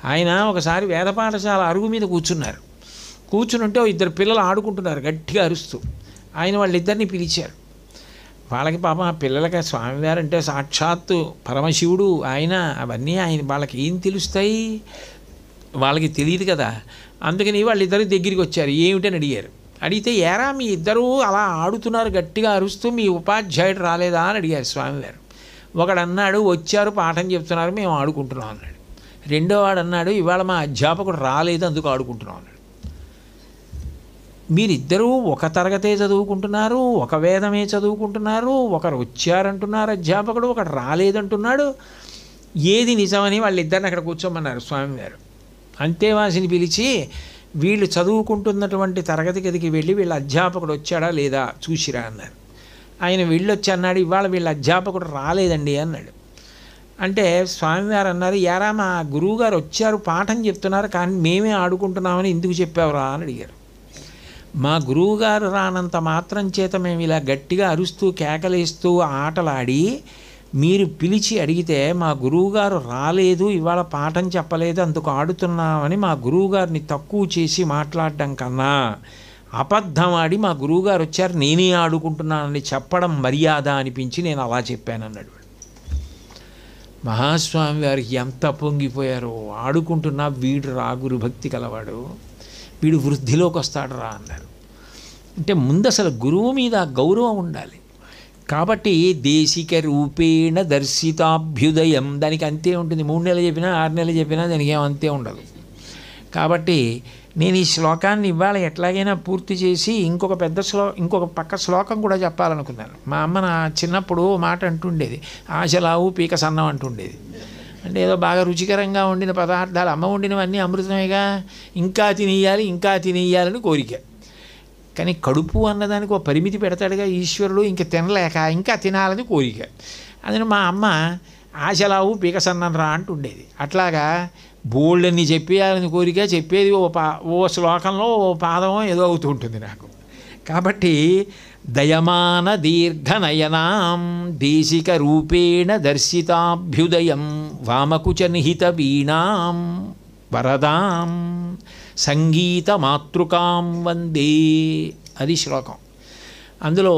ఆయన ఒకసారి వేద పాఠశాల అరుగు మీద కూర్చున్నారు. కూర్చునుంటే 2 పిల్లలు ఆడుకుంటున్నారు గట్టిగా అరుస్తూ. ఆయన వాళ్ళిద్దరిని పిలిచారు. వాళ్ళకి పాపం ఆ పిల్లలకి స్వామివారు అంటే సాక్షాత్తు పరమశివుడు ఆయన, అవన్నీ ఆయన వాళ్ళకి ఏం తెలుస్తాయి, వాళ్ళకి తెలియదు కదా. అందుకని వాళ్ళిద్దరు దగ్గరికి వచ్చారు. ఏమిటని అడిగారు. అడిగితే, ఏరా మీ ఇద్దరూ అలా ఆడుతున్నారు గట్టిగా అరుస్తూ, మీ ఉపాధ్యాయుడు రాలేదా అని అడిగారు స్వామివారు. ఒకడు అన్నాడు, వచ్చారు పాఠం చెప్తున్నారు, మేము ఆడుకుంటున్నాం అన్నాడు. రెండో వాడు అన్నాడు, ఇవాళ మా అధ్యాపకుడు రాలేదు అందుకు ఆడుకుంటున్నాం అన్నాడు. మీరిద్దరూ ఒక తరగతే చదువుకుంటున్నారు, ఒక వేదమే చదువుకుంటున్నారు, ఒకరు వచ్చారంటున్నారు అధ్యాపకుడు, ఒకడు రాలేదంటున్నాడు. ఏది నిజమని వాళ్ళిద్దరిని అక్కడ కూర్చోమన్నారు స్వామివారు. అంతేవాసిని పిలిచి, వీళ్ళు చదువుకుంటున్నటువంటి తరగతి గదికి వెళ్ళి వీళ్ళ అధ్యాపకుడు వచ్చాడా లేదా చూసిరా అన్నారు. ఆయన వెళ్ళొచ్చి అన్నాడు, ఇవాళ వీళ్ళ అధ్యాపకుడు రాలేదండి అన్నాడు. అంటే స్వామివారు అన్నారు, యారా మా గురువుగారు వచ్చారు పాఠం చెప్తున్నారు కానీ మేమే ఆడుకుంటున్నామని ఎందుకు చెప్పావురా అని అడిగారు. మా గురువుగారు రానంత మాత్రం చేత మేము ఇలా గట్టిగా అరుస్తూ కేకలేస్తూ ఆటలాడి మీరు పిలిచి అడిగితే మా గురువుగారు రాలేదు, ఇవాళ పాఠం చెప్పలేదు అందుకు ఆడుతున్నామని మా గురువుగారిని తక్కువ చేసి మాట్లాడడం కన్నా అబద్ధం ఆడి మా గురువుగారు వచ్చారు నేనే ఆడుకుంటున్నానని చెప్పడం మర్యాద అనిపించి నేను అలా చెప్పానన్నాడు. మహాస్వామి వారికి ఎంత పొంగిపోయారో. ఆడుకుంటున్నా వీడు రా గురుభక్తి కలవాడు, వీడు వృద్ధిలోకి వస్తాడు రా అన్నారు. అంటే ముందు అసలు గురువు మీద గౌరవం ఉండాలి. కాబట్టి దేశిక రూపేణ దర్శితాభ్యుదయం, దానికి అంతే ఉంటుంది. 3 నెలలు చెప్పినా 6 నెలలు చెప్పినా దానికి ఏమంతే ఉండదు. కాబట్టి నేను ఈ శ్లోకాన్ని ఇవాళ ఎట్లాగైనా పూర్తి చేసి ఇంకొక పక్క శ్లోకం కూడా చెప్పాలనుకున్నాను. మా అమ్మ నా చిన్నప్పుడు మాట అంటుండేది, ఆశలావు పీక సన్నం అంటుండేది. అంటే ఏదో బాగా రుచికరంగా వండిన పదార్థాలు, అమ్మ వండినవన్నీ అమృతమేగా, ఇంకా తినేయాలని కోరిక. కానీ కడుపు అన్నదానికి ఒక పరిమితి పెడతాడుగా ఈశ్వరుడు, ఇంక తినలేక ఇంకా తినాలని కోరిక. అందుకని మా అమ్మ ఆశలావు పీక సన్నం రా అంటుండేది. అట్లాగా బోల్డన్ని చెప్పేయాలని కోరిక, చెప్పేది ఓ శ్లోకంలో ఓ పాదమో ఏదో అవుతూ ఉంటుంది నాకు. కాబట్టి దయమాన దీర్ఘనయనాం దేశిక రూపేణ దర్శితాభ్యుదయం వామకుచ నిహిత వీణాం వరదాం సంగీత మాతృకాం వందే. అది శ్లోకం. అందులో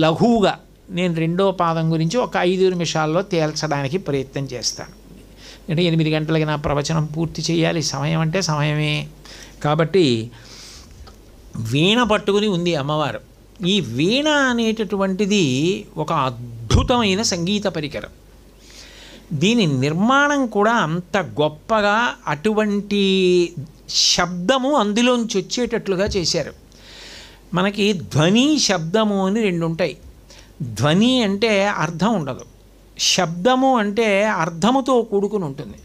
లఘువుగా నేను 2వ పాదం గురించి ఒక 5 నిమిషాల్లో తేల్చడానికి ప్రయత్నం చేస్తాను. అంటే 8 గంటలకి నా ప్రవచనం పూర్తి చేయాలి. సమయం అంటే సమయమే. కాబట్టి వీణ పట్టుకుని ఉంది అమ్మవారు. ఈ వీణ అనేటటువంటిది ఒక అద్భుతమైన సంగీత పరికరం. దీని నిర్మాణం కూడా అంత గొప్పగా, అటువంటి శబ్దము అందులోంచి వచ్చేటట్లుగా చేశారు. మనకి ధ్వని శబ్దము అని రెండు ఉంటాయి. ధ్వని అంటే అర్థం ఉండదు, శబ్దము అంటే అర్థముతో కూడుకుని ఉంటుంది.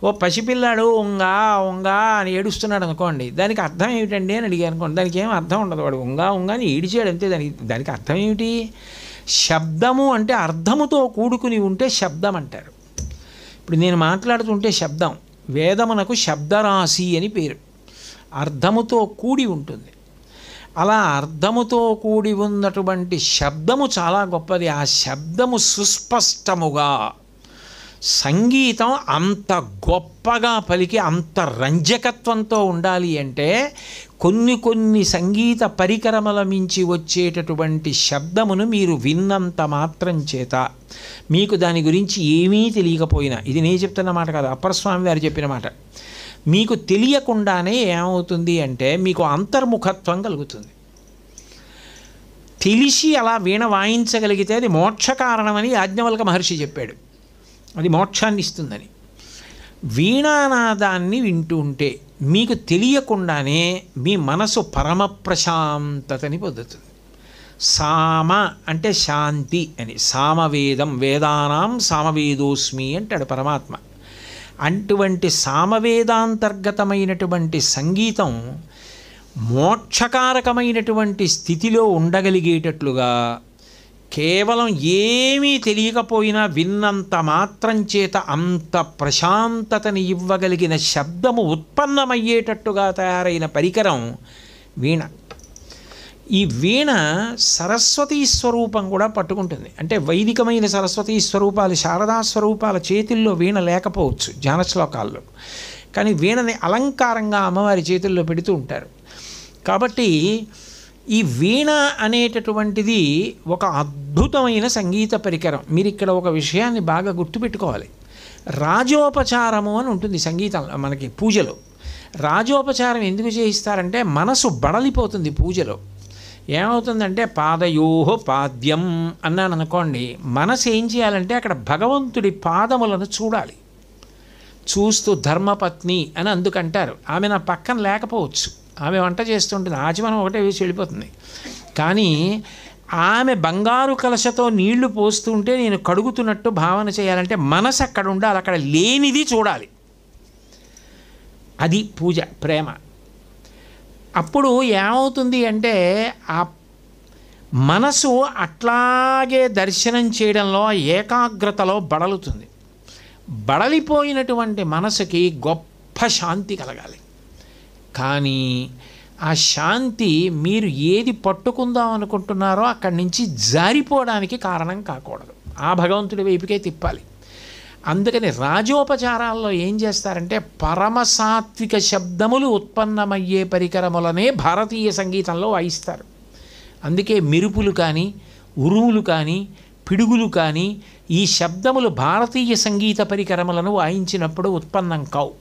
ఓ పసిపిల్లాడు ఉంగా ఉంగా అని ఏడుస్తున్నాడు అనుకోండి, దానికి అర్థం ఏమిటండి అని అడిగాను అనుకోండి, దానికి ఏం అర్థం ఉండదు. వాడు ఉంగా ఉంగా అని ఏడిచాడు అంతే, దానికి అర్థం ఏమిటి? శబ్దము అంటే అర్థముతో కూడుకుని ఉంటే శబ్దం అంటారు. ఇప్పుడు నేను మాట్లాడుతుంటే శబ్దం, వేదమునకు శబ్దరాశి అని పేరు, అర్థముతో కూడి ఉంటుంది. అలా అర్థముతో కూడి ఉన్నటువంటి శబ్దము చాలా గొప్పది. ఆ శబ్దము సుస్పష్టముగా, సంగీతం అంత గొప్పగా పలికి అంత రంజకత్వంతో ఉండాలి అంటే కొన్ని సంగీత పరికరముల మించి వచ్చేటటువంటి శబ్దమును మీరు విన్నంత మాత్రం చేత మీకు దాని గురించి ఏమీ తెలియకపోయినా, ఇది నేను చెప్తున్న మాట కాదు, అప్పరస్వామి వారు చెప్పిన మాట, మీకు తెలియకుండానే ఏమవుతుంది అంటే మీకు అంతర్ముఖత్వం కలుగుతుంది. తెలిసి అలా వీణ వాయించగలిగితే అది మోక్ష కారణమని యాజ్ఞవల్క మహర్షి చెప్పాడు, అది మోక్షాన్ని ఇస్తుందని. వీణానాదాన్ని వింటూ ఉంటే మీకు తెలియకుండానే మీ మనసు పరమ ప్రశాంతతని పొందుతుంది. సామ అంటే శాంతి అని, సామవేదం, వేదానాం సామవేదోస్మి అంటాడు పరమాత్మ. అటువంటి సామవేదాంతర్గతమైనటువంటి సంగీతం మోక్షకారకమైనటువంటి స్థితిలో ఉండగలిగేటట్లుగా, కేవలం ఏమీ తెలియకపోయినా విన్నంత మాత్రం చేత అంత ప్రశాంతతని ఇవ్వగలిగిన శబ్దము ఉత్పన్నమయ్యేటట్టుగా తయారైన పరికరం వీణ. ఈ వీణ సరస్వతీ స్వరూపం కూడా పట్టుకుంటుంది. అంటే వైదికమైన సరస్వతీ స్వరూపాలు, శారదా స్వరూపాల చేతుల్లో వీణ లేకపోవచ్చు ధ్యాన శ్లోకాల్లో, కానీ వీణని అలంకారంగా అమ్మవారి చేతుల్లో పెడుతూ ఉంటారు. కాబట్టి ఈ వీణ అనేటటువంటిది ఒక అద్భుతమైన సంగీత పరికరం. మీరు ఇక్కడ ఒక విషయాన్ని బాగా గుర్తుపెట్టుకోవాలి. రాజోపచారము అని ఉంటుంది సంగీతంలో, మనకి పూజలో. రాజోపచారం ఎందుకు చేయిస్తారంటే మనసు బడలిపోతుంది పూజలో. ఏమవుతుందంటే పాదయోహో పాద్యం అన్నాను అనుకోండి, మనసు ఏం చేయాలంటే అక్కడ భగవంతుడి పాదములను చూడాలి. చూస్తూ ధర్మపత్ని అని అందుకంటారు. ఆమె నా పక్కన లేకపోవచ్చు, ఆమె వంట చేస్తుంటుంది, ఆచమనం ఒకటే వేసి వెళ్ళిపోతుంది, కానీ ఆమె బంగారు కలశతో నీళ్లు పోస్తుంటే నేను కడుగుతున్నట్టు భావన చేయాలంటే మనసు అక్కడ ఉండాలి, అక్కడ లేనిది చూడాలి. అది పూజ, ప్రేమ. అప్పుడు ఏమవుతుంది అంటే ఆ మనసు అట్లాగే దర్శనం చేయడంలో, ఏకాగ్రతలో బడలుతుంది. బడలిపోయినటువంటి మనసుకి గొప్ప శాంతి కలగాలి. కానీ ఆ శాంతి మీరు ఏది పట్టుకుందాం అనుకుంటున్నారో అక్కడి నుంచి జారిపోవడానికి కారణం కాకూడదు, ఆ భగవంతుడి వైపుకే తిప్పాలి. అందుకని రాజోపచారాల్లో ఏం చేస్తారంటే పరమసాత్విక శబ్దములు ఉత్పన్నమయ్యే పరికరములనే భారతీయ సంగీతంలో వాయిస్తారు. అందుకే మెరుపులు కానీ, ఉరుములు కానీ, పిడుగులు కానీ ఈ శబ్దములు భారతీయ సంగీత పరికరములను వాయించినప్పుడు ఉత్పన్నం కావు.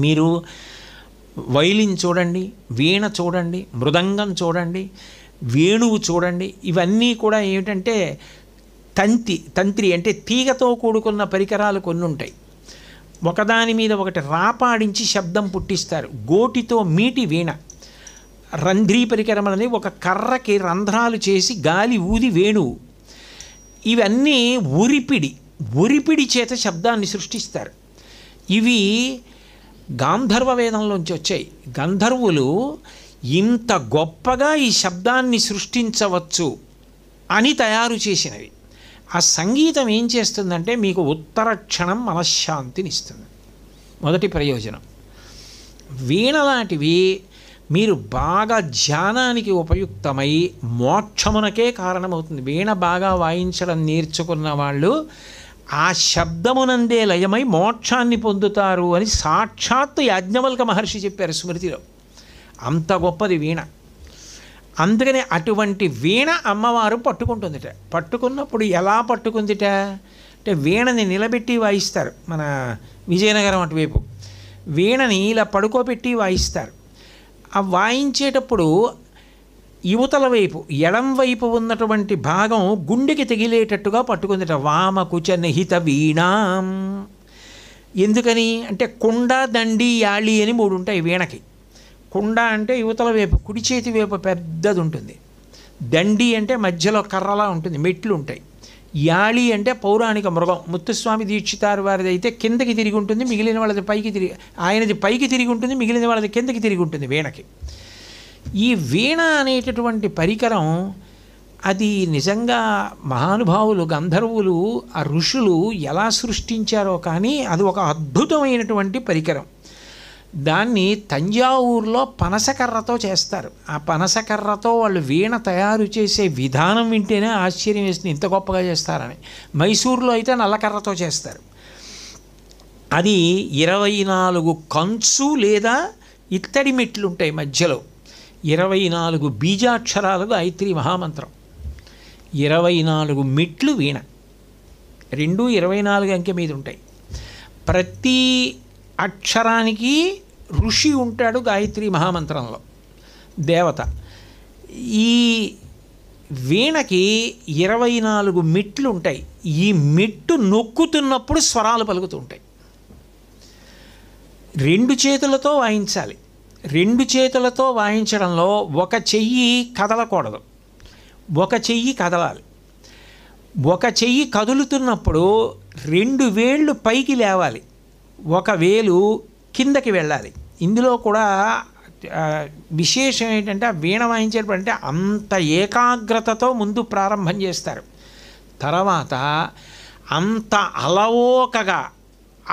మీరు వైలిన్ చూడండి, వీణ చూడండి, మృదంగం చూడండి, వేణువు చూడండి, ఇవన్నీ కూడా ఏమిటంటే తంత్రి అంటే తీగతో కూడుకున్న పరికరాలు కొన్ని ఉంటాయి. ఒకదాని మీద ఒకటి రాపాడించి శబ్దం పుట్టిస్తారు. గోటితో మీటి వీణ, రంధ్రీ పరికరమని ఒక కర్రకి రంధ్రాలు చేసి గాలి ఊది వేణువు, ఇవన్నీ ఉరిపిడి చేత శబ్దాన్ని సృష్టిస్తారు. ఇవి గాంధర్వ వేదంలోంచి వచ్చాయి. గంధర్వులు ఇంత గొప్పగా ఈ శబ్దాన్ని సృష్టించవచ్చు అని తయారు చేసినవి. ఆ సంగీతం ఏం చేస్తుందంటే మీకు ఉత్తర క్షణం మనశ్శాంతిని ఇస్తుంది. మొదటి ప్రయోజనం. వీణ లాంటివి మీరు బాగా ధ్యానానికి ఉపయుక్తమై మోక్షమునకే కారణమవుతుంది. వీణ బాగా వాయించడం నేర్చుకున్న వాళ్ళు ఆ శబ్దమునందే లయమై మోక్షాన్ని పొందుతారు అని సాక్షాత్తు యాజ్ఞవల్క మహర్షి చెప్పారు స్మృతిలో. అంత గొప్పది వీణ. అందుకని అటువంటి వీణ అమ్మవారు పట్టుకుంటుందిట. పట్టుకున్నప్పుడు ఎలా పట్టుకుందిట అంటే వీణని నిలబెట్టి వాయిస్తారు. మన విజయనగరం అటువైపు వీణని ఇలా పడుకోబెట్టి వాయిస్తారు. ఆ వాయించేటప్పుడు యువతల వైపు, ఎడం వైపు ఉన్నటువంటి భాగం గుండెకి తగిలేటట్టుగా పట్టుకుందిట. వామకుచ నిహిత వీణాం. ఎందుకని అంటే కుండ, దండి, యాళి అని 3 ఉంటాయి వీణకి. కుండ అంటే యువతల వైపు కుడి చేతి వైపు పెద్దది ఉంటుంది. దండి అంటే మధ్యలో కర్రలా ఉంటుంది, మెట్లు ఉంటాయి. యాళి అంటే పౌరాణిక మృగం. ముత్తుస్వామి దీక్షితారు వారిది అయితే కిందకి తిరిగి ఉంటుంది, మిగిలిన వాళ్ళది పైకి తిరిగి, ఆయనది పైకి తిరిగి ఉంటుంది, మిగిలిన వాళ్ళది కిందకి తిరిగి ఉంటుంది వీణకి. ఈ వీణ అనేటటువంటి పరికరం అది నిజంగా మహానుభావులు గంధర్వులు ఆ ఋషులు ఎలా సృష్టించారో కానీ అది ఒక అద్భుతమైనటువంటి పరికరం. దాన్ని తంజావూరులో పనసకర్రతో చేస్తారు. ఆ పనసకర్రతో వాళ్ళు వీణ తయారు చేసే విధానం వింటేనే ఆశ్చర్యం వేస్తుంది, ఇంత గొప్పగా చేస్తారని. మైసూరులో అయితే నల్లకర్రతో చేస్తారు. అది 24 కంచు లేదా ఇత్తడి మెట్లు ఉంటాయి మధ్యలో. 24 బీజాక్షరాలు గాయత్రి మహామంత్రం, 24 మెట్లు వీణ, 24 అంకె మీద ఉంటాయి. ప్రతి అక్షరానికి ఋషి ఉంటాడు గాయత్రి మహామంత్రంలో, దేవత. ఈ వీణకి 24 మెట్లు ఉంటాయి. ఈ మెట్టు నొక్కుతున్నప్పుడు స్వరాలు పలుకుతూ ఉంటాయి. 2 చేతులతో వాయించాలి. 2 చేతులతో వాయించడంలో ఒక చెయ్యి కదలకూడదు, ఒక చెయ్యి కదలాలి. ఒక చెయ్యి కదులుతున్నప్పుడు 2 వేళ్ళు పైకి లేవాలి, ఒక వేలు కిందకి వెళ్ళాలి. ఇందులో కూడా విశేషం ఏంటంటే ఆ వీణ వాయించేటప్పుడు అంటే అంత ఏకాగ్రతతో ముందు ప్రారంభం చేస్తారు. తర్వాత అంత అలవోకగా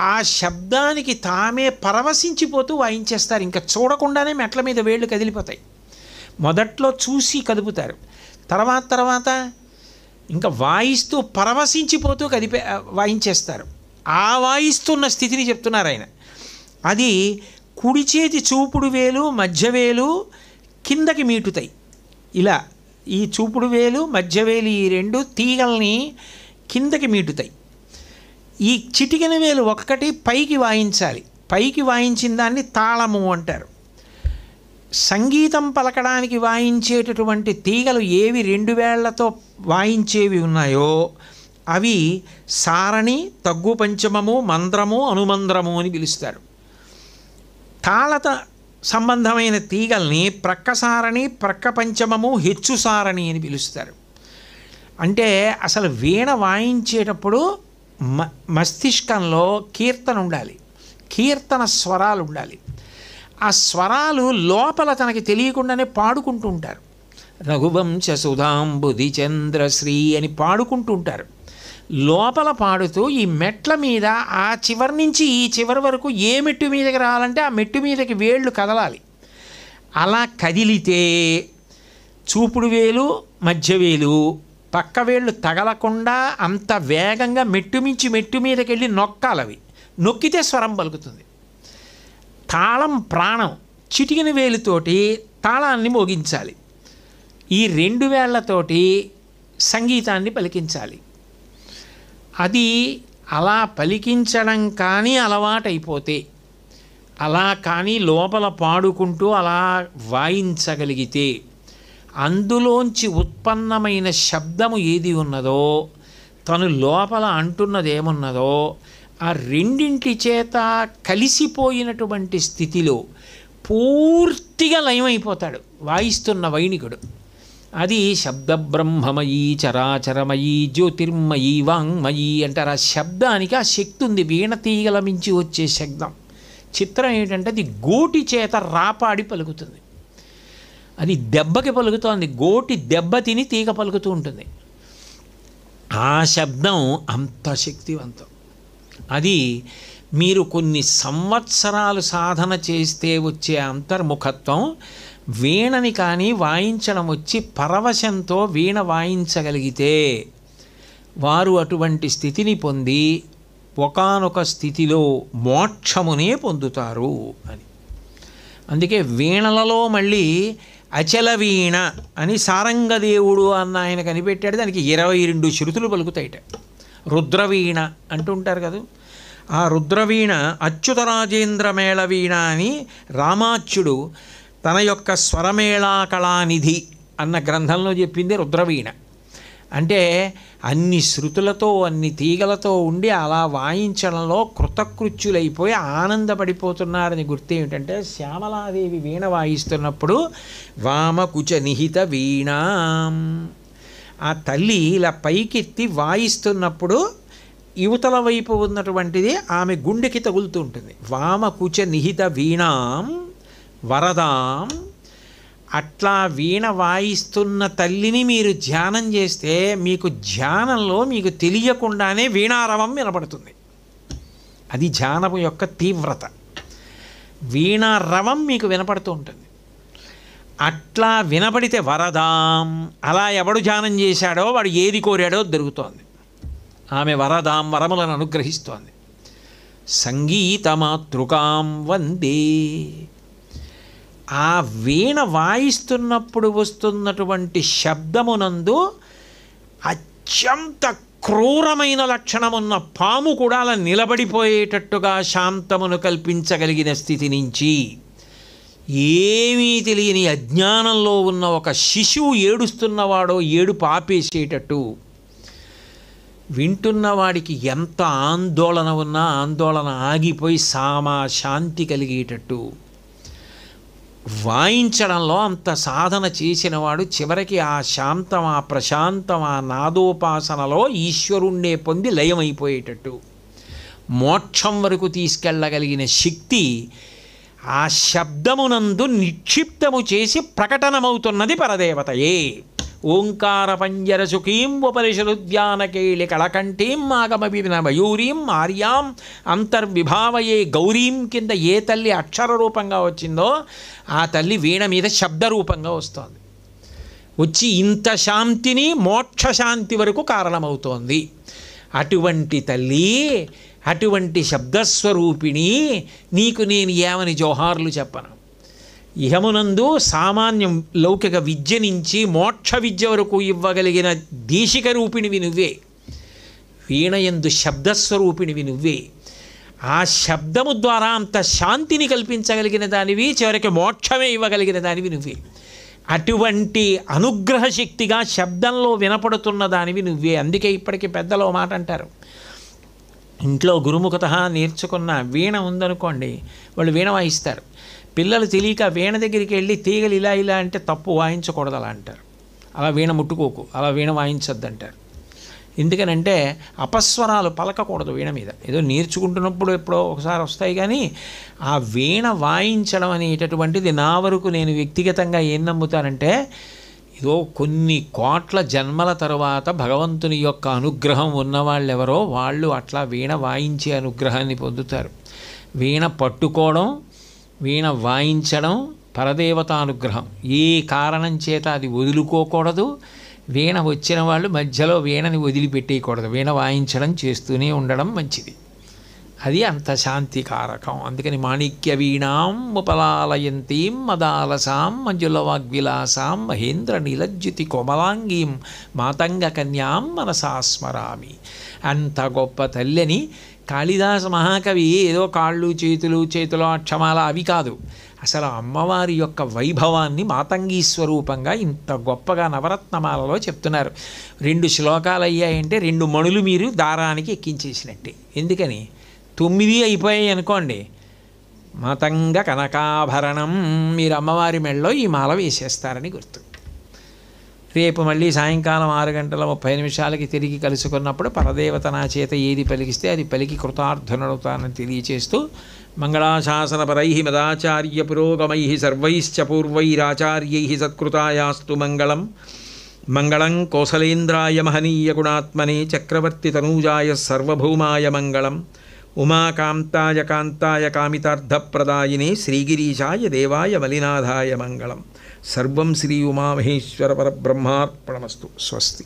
ఆ శబ్దానికి తామే పరవశించిపోతూ వాయించేస్తారు. ఇంకా చూడకుండానే మెట్ల మీద వేళ్ళు కదిలిపోతాయి. మొదట్లో చూసి కదుపుతారు, తర్వాత ఇంకా వాయిస్తూ పరవశించిపోతూ వాయించేస్తారు. ఆ వాయిస్తున్న స్థితిని చెప్తున్నారు ఆయన. అది కుడి చేతి చూపుడు వేలు మధ్యవేలు కిందకి మీటుతాయి. ఇలా ఈ చూపుడు వేలు మధ్యవేలు ఈ 2 తీగల్ని కిందకి మీటుతాయి. ఈ చిటికెన వేలు ఒక్కటి పైకి వాయించాలి. పైకి వాయించిన దాన్ని తాళము అంటారు. సంగీతం పలకడానికి వాయించేటటువంటి తీగలు ఏవి 2 వేళ్లతో వాయించేవి ఉన్నాయో అవి సారణి, తగ్గు పంచమము, మంద్రము, అనుమంద్రము అని పిలుస్తారు. తాళత సంబంధమైన తీగల్ని ప్రక్క సారణి, ప్రక్క పంచమము, హెచ్చు సారణి అని పిలుస్తారు. అంటే అసలు వీణ వాయించేటప్పుడు మస్తిష్కంలో కీర్తన ఉండాలి, కీర్తన స్వరాలు ఉండాలి. ఆ స్వరాలు లోపల తనకి తెలియకుండానే పాడుకుంటూ ఉంటారు. రఘువంశ సుధాంబుధి చంద్రశ్రీ అని పాడుకుంటూ ఉంటారు. లోపల పాడుతూ ఈ మెట్ల మీద ఆ చివరి నుంచి ఈ చివరి వరకు ఏ మెట్టు మీదకి రావాలంటే ఆ మెట్టు మీదకి వేళ్ళు కదలాలి. అలా కదిలితే చూపుడు వేలు మధ్యవేలు పక్క వేళ్ళు తగలకుండా అంత వేగంగా మెట్టు మించి మెట్టు మీదకి వెళ్ళి నొక్కాలవి. నొక్కితే స్వరం పలుకుతుంది. తాళం ప్రాణం. చిటికిన వేలుతోటి తాళాన్ని మోగించాలి. ఈ 2 వేళ్లతోటి సంగీతాన్ని పలికించాలి. అది అలా పలికించడం కానీ అలవాటైపోతే, అలా కానీ లోపల పాడుకుంటూ అలా వాయించగలిగితే అందులోంచి ఉత్పన్నమైన శబ్దము ఏది ఉన్నదో, తను లోపల అంటున్నదేమున్నదో ఆ రెండింటి చేత కలిసిపోయినటువంటి స్థితిలో పూర్తిగా లయమైపోతాడు వాయిస్తున్న వైణికుడు. అది శబ్దబ్రహ్మమయీ చరాచరమయీ జ్యోతిర్మయీ వాంగ్మయీ అంటారు. ఆ శబ్దానికి ఆ శక్తి ఉంది, వీణ తీగల మించి వచ్చే శబ్దం. చిత్రం ఏంటంటే అది గోటి చేత రాపాడి పలుకుతుంది. అది దెబ్బకి పలుకుతోంది, గోటి దెబ్బ తిని తీగ పలుకుతూ ఉంటుంది. ఆ శబ్దం అంత శక్తివంతం. అది మీరు కొన్ని సంవత్సరాలు సాధన చేస్తే వచ్చే అంతర్ముఖత్వం. వీణని కానీ వాయించడం వచ్చి పరవశంతో వీణ వాయించగలిగితే వారు అటువంటి స్థితిని పొంది ఒకానొక స్థితిలో మోక్షమునే పొందుతారు అని. అందుకే వీణలలో మళ్ళీ అచల వీణ అని సారంగదేవుడు అన్న ఆయన కనిపెట్టాడు. దానికి 22 శృతులు పలుకుతాయిట. రుద్రవీణ అంటుంటారు కదా, ఆ రుద్రవీణ అచ్యుతరాజేంద్ర మేళవీణ అని రామాచ్యుడు తన యొక్క స్వరమేళా కళానిధి అన్న గ్రంథంలో చెప్పింది రుద్రవీణ. అంటే అన్ని శృతులతో అన్ని తీగలతో ఉండి అలా వాయించడంలో కృతకృత్యులైపోయి ఆనందపడిపోతున్నారని గుర్తు ఏమిటంటే శ్యామలాదేవి వీణ వాయిస్తున్నప్పుడు వామకుచ నిహిత వీణా, ఆ తల్లి ఇలా పైకెత్తి వాయిస్తున్నప్పుడు యువతల వైపు ఉన్నటువంటిది ఆమె గుండెకి తగులుతూ ఉంటుంది. వామకుచ నిహిత వీణాం వరదాం. అట్లా వీణ వాయిస్తున్న తల్లిని మీరు ధ్యానం చేస్తే మీకు ధ్యానంలో మీకు తెలియకుండానే వీణారవం వినపడుతుంది. అది ధ్యానము యొక్క తీవ్రత. వీణారవం మీకు వినపడుతూ ఉంటుంది. అట్లా వినపడితే వరదాం, అలా ఎవడు ధ్యానం చేశాడో వాడు ఏది కోరాడో దొరుకుతోంది. ఆమె వరదాం, వరములను అనుగ్రహిస్తోంది. సంగీతమాతృకాం వందే. ఆ వీణ వాయిస్తున్నప్పుడు వస్తున్నటువంటి శబ్దమునందు అత్యంత క్రూరమైన లక్షణమున్న పాము కూడా అలా నిలబడిపోయేటట్టుగా శాంతమును కల్పించగలిగిన స్థితి నుంచి ఏమీ తెలియని అజ్ఞానంలో ఉన్న ఒక శిశువు ఏడుస్తున్నవాడో ఏడుపు ఆపేసేటట్టు, వింటున్నవాడికి ఎంత ఆందోళన ఉన్నా ఆందోళన ఆగిపోయి శాంతి కలిగేటట్టు వాయించడంలో అంత సాధన చేసినవాడు చివరికి ఆ శాంతం, ఆ ప్రశాంతం, ఆ నాదోపాసనలో ఈశ్వరుణ్ణే పొంది లయమైపోయేటట్టు మోక్షం వరకు తీసుకెళ్ళగలిగిన శక్తి ఆ శబ్దమునందు నిక్షిప్తము చేసి ప్రకటనమవుతున్నది పరదేవతయే. ఓంకార పంజర సుఖీం ఉపనిషదుద్యానకేళి కళకంఠీం ఆగమవిన మయూరీం ఆర్యాం అంతర్విభావయే గౌరీం కింద ఏ తల్లి అక్షర రూపంగా వచ్చిందో ఆ తల్లి వీణ మీద శబ్దరూపంగా వస్తోంది. వచ్చి ఇంత శాంతిని మోక్షశాంతి వరకు కారణమవుతోంది. అటువంటి తల్లి, అటువంటి శబ్దస్వరూపిణి నీకు నేను ఏమని జోహార్లు చెప్పను. ఇహమునందు సామాన్యం లౌకిక విద్య నుంచి మోక్ష విద్య వరకు ఇవ్వగలిగిన దేశిక రూపిణివి నువ్వే. వీణయందు శబ్దస్వరూపిణివి నువ్వే. ఆ శబ్దము ద్వారా అంత శాంతిని కల్పించగలిగిన దానివి, చివరికి మోక్షమే ఇవ్వగలిగిన దానివి నువ్వే. అటువంటి అనుగ్రహ శక్తిగా శబ్దంలో వినపడుతున్న దానివి నువ్వే. అందుకే ఇప్పటికీ పెద్దలు మాట అంటారు, ఇంట్లో గురుముఖత నేర్చుకున్న వీణ ఉందనుకోండి, వాళ్ళు వీణ వాయిస్తారు. పిల్లలు తెలియక వీణ దగ్గరికి వెళ్ళి తీగలు ఇలా ఇలా అంటే తప్పు, వాయించకూడదు అలా అంటారు. అలా వీణ ముట్టుకోకు, అలా వీణ వాయించొద్దు అంటారు. ఎందుకనంటే అపస్వరాలు పలకకూడదు వీణ మీద. ఏదో నేర్చుకుంటున్నప్పుడు ఎప్పుడో ఒకసారి వస్తాయి, కానీ ఆ వీణ వాయించడం అనేటటువంటిది నా వరకు నేను వ్యక్తిగతంగా ఏం నమ్ముతానంటే, ఏదో కొన్ని కోట్ల జన్మల తరువాత భగవంతుని యొక్క అనుగ్రహం ఉన్నవాళ్ళెవరో వాళ్ళు అట్లా వీణ వాయించే అనుగ్రహాన్ని పొందుతారు. వీణ పట్టుకోవడం, వీణ వాయించడం పరదేవతానుగ్రహం. ఏ కారణం చేత అది వదులుకోకూడదు. వీణ వచ్చిన వాళ్ళు మధ్యలో వీణని వదిలిపెట్టేయకూడదు. వీణ వాయించడం చేస్తూనే ఉండడం మంచిది. అది అంత శాంతికారకం. అందుకని మాణిక్య వీణాం ఉపలాలయంతీం మదాలసాం మంజుల వాగ్విలాసాం మహేంద్ర నీలజ్యుతి కోమలాంగీం మాతంగ కన్యాం మనసా స్మరామి. అంత గొప్ప తల్లిని కాళిదాస మహాకవి ఏదో కాళ్ళు చేతులు అక్షమాల అవి కాదు, అసలు అమ్మవారి యొక్క వైభవాన్ని మాతంగీ స్వరూపంగా ఇంత గొప్పగా నవరత్నమాలలో చెప్తున్నారు. 2 శ్లోకాలు అయ్యాయంటే 2 మణులు మీరు దారానికి ఎక్కించేసినట్టే. ఎందుకని 9 అయిపోయాయి అనుకోండి, మాతంగ కనకాభరణం, మీరు అమ్మవారి మెడలో ఈ మాల వేసేస్తారని గుర్తు. రేపు మళ్ళీ సాయంకాలం 6:30 తిరిగి కలుసుకున్నప్పుడు పరదేవత నా చేత ఏది పలికిస్తే అది పలికి కృతార్థునవుతానని తెలియచేస్తూ, మంగళాశాసనపరై మదాచార్య పురోగమై సర్వైశ్చ పూర్వైరాచార్యై సత్కృతాయాస్తు మంగళం. మంగళం కోసలేంద్రాయ మహనీయ గుణాత్మనే చక్రవర్తి తనూజాయ సర్వభౌమాయ మంగళం. ఉమాకాంతాయ కాంతాయ కామితార్థప్రదాయినే శ్రీగిరీశాయ దేవాయ మలినాథాయ మంగళం. సర్వం శ్రీ ఉమామహేశ్వర పరబ్రహ్మార్పణమస్తు. స్వస్తి.